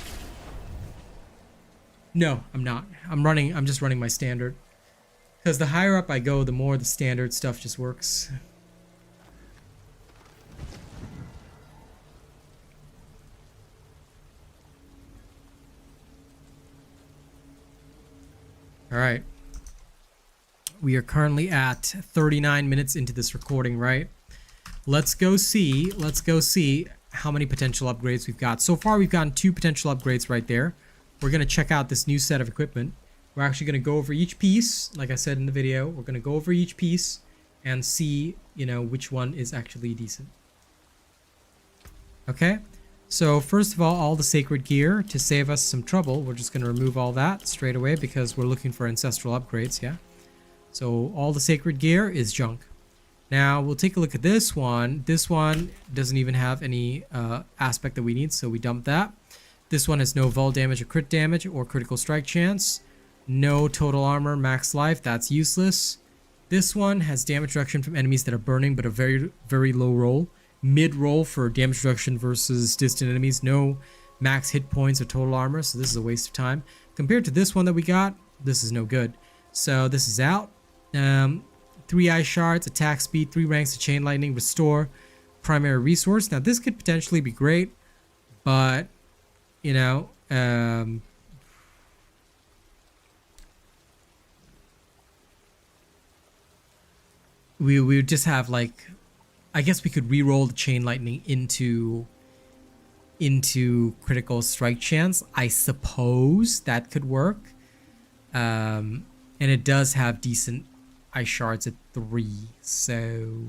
No, I'm not. I'm just running my standard. Because the higher up I go, the more the standard stuff just works. Alright. We are currently at 39 minutes into this recording, right? Let's go see how many potential upgrades we've got. So far, we've gotten 2 potential upgrades right there. We're going to check out this new set of equipment. We're actually going to go over each piece. Like I said in the video, we're going to go over each piece and see, you know, which one is actually decent. Okay? So first of all the sacred gear, to save us some trouble, we're just going to remove all that straight away because we're looking for ancestral upgrades, yeah? So all the sacred gear is junk. Now we'll take a look at this one. This one doesn't even have any aspect that we need, so we dump that. This one has no vol damage or crit damage or critical strike chance. No total armor, max life, that's useless. This one has damage reduction from enemies that are burning but a very, very low roll. mid-roll for damage reduction versus distant enemies. No max hit points or total armor, so this is a waste of time. Compared to this one that we got, this is no good. So this is out. 3 ice shards, attack speed, 3 ranks of chain lightning, restore primary resource. Now this could potentially be great, but you know, we would just have like, I guess we could re-roll the chain lightning into critical strike chance. I suppose that could work. And it does have decent ice shards at 3, so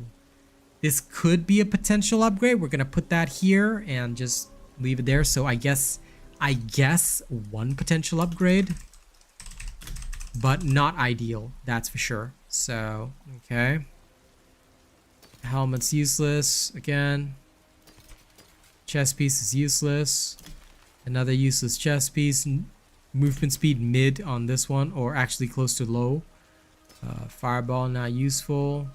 this could be a potential upgrade. We're gonna put that here and just leave it there. So I guess 1 potential upgrade, but not ideal, that's for sure. So okay, helmet's useless again. Chest piece is useless. Another useless chest piece. Movement speed mid on this one, or actually close to low. Fireball not useful.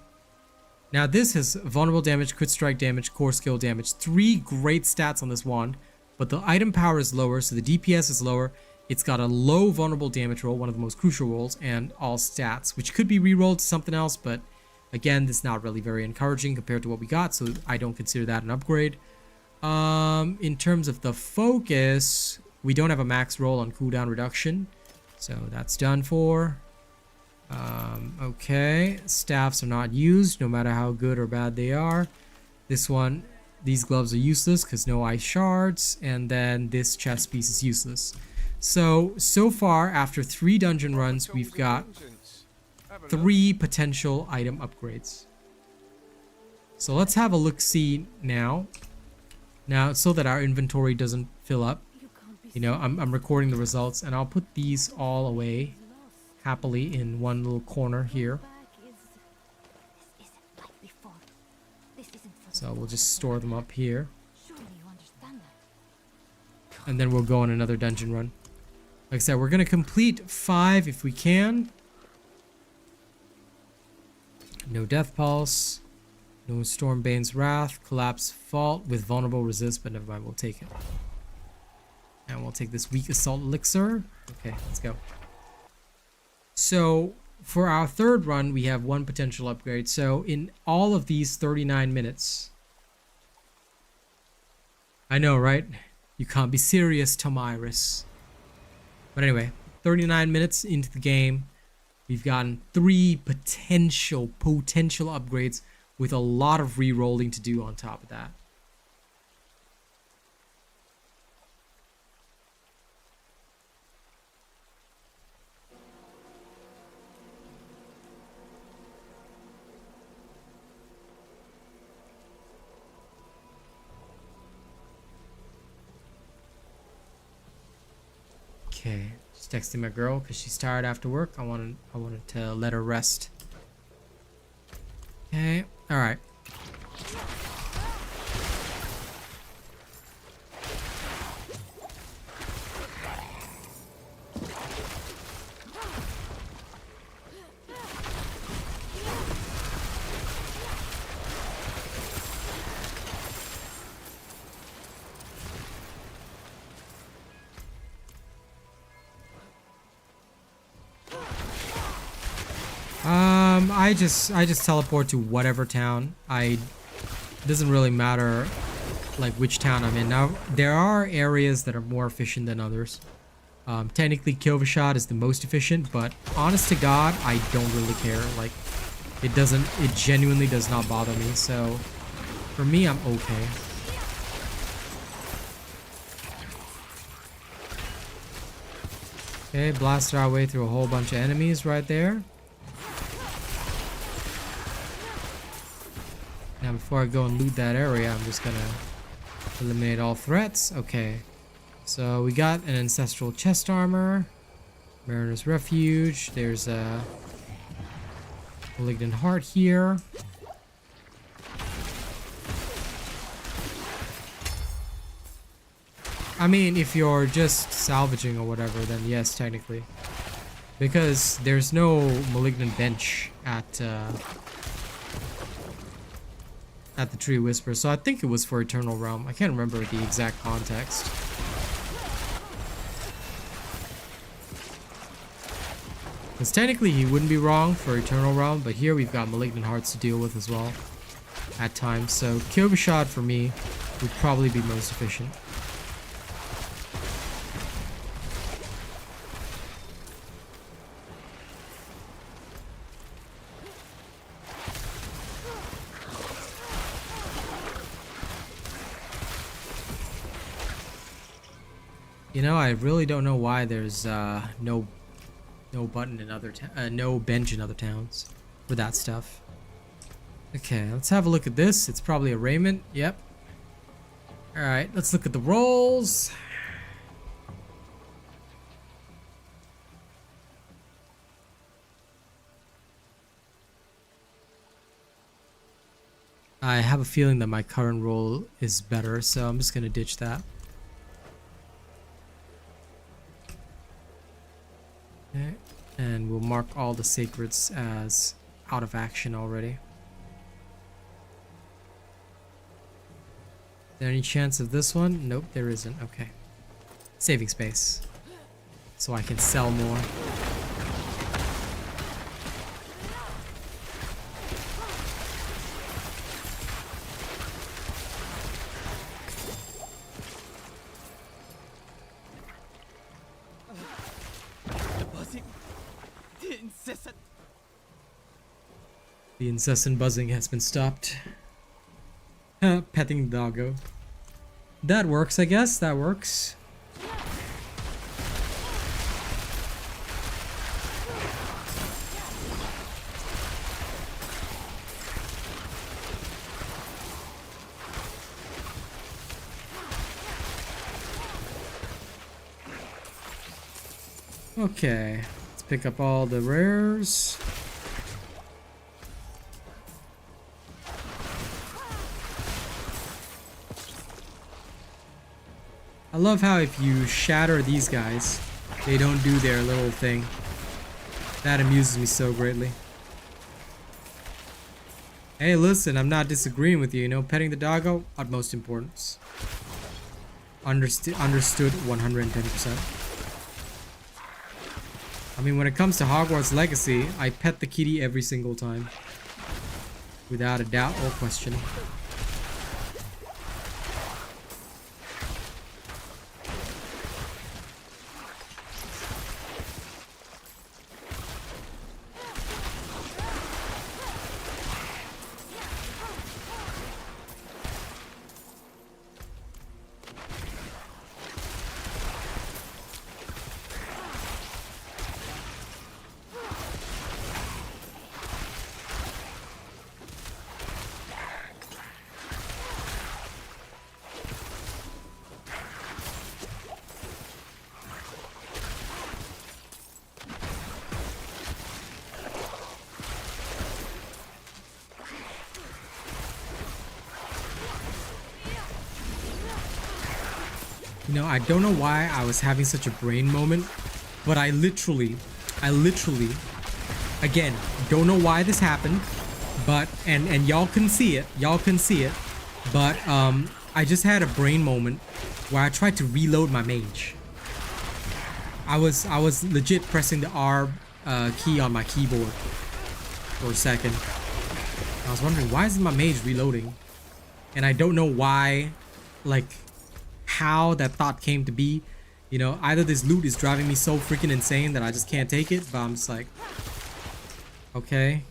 Now this has vulnerable damage, crit strike damage, core skill damage. 3 great stats on this wand, but the item power is lower, so the DPS is lower. It's got a low vulnerable damage roll, one of the most crucial rolls, and all stats, which could be re-rolled to something else, but again, this is not really very encouraging compared to what we got, so I don't consider that an upgrade. In terms of the focus, we don't have a max roll on cooldown reduction, so that's done for. Okay, staffs are not used no matter how good or bad they are. This one, these gloves are useless because no ice shards, and then this chest piece is useless. So far after 3 dungeon runs, we've got 3 potential item upgrades. So let's have a look-see now so that our inventory doesn't fill up. You know, I'm recording the results, and I'll put these all away happily in one little corner here. So we'll just store them up here, and then we'll go on another dungeon run. Like I said, we're gonna complete 5 if we can. No Death Pulse, no Stormbane's Wrath, Collapse Fault with vulnerable resist, but never mind, we'll take it. And we'll take this weak assault elixir. Okay, let's go. So for our 3rd run, we have 1 potential upgrade. So in all of these 39 minutes, I know, right? You can't be serious, Tomiris. But anyway, 39 minutes into the game, we've gotten 3 potential upgrades with a lot of re-rolling to do on top of that. Okay, just texting my girl because she's tired after work. I wanted to let her rest. Okay, all right. I just teleport to whatever town. It doesn't really matter like which town I'm in. Now there are areas that are more efficient than others. Technically Kyovashad is the most efficient, but honest to God, I don't really care. Like it genuinely does not bother me. So for me, I'm okay. Okay, blasted our way through a whole bunch of enemies right there. Now before I go and loot that area, I'm just gonna eliminate all threats. Okay, so we got an ancestral chest armor, Mariner's Refuge. There's a malignant heart here. I mean, if you're just salvaging or whatever, then yes, technically, because there's no malignant bench at at the Tree Whisperer, so I think it was for Eternal Realm. I can't remember the exact context. Because technically he wouldn't be wrong for Eternal Realm, but here we've got Malignant Hearts to deal with as well at times. So Kyoga Shot for me would probably be most efficient. You know, I really don't know why there's no button in other no bench in other towns for that stuff. Okay, let's have a look at this. It's probably a raiment. Yep. All right, let's look at the rolls. I have a feeling that my current roll is better, so I'm just gonna ditch that. Okay, and we'll mark all the sacreds as out of action already. Is there any chance of this one? Nope, there isn't. Okay. Saving space. So I can sell more. The incessant buzzing has been stopped. Petting the doggo. That works, I guess. That works. Okay, let's pick up all the rares. I love how if you shatter these guys, they don't do their little thing. That amuses me so greatly. Hey, listen, I'm not disagreeing with you. You know, petting the doggo, utmost importance. Understood 110%. I mean, when it comes to Hogwarts Legacy, I pet the kitty every single time. Without a doubt or question. You know, I don't know why I was having such a brain moment, but I literally, again, don't know why this happened, but, and y'all can see it, but, I just had a brain moment where I tried to reload my mage. I was legit pressing the R key on my keyboard for a second. I was wondering, why isn't my mage reloading? And I don't know why, like, how that thought came to be. You know, either this loot is driving me so freaking insane that I just can't take it, but I'm just like, okay.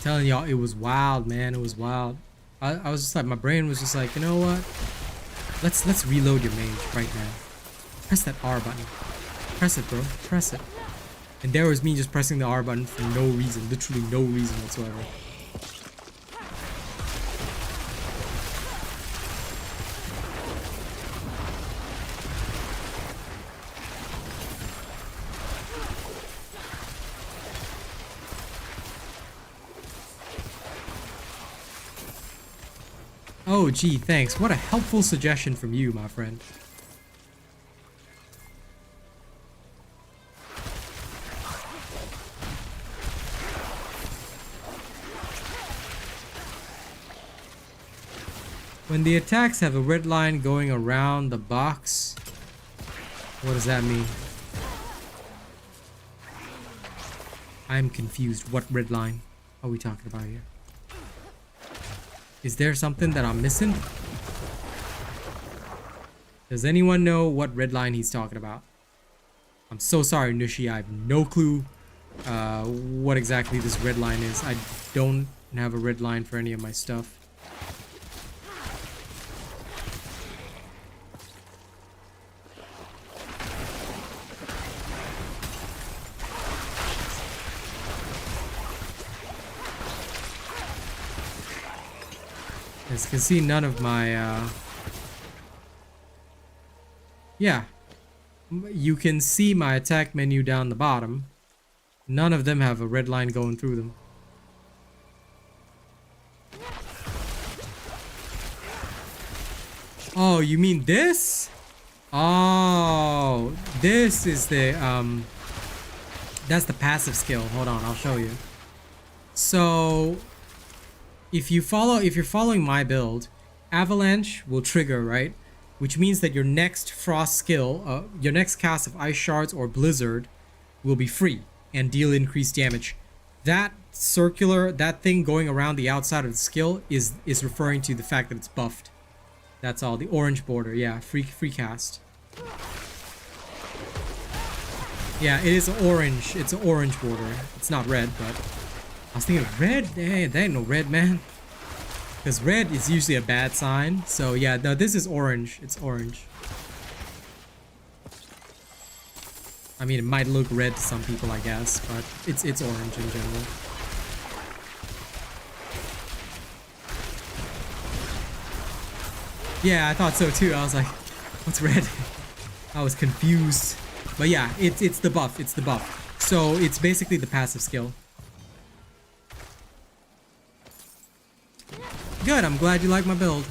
Telling y'all, it was wild, man. It was wild. I was just like, my brain was just like, you know what? Let's reload your mage right now. Press that R button. Press it, bro. Press it. And there was me just pressing the R button for no reason. Literally no reason whatsoever. Oh, gee, thanks. What a helpful suggestion from you, my friend. When the attacks have a red line going around the box, what does that mean? I'm confused. What red line are we talking about here? Is there something that I'm missing? Does anyone know what red line he's talking about? I'm so sorry, Nushi. I have no clue what exactly this red line is. I don't have a red line for any of my stuff. As you can see, none of my, yeah. You can see my attack menu down the bottom. None of them have a red line going through them. Oh, you mean this? Oh, this is the, that's the passive skill. Hold on, I'll show you. So, if you're following my build, Avalanche will trigger, right? Which means that your next Frost skill, your next cast of Ice Shards or Blizzard will be free and deal increased damage. That that thing going around the outside of the skill is referring to the fact that it's buffed. That's all. The orange border, yeah, free cast. Yeah, it is orange. It's an orange border. It's not red, but I was thinking red. Hey, that ain't no red, man. Because red is usually a bad sign. So yeah, no, this is orange. It's orange. I mean, it might look red to some people, I guess, but it's orange in general. Yeah, I thought so too. I was like, what's red? I was confused. But yeah, it's the buff. It's the buff. So it's basically the passive skill. Good, I'm glad you like my build.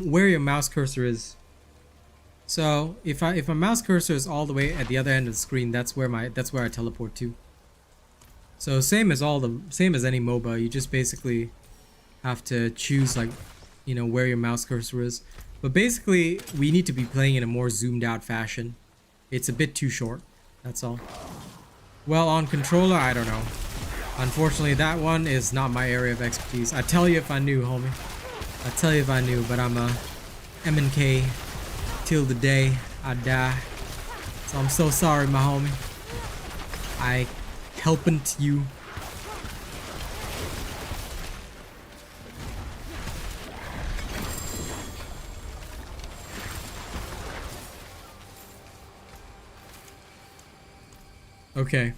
Where your mouse cursor is. So if my mouse cursor is all the way at the other end of the screen, that's where I teleport to. So same as any MOBA, you just basically have to choose, like, you know, where your mouse cursor is. But basically we need to be playing in a more zoomed out fashion. It's a bit too short, that's all. Well, on controller, I don't know. Unfortunately, that one is not my area of expertise. I tell you if I knew, homie. I tell you if I knew, but I'm a M&K till the day I die. So I'm so sorry, my homie. I helping you. Okay.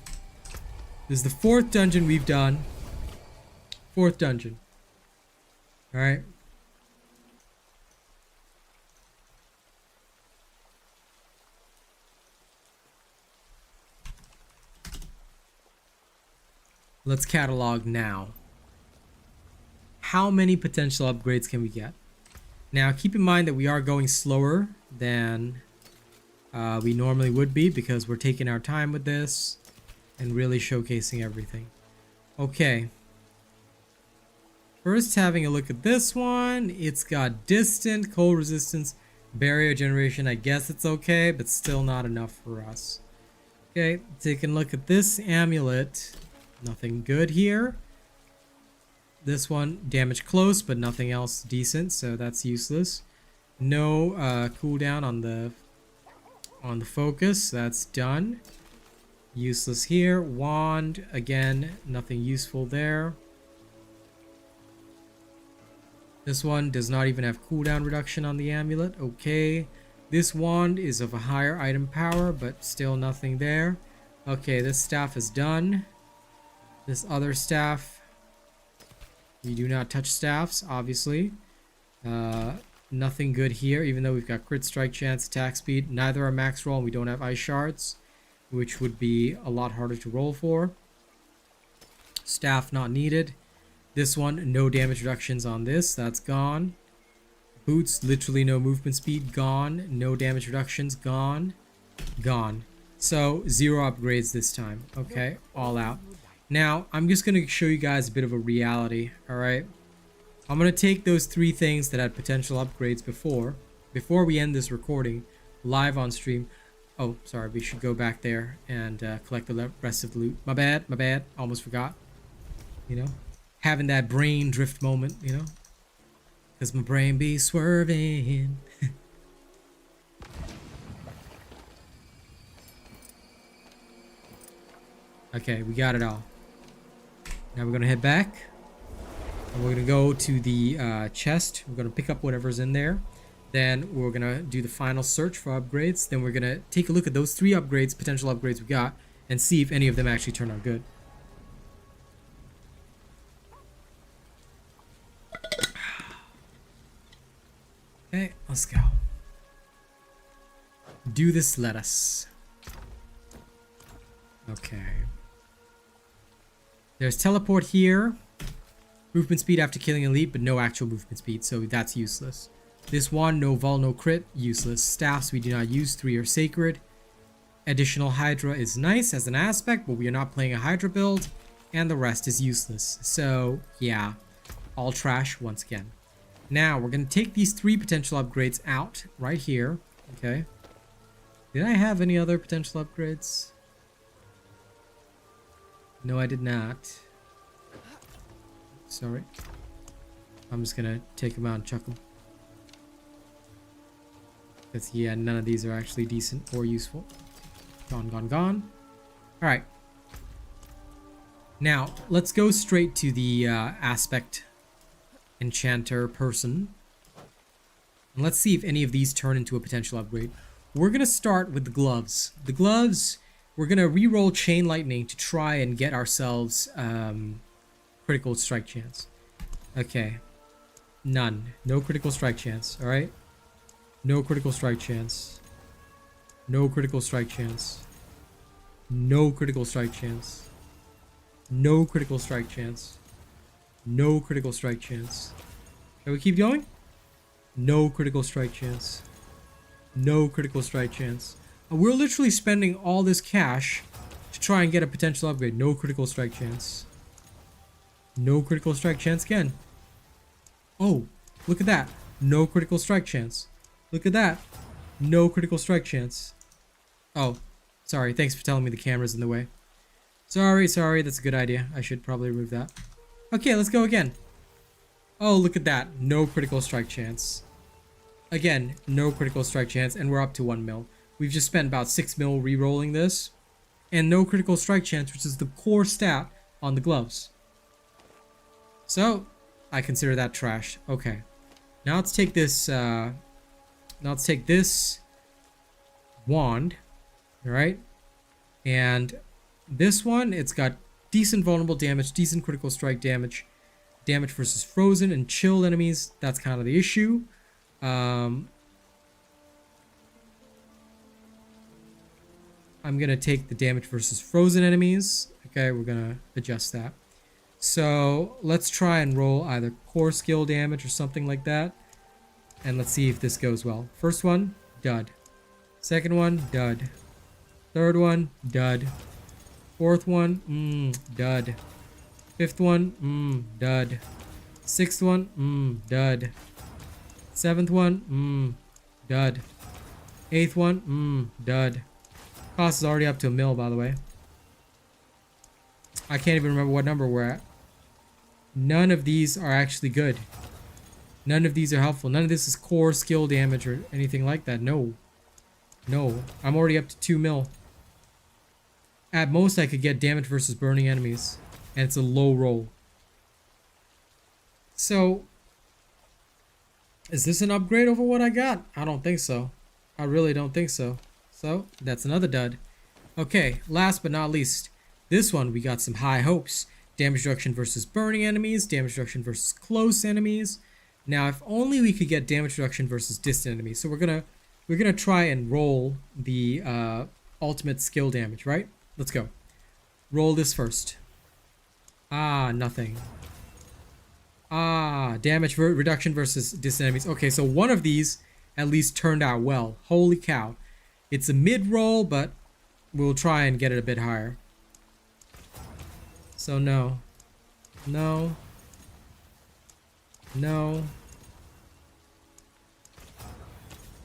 This is the 4th dungeon we've done. 4th dungeon. Alright. Let's catalog now. How many potential upgrades can we get? Now, keep in mind that we are going slower than we normally would be because we're taking our time with this and really showcasing everything. Okay. First, having a look at this one. It's got distant, cold resistance, barrier generation. I guess it's okay, but still not enough for us. Okay, taking a look at this amulet. Nothing good here. This one, damage close, but nothing else decent, so that's useless. No cooldown on the focus. That's done. Useless here. Wand, again, nothing useful there. This one does not even have cooldown reduction on the amulet. Okay. This wand is of a higher item power, but still nothing there. Okay, this staff is done. This other staff, we do not touch staffs, obviously. Nothing good here, even though we've got crit strike chance, attack speed. Neither are max roll, and we don't have ice shards, which would be a lot harder to roll for. Staff not needed. This one, no damage reductions on this. That's gone. Boots, literally no movement speed. Gone. No damage reductions. Gone. Gone. So, 0 upgrades this time. Okay, all out. Now, I'm just going to show you guys a bit of a reality, alright? I'm going to take those 3 things that had potential upgrades before we end this recording, live on stream. Oh, sorry, we should go back there and collect the rest of the loot. My bad, almost forgot. You know, having that brain drift moment, you know? Because my brain be swerving. Okay, we got it all. Now we're going to head back. And we're going to go to the chest. We're going to pick up whatever's in there. Then we're going to do the final search for upgrades. Then we're going to take a look at those 3 upgrades, potential upgrades we got, and see if any of them actually turn out good. Okay, let's go. Do this, let us. Okay. There's teleport here. Movement speed after killing elite, but no actual movement speed, so that's useless. This one, no vul, no crit, useless. Staffs we do not use, 3 are sacred. Additional Hydra is nice as an aspect, but we are not playing a Hydra build, and the rest is useless. So, yeah, all trash once again. Now, we're going to take these 3 potential upgrades out right here, okay? Did I have any other potential upgrades? No, I did not. Sorry. I'm just gonna take them out and chuck them. Because, yeah, none of these are actually decent or useful. Gone, gone, gone. Alright. Now, let's go straight to the aspect enchanter person. And let's see if any of these turn into a potential upgrade. We're gonna start with the gloves. The gloves, we're gonna re-roll Chain Lightning to try and get ourselves critical strike chance. Okay. None. No critical strike chance, alright? No critical strike chance. No critical strike chance. No critical strike chance. No critical strike chance. No critical strike chance. Shall we keep going? No critical strike chance. No critical strike chance. We're literally spending all this cash to try and get a potential upgrade. No critical strike chance. No critical strike chance again. Oh, look at that. No critical strike chance. Look at that. No critical strike chance. Oh, sorry. Thanks for telling me the camera's in the way. Sorry. That's a good idea. I should probably remove that. Okay, let's go again. Oh, look at that. No critical strike chance. Again, no critical strike chance, and we're up to 1 mil. We've just spent about 6 mil re-rolling this. And no critical strike chance, which is the core stat on the gloves. So, I consider that trash. Okay. Now let's take this, wand. Alright? And this one, it's got decent vulnerable damage, decent critical strike damage. Damage versus frozen and chilled enemies. That's kind of the issue. I'm gonna take the damage versus frozen enemies. Okay, we're gonna adjust that. So let's try and roll either core skill damage or something like that. And let's see if this goes well. First one, dud. Second one, dud. Third one, dud. Fourth one, dud. Fifth one, dud. Sixth one, dud. Seventh one, dud. Eighth one, dud. Cost is already up to 1 mil, by the way. I can't even remember what number we're at. None of these are actually good. None of these are helpful. None of this is core skill damage or anything like that. No. No. I'm already up to 2 mil. At most, I could get damage versus burning enemies. And it's a low roll. So, is this an upgrade over what I got? I don't think so. I really don't think so. So, that's another dud. Okay, last but not least. This one, we got some high hopes. Damage reduction versus burning enemies. Damage reduction versus close enemies. Now, if only we could get damage reduction versus distant enemies. So we're gonna try and roll the ultimate skill damage, right? Let's go. Roll this first. Ah, nothing. Ah, damage reduction versus distant enemies. Okay, so one of these at least turned out well. Holy cow. It's a mid roll, but we'll try and get it a bit higher. So no. No. No.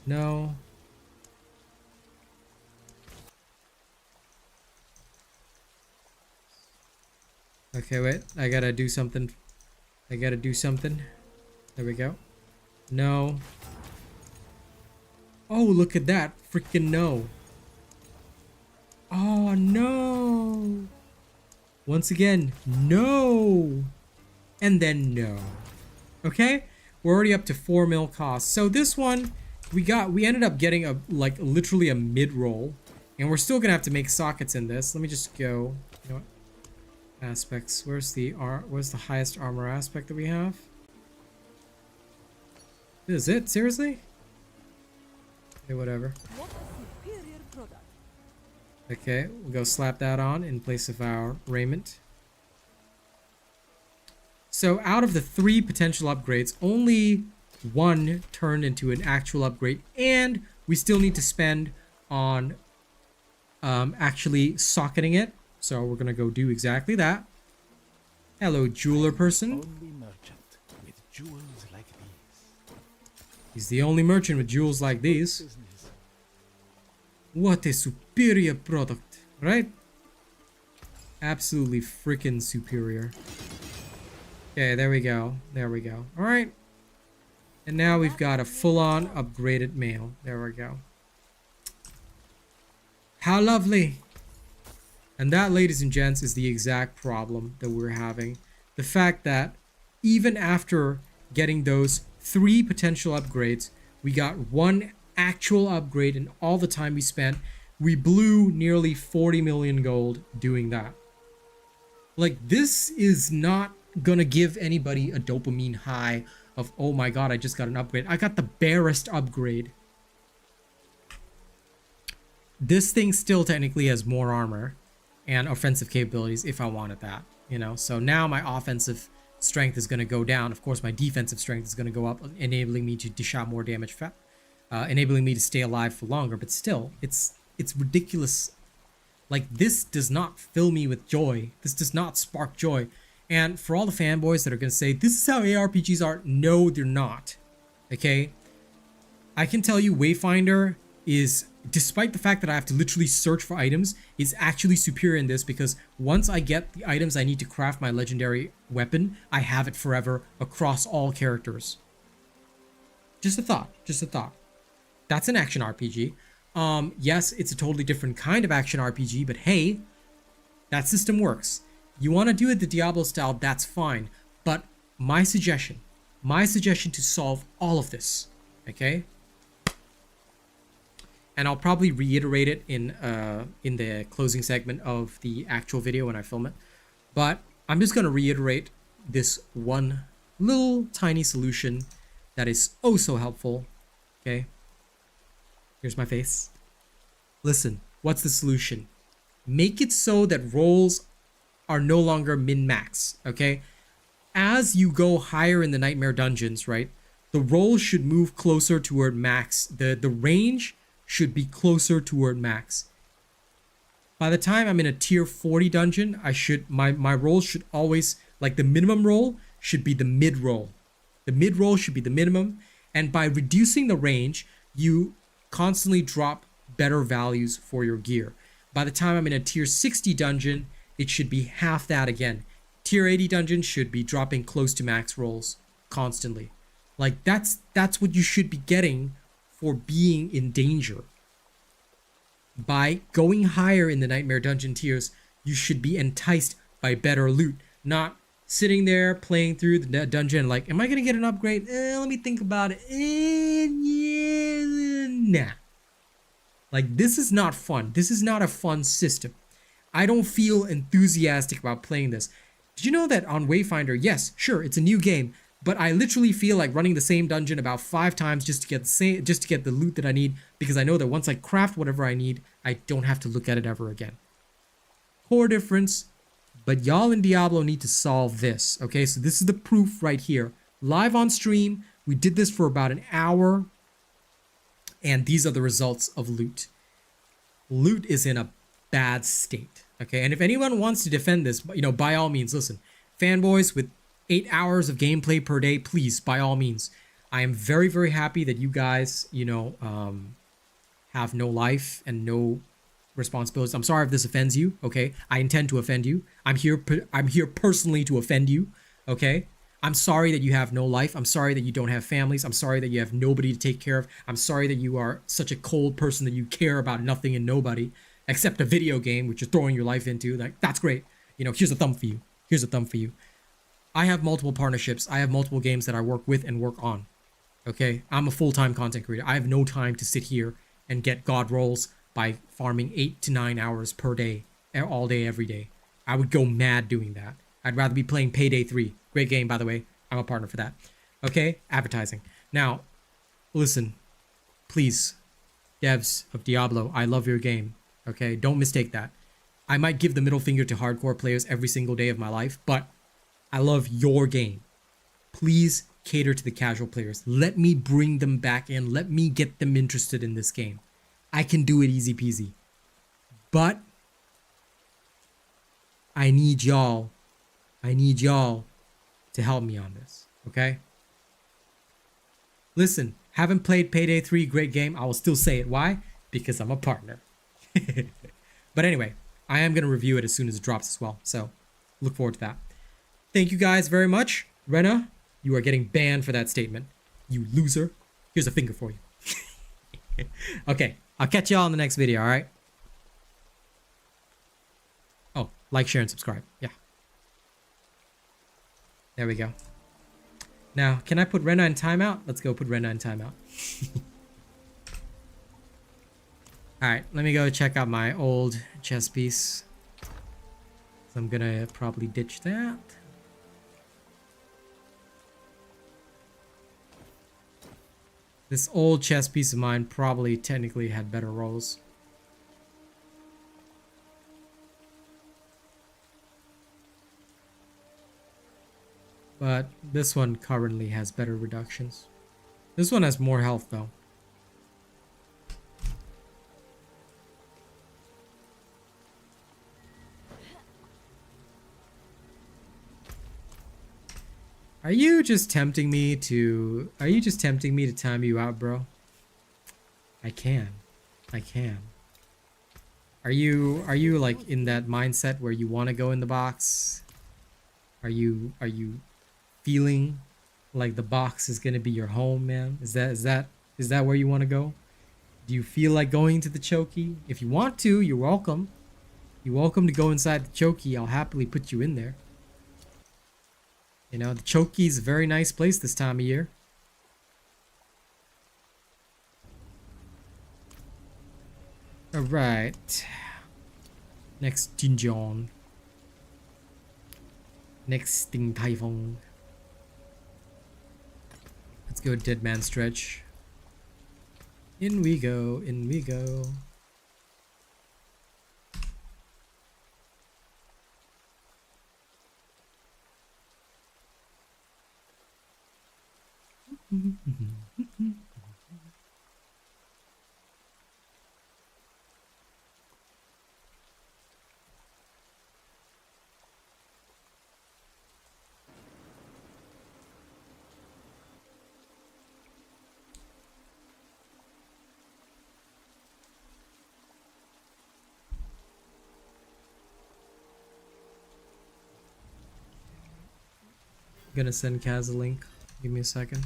No. Okay, wait. I gotta do something. I gotta do something. There we go. No. Oh, look at that. Freaking no. Oh, no. Once again, no. And then no. Okay? We're already up to 4 mil cost. So this one, we ended up getting a literally a mid roll. And we're still gonna have to make sockets in this. Let me just go. You know what? Aspects. Where's the highest armor aspect that we have? This is it? Seriously? Okay, whatever. What a superior product. Okay, we'll go slap that on in place of our raiment. So out of the 3 potential upgrades, only 1 turned into an actual upgrade, and we still need to spend on actually socketing it. So we're gonna go do exactly that. Hello, jeweler person. Only merchant with jewels like these. He's the only merchant with jewels like these. Business. What a superior product, right? Absolutely freaking superior. Okay, there we go. There we go. All right. And now we've got a full-on upgraded mail. There we go. How lovely. And that, ladies and gents, is the exact problem that we're having. The fact that even after getting those 3 potential upgrades, we got 1 actual upgrade, and all the time we spent, we blew nearly 40 million gold doing that. Like, this is not gonna give anybody a dopamine high of, oh my god, I just got an upgrade. I got the barest upgrade. This thing still technically has more armor and offensive capabilities if I wanted that, you know. So now my offensive strength is going to go down. Of course, my defensive strength is going to go up, enabling me to dish out more damage, enabling me to stay alive for longer. But still, it's ridiculous. Like, this does not fill me with joy. This does not spark joy. And for all the fanboys that are going to say, this is how ARPGs are, no, they're not. Okay? I can tell you Wayfinder is, despite the fact that I have to literally search for items, is actually superior in this, because once I get the items I need to craft my legendary weapon, I have it forever across all characters. Just a thought. Just a thought. That's an action RPG. Yes, it's a totally different kind of action RPG, but hey, that system works. You want to do it the Diablo style, that's fine. But my suggestion to solve all of this, okay? And I'll probably reiterate it in the closing segment of the actual video when I film it. But I'm just going to reiterate this one little tiny solution that is oh so helpful. Okay. Here's my face. Listen, What's the solution? Make it so that rolls are no longer min-max, okay? As you go higher in the Nightmare dungeons, right, the rolls should move closer toward max. The range should be closer toward max. By the time I'm in a tier 40 dungeon, my roll should always, like the minimum roll should be the mid roll. The mid roll should be the minimum. And by reducing the range, you constantly drop better values for your gear. By the time I'm in a tier 60 dungeon, it should be half that again. Tier 80 dungeon should be dropping close to max rolls constantly. Like that's what you should be getting for being in danger. By going higher in the Nightmare dungeon tiers, you should be enticed by better loot, not sitting there playing through the dungeon like, am I gonna get an upgrade? Let me think about it. Yeah, nah. Like, this is not fun. This is not a fun system. I don't feel enthusiastic about playing this. Did you know that on Wayfinder, yes, sure, it's a new game, but I literally feel like running the same dungeon about 5 times just to get the loot that I need, because I know that once I craft whatever I need, I don't have to look at it ever again. Core difference, but y'all in Diablo need to solve this, okay? So this is the proof right here. Live on stream, we did this for about an hour, and these are the results of loot. Loot is in a bad state, okay? And if anyone wants to defend this, you know, by all means, listen, fanboys with 8 hours of gameplay per day, please, by all means. I am very, very happy that you guys, you know, have no life and no responsibilities. I'm sorry if this offends you, okay? I intend to offend you. I'm here personally to offend you, okay? I'm sorry that you have no life. I'm sorry that you don't have families. I'm sorry that you have nobody to take care of. I'm sorry that you are such a cold person that you care about nothing and nobody except a video game which you're throwing your life into. Like, that's great. You know, here's a thumb for you. Here's a thumb for you. I have multiple partnerships. I have multiple games that I work with and work on. Okay? I'm a full-time content creator. I have no time to sit here and get god rolls by farming 8 to 9 hours per day, all day, every day. I would go mad doing that. I'd rather be playing Payday 3. Great game, by the way. I'm a partner for that. Okay? Advertising. Now, listen. Please, devs of Diablo, I love your game. Okay? Don't mistake that. I might give the middle finger to hardcore players every single day of my life, but I love your game. Please cater to the casual players. Let me bring them back in. Let me get them interested in this game. I can do it easy peasy. But I need y'all to help me on this, okay? Listen, haven't played Payday 3, great game. I will still say it. Why? Because I'm a partner. But anyway, I am going to review it as soon as it drops as well. So look forward to that. Thank you guys very much. Rena, you are getting banned for that statement. You loser. Here's a finger for you. Okay, I'll catch y'all in the next video, alright? Oh, like, share, and subscribe. Yeah. There we go. Now, can I put Rena in timeout? Let's go put Rena in timeout. Alright, let me go check out my old chess piece. So I'm gonna probably ditch that. This old chess piece of mine probably technically had better rolls. But this one currently has better reductions. This one has more health though. Are you just tempting me to time you out, bro? I can. Are you like in that mindset where you want to go in the box? Are you feeling like the box is going to be your home, man? Is that where you want to go? Do you feel like going to the chokey? If you want to, you're welcome. You're welcome to go inside the chokey. I'll happily put you in there. You know, the chokey is a very nice place this time of year. Alright. Next dungeon. Next Sting Typhon. Let's go Dead Man Stretch. In we go, in we go. Gonna send Kaz a link. Give me a second.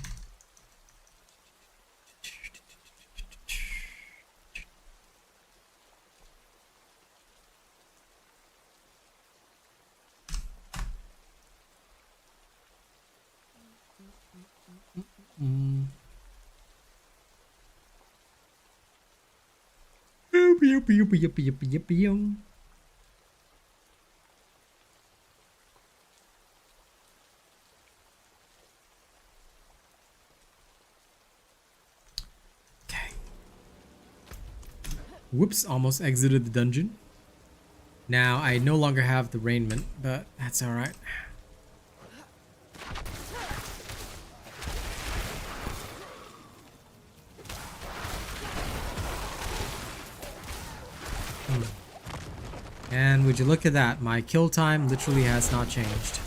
Whoops, almost exited the dungeon. Now, I no longer have the raiment, but that's alright. And would you look at that, my kill time literally has not changed.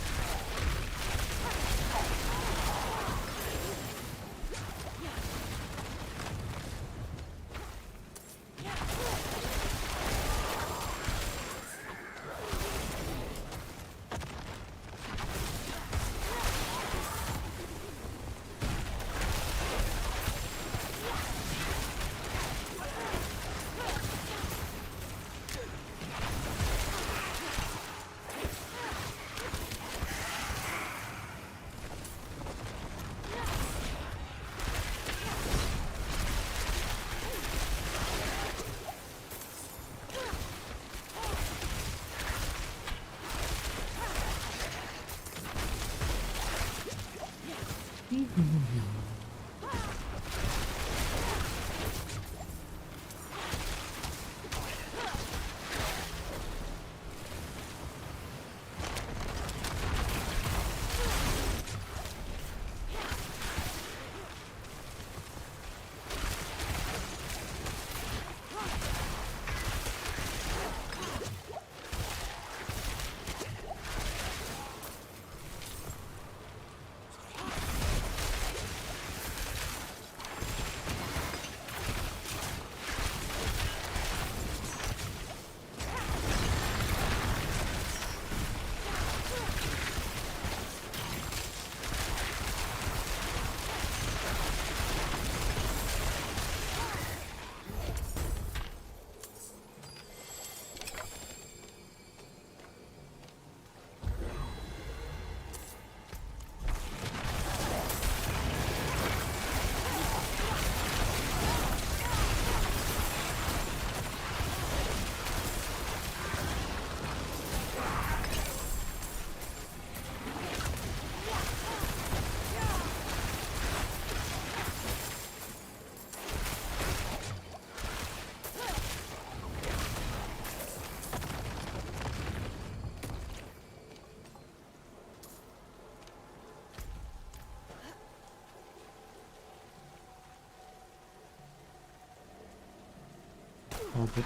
All good.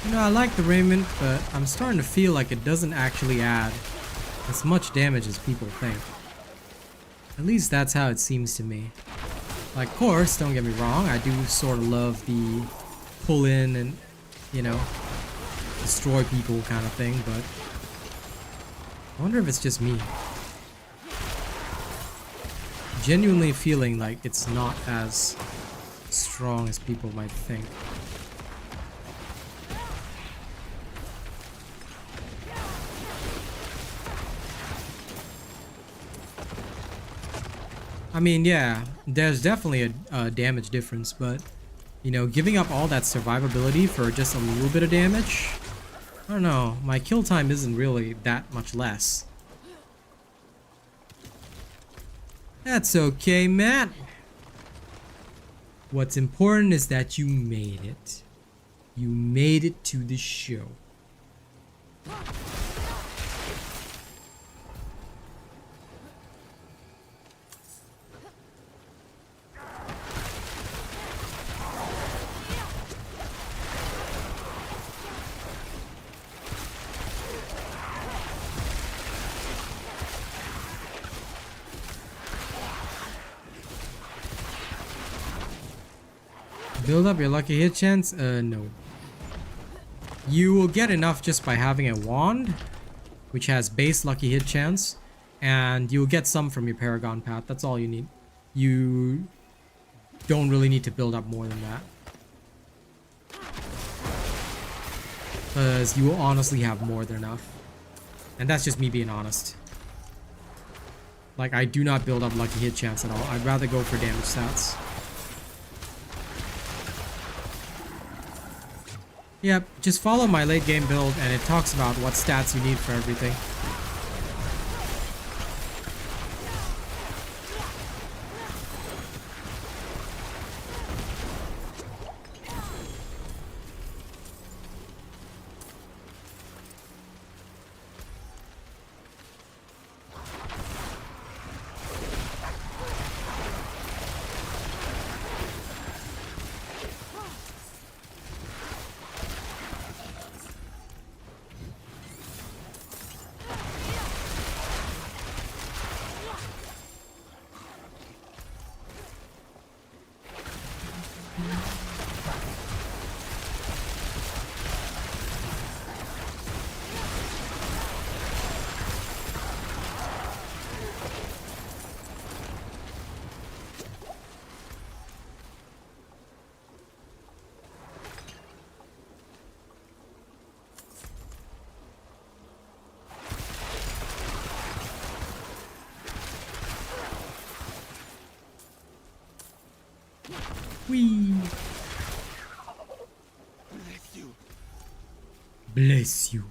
You know, I like the raiment, but I'm starting to feel like it doesn't actually add as much damage as people think. At least that's how it seems to me. Like, of course, don't get me wrong, I do sort of love the pull in and, you know, destroy people kind of thing, but I wonder if it's just me. Genuinely feeling like it's not as strong as people might think. I mean, yeah, there's definitely a damage difference, but, you know, giving up all that survivability for just a little bit of damage, I don't know. My kill time isn't really that much less. That's okay, Matt. What's important is that you made it. You made it to the show. Build up your lucky hit chance? No. You will get enough just by having a wand, which has base lucky hit chance, and you'll get some from your Paragon Path. That's all you need. You don't really need to build up more than that. Because you will honestly have more than enough. And that's just me being honest. Like, I do not build up lucky hit chance at all. I'd rather go for damage stats. Yep, just follow my late game build and it talks about what stats you need for everything. Whee! Bless you. Bless you.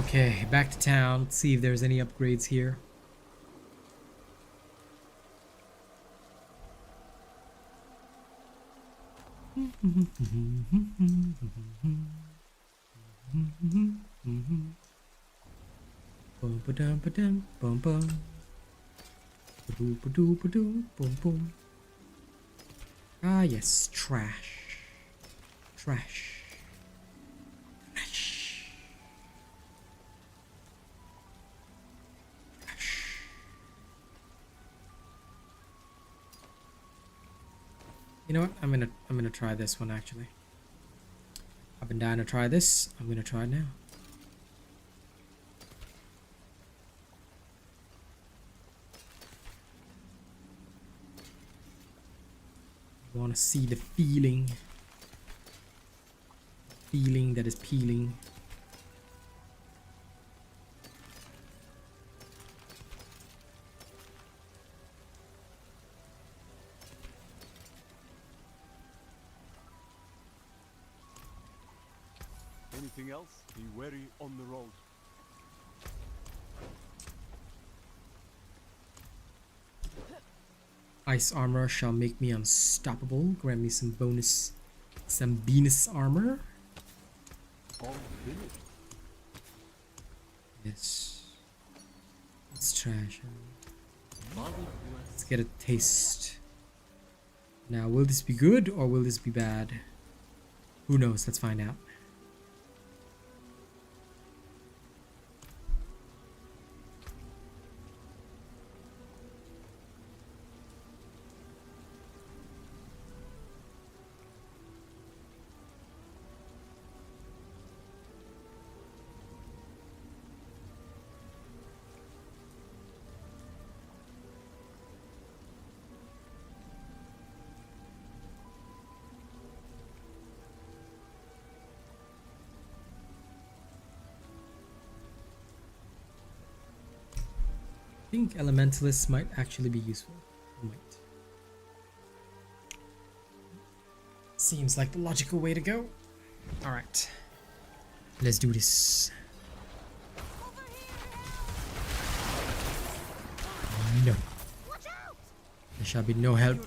Okay, back to town. Let's see if there's any upgrades here. Bum ba dum ba dum bum bum. Ba-doo ba-doo ba-doo bum bum. Ah yes, trash. Trash. You know what? I'm gonna try this one actually. I've been dying to try this. I'm gonna try it now. I wanna see the feeling. Feeling that is peeling. Anything else? Be wary on the road. Ice armor shall make me unstoppable. Grant me some bonus, some Venus armor. All finished. Yes. It's trash. Let's get a taste. Now, will this be good or will this be bad? Who knows? Let's find out. I think elementalists might actually be useful. Might. Seems like the logical way to go. Alright. Let's do this. No. There shall be no help.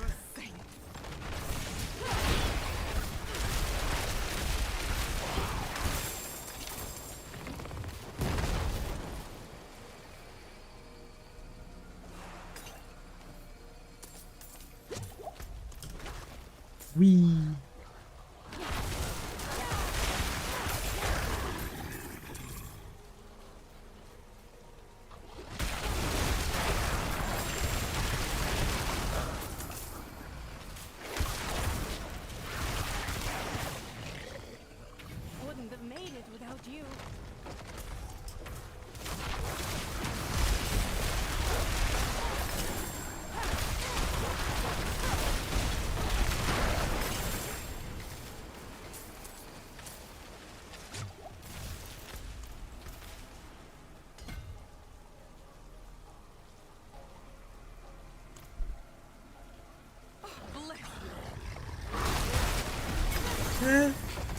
Wee. Wouldn't have made it without you.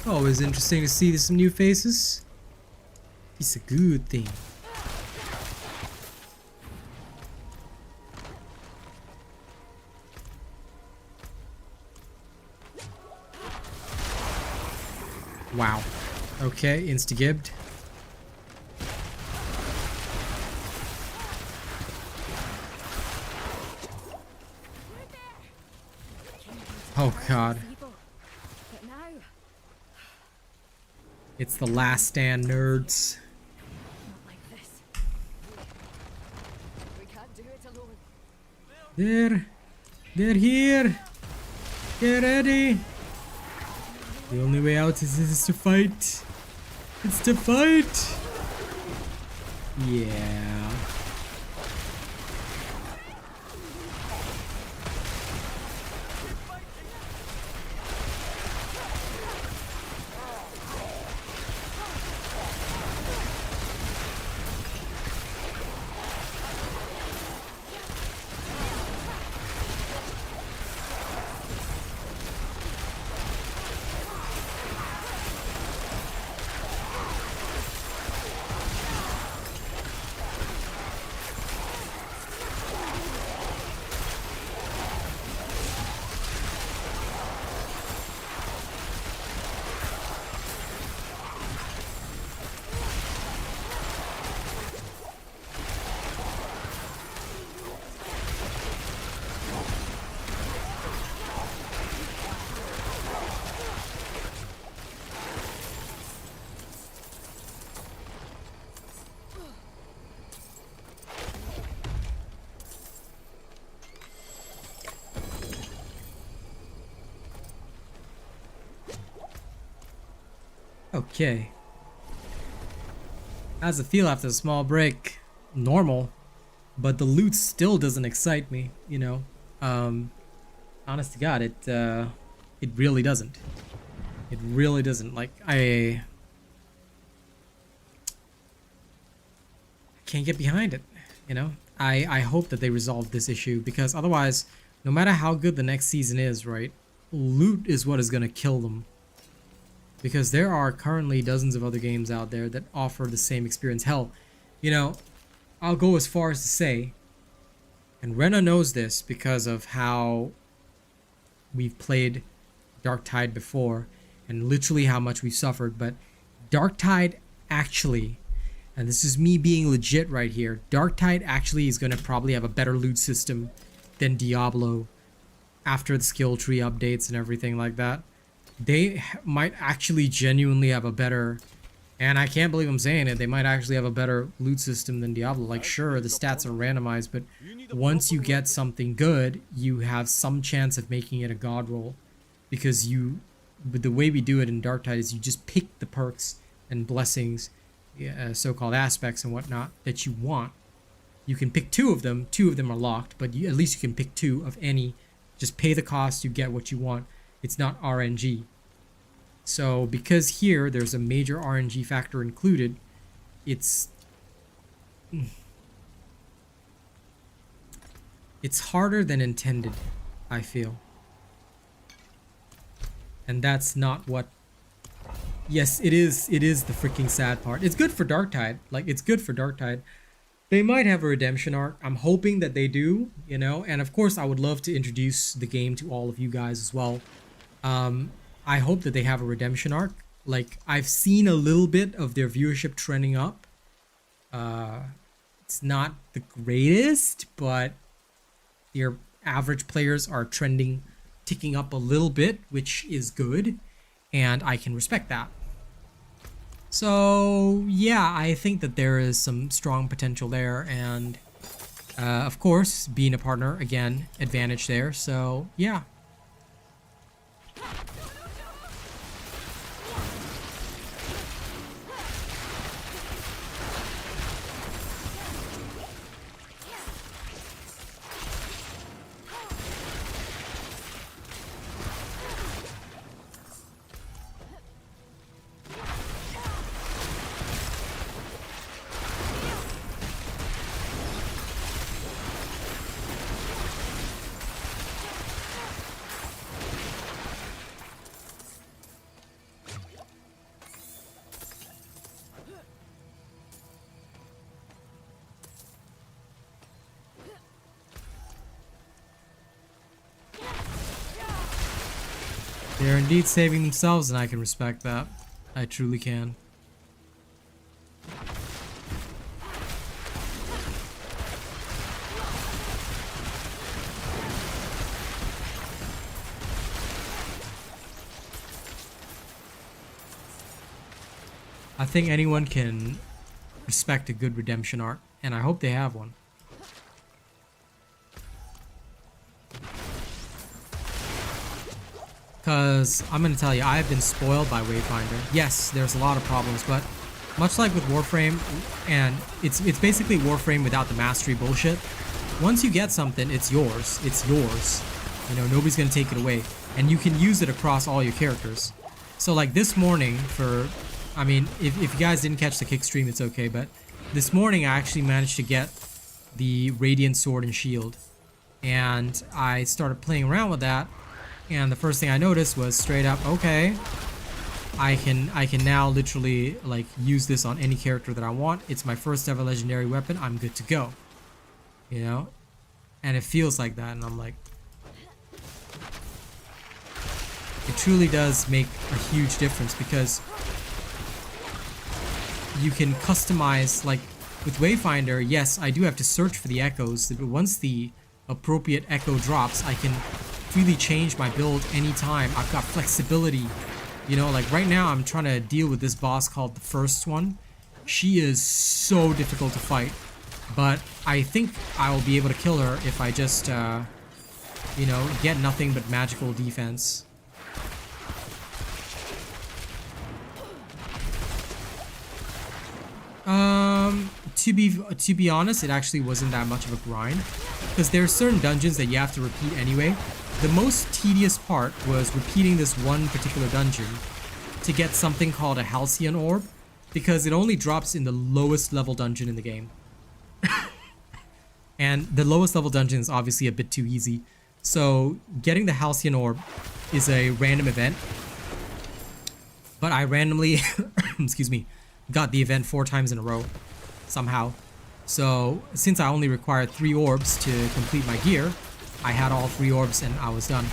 Always interesting to see some new faces. It's a good thing. Wow. Okay, insta-gibbed. Oh god. But now, It's the last stand, nerds. not like this. We can't do it alone. They're here. Get ready. The only way out is to fight. It's to fight. Yeah. Okay. How's it feel after a small break? Normal. But the loot still doesn't excite me, you know. Honest to God, it really doesn't. It really doesn't. Like, I can't get behind it, you know. I hope that they resolve this issue, because otherwise, no matter how good the next season is, right, loot is what is gonna kill them. Because there are currently dozens of other games out there that offer the same experience. Hell, you know, I'll go as far as to say, and Rena knows this because of how we've played Darktide before, and literally how much we've suffered, but Darktide actually and this is me being legit right here, Darktide actually is going to probably have a better loot system than Diablo after the skill tree updates and everything like that. They might actually genuinely have a better, and I can't believe I'm saying it, they might actually have a better loot system than Diablo. Like, sure, the stats are randomized, but once you get something good, you have some chance of making it a god roll. Because but the way we do it in Darktide is you just pick the perks and blessings, so-called aspects and whatnot, that you want. You can pick 2 of them. 2 of them are locked, but at least you can pick 2 of any. Just pay the cost, you get what you want. It's not RNG. So because here there's a major RNG factor included, it's harder than intended, I feel. And that's not what... Yes, it is the freaking sad part. It's good for Darktide. Like, it's good for Darktide. They might have a redemption arc. I'm hoping that they do, you know. And of course, I would love to introduce the game to all of you guys as well. I hope that they have a redemption arc. Like, I've seen a little bit of their viewership trending up. It's not the greatest, but their average players are ticking up a little bit, which is good, and I can respect that. So yeah, I think that there is some strong potential there, and of course, being a partner, again, advantage there. So yeah. They're indeed saving themselves, and I can respect that. I truly can. I think anyone can respect a good redemption arc, and I hope they have one. Because I'm going to tell you, I've been spoiled by Wayfinder. Yes, there's a lot of problems, but much like with Warframe, and it's basically Warframe without the mastery bullshit. Once you get something, it's yours. It's yours. You know, nobody's going to take it away. And you can use it across all your characters. So like this morning I mean, if you guys didn't catch the kick stream, it's okay, but this morning I actually managed to get the Radiant Sword and Shield. And I started playing around with that. And the first thing I noticed was straight up, okay, I can now literally like use this on any character that I want. It's my first ever legendary weapon. I'm good to go. You know? And it feels like that, and I'm like, it truly does make a huge difference, because you can customize, like with Wayfinder, yes, I do have to search for the echoes, but once the appropriate echo drops, I can freely change my build anytime. I've got flexibility. You know, like right now I'm trying to deal with this boss called the First One. She is so difficult to fight, but I think I will be able to kill her if I just, you know, get nothing but magical defense. To be honest, it actually wasn't that much of a grind, because there are certain dungeons that you have to repeat anyway. The most tedious part was repeating this one particular dungeon to get something called a Halcyon Orb, because it only drops in the lowest level dungeon in the game. And the lowest level dungeon is obviously a bit too easy. So getting the Halcyon Orb is a random event. But I randomly, excuse me, got the event 4 times in a row somehow. So since I only required 3 orbs to complete my gear, I had all 3 orbs and I was done.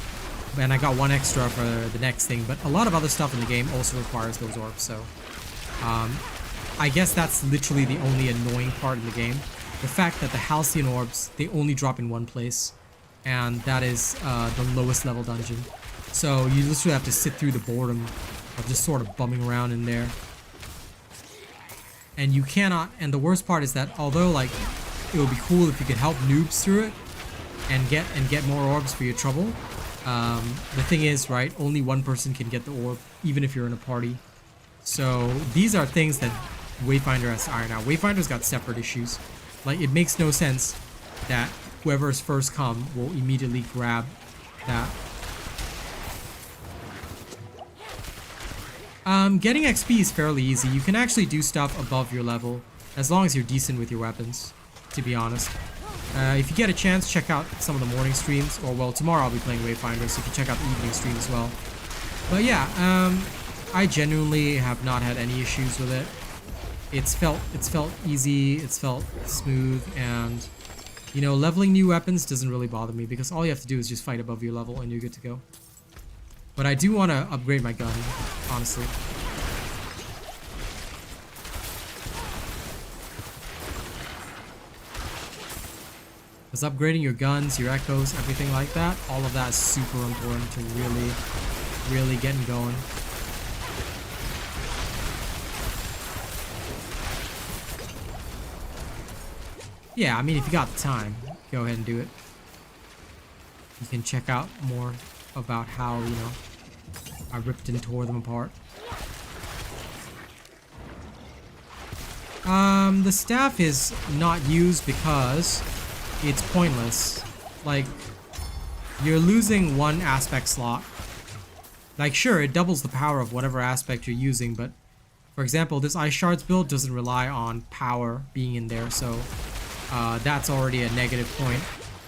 And I got 1 extra for the next thing, but a lot of other stuff in the game also requires those orbs. So I guess that's literally the only annoying part in the game. The fact that the Halcyon Orbs, they only drop in one place. And that is the lowest level dungeon. So you literally have to sit through the boredom of just sort of bumming around in there. And you cannot, and the worst part is that although like it would be cool if you could help noobs through it and get more orbs for your trouble, the thing is, right, only one person can get the orb, even if you're in a party. So these are things that Wayfinder has to iron out. Wayfinder's got separate issues. Like, it makes no sense that whoever's first come will immediately grab that. Getting XP is fairly easy. You can actually do stuff above your level as long as you're decent with your weapons, to be honest. If you get a chance, check out some of the morning streams, or well, tomorrow I'll be playing Wayfinder, so you can check out the evening stream as well. But yeah, I genuinely have not had any issues with it. It's felt easy, it's felt smooth, and you know, leveling new weapons doesn't really bother me because all you have to do is just fight above your level and you're good to go. But I do want to upgrade my gun, honestly. Because upgrading your guns, your echoes, everything like that, all of that is super important to really getting going. Yeah, I mean, if you got the time, go ahead and do it. You can check out more about how, you know, I ripped and tore them apart. The staff is not used because it's pointless. Like, you're losing one aspect slot. Like, sure, it doubles the power of whatever aspect you're using, but for example, this Ice Shards build doesn't rely on power being in there, so that's already a negative point.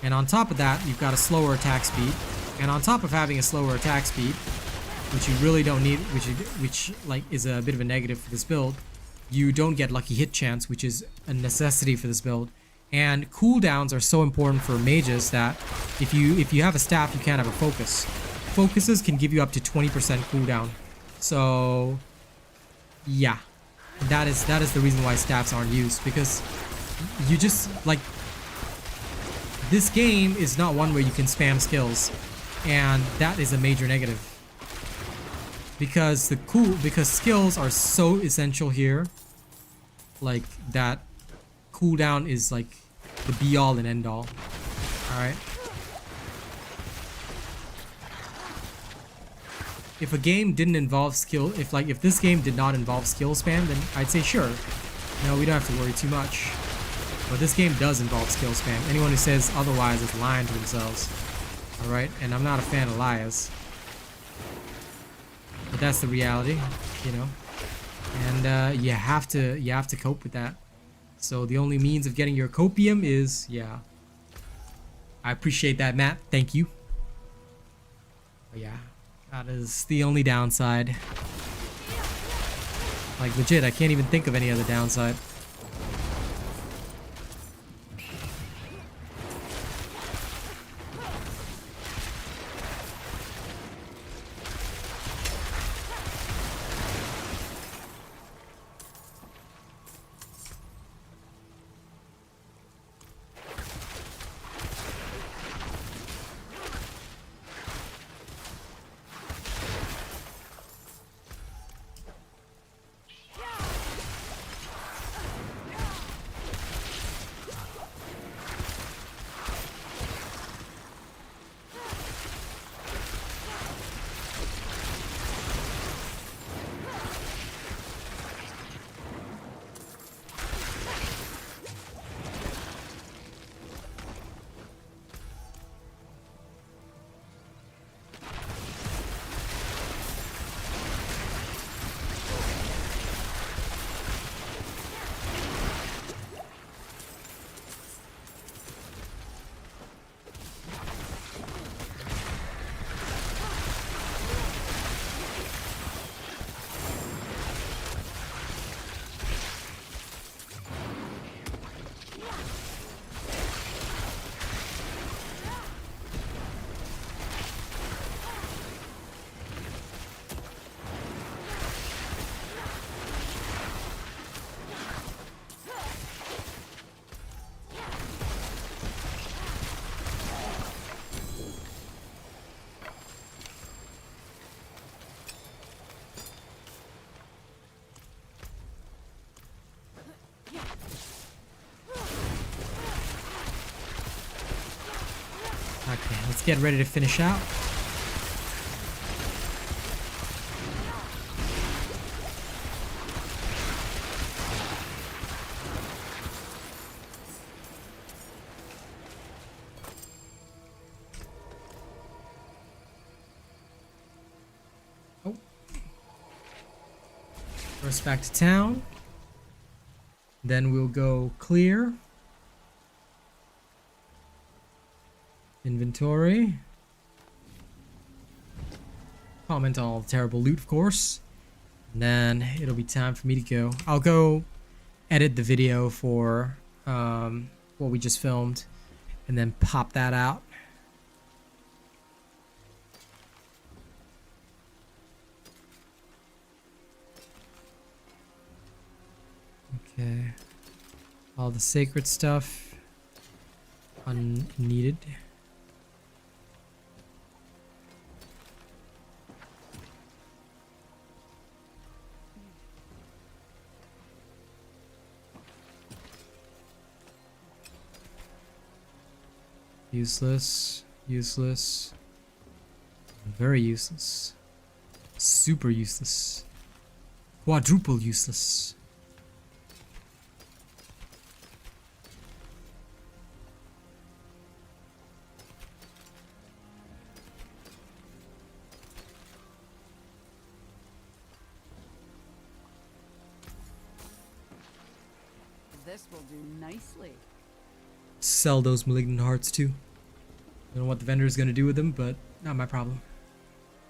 And on top of that, you've got a slower attack speed. And on top of having a slower attack speed, which you really don't need, which like is a bit of a negative for this build, you don't get lucky hit chance, which is a necessity for this build. And cooldowns are so important for mages that if you have a staff, you can't have a focus. Focuses can give you up to 20% cooldown. So yeah, that is the reason why staffs aren't used, because you just like, this game is not one where you can spam skills, and that is a major negative. Because skills are so essential here, like that cooldown is like the be all and end all. Alright. If a game didn't involve skill, if this game did not involve skill spam, then I'd say sure. No, we don't have to worry too much. But this game does involve skill spam. Anyone who says otherwise is lying to themselves. Alright, and I'm not a fan of liars. But that's the reality, you know. And you have to cope with that. So the only means of getting your copium is, yeah. I appreciate that, Matt. Thank you. But yeah, that is the only downside. Like, legit, I can't even think of any other downside. Let's get ready to finish out. Oh. First back to town. Then we'll go clear. Inventory. Comment on all the terrible loot, of course. And then it'll be time for me to go. I'll go edit the video for what we just filmed and then pop that out. Okay. All the sacred stuff unneeded. Useless, useless, very useless, super useless, quadruple useless. This will do nicely. Sell those malignant hearts too. I don't know what the vendor is going to do with them, but not my problem.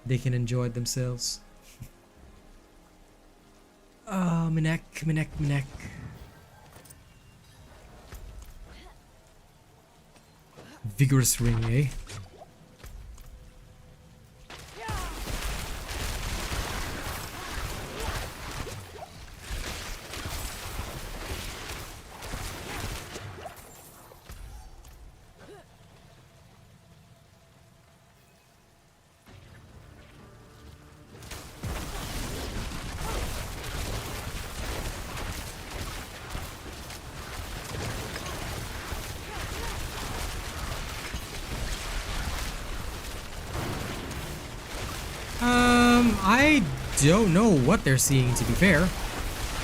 They can enjoy it themselves. Oh, my neck, my neck, my neck. Vigorous ring, eh? I don't know what they're seeing, to be fair,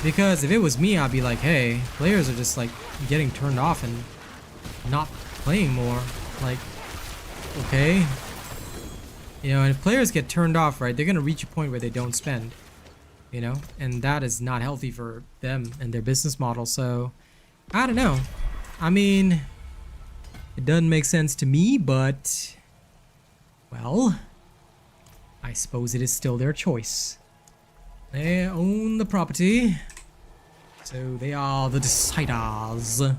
because if it was me, I'd be like, hey, players are just like getting turned off and not playing more. Like, okay, you know, and if players get turned off, right, they're gonna reach a point where they don't spend, you know, and that is not healthy for them and their business model. So I don't know. I mean, it doesn't make sense to me, but well, I suppose it is still their choice. They own the property, so they are the deciders.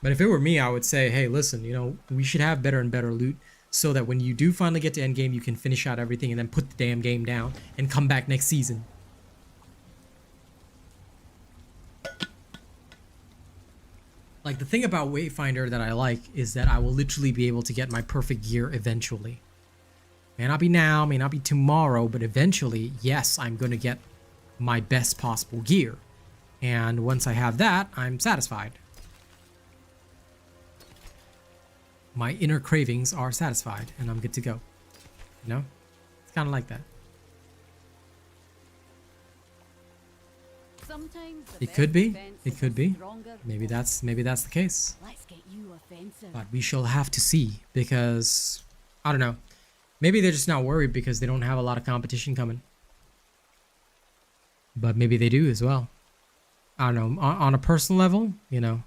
But if it were me, I would say, hey, listen, you know, we should have better and better loot so that when you do finally get to endgame, you can finish out everything and then put the damn game down and come back next season. Like, the thing about Wayfinder that I like is that I will literally be able to get my perfect gear eventually. May not be now, may not be tomorrow, but eventually, yes, I'm going to get my best possible gear. And once I have that, I'm satisfied. My inner cravings are satisfied, and I'm good to go. You know? It's kind of like that. Sometimes the It could be. best It could be. stronger Maybe that's the case. Let's get you offensive. But we shall have to see, because I don't know. Maybe they're just not worried because they don't have a lot of competition coming. But maybe they do as well. I don't know. On a personal level, you know.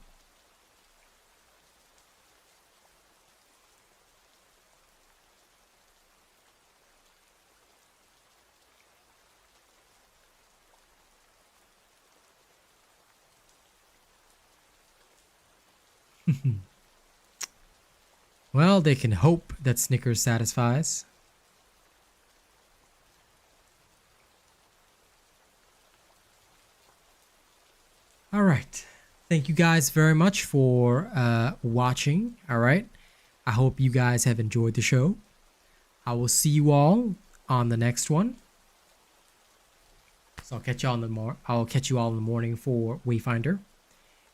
Well, they can hope that Snickers satisfies. All right. Thank you guys very much for watching. All right. I hope you guys have enjoyed the show. I will see you all on the next one. So I'll catch you all in the morning for Wayfinder.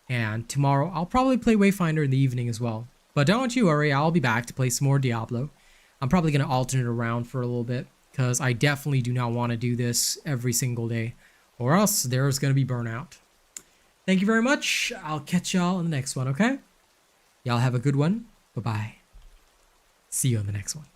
And tomorrow I'll probably play Wayfinder in the evening as well. But don't you worry, I'll be back to play some more Diablo. I'm probably going to alternate around for a little bit, because I definitely do not want to do this every single day, or else there's going to be burnout. Thank you very much. I'll catch y'all in the next one, okay? Y'all have a good one. Bye-bye. See you on the next one.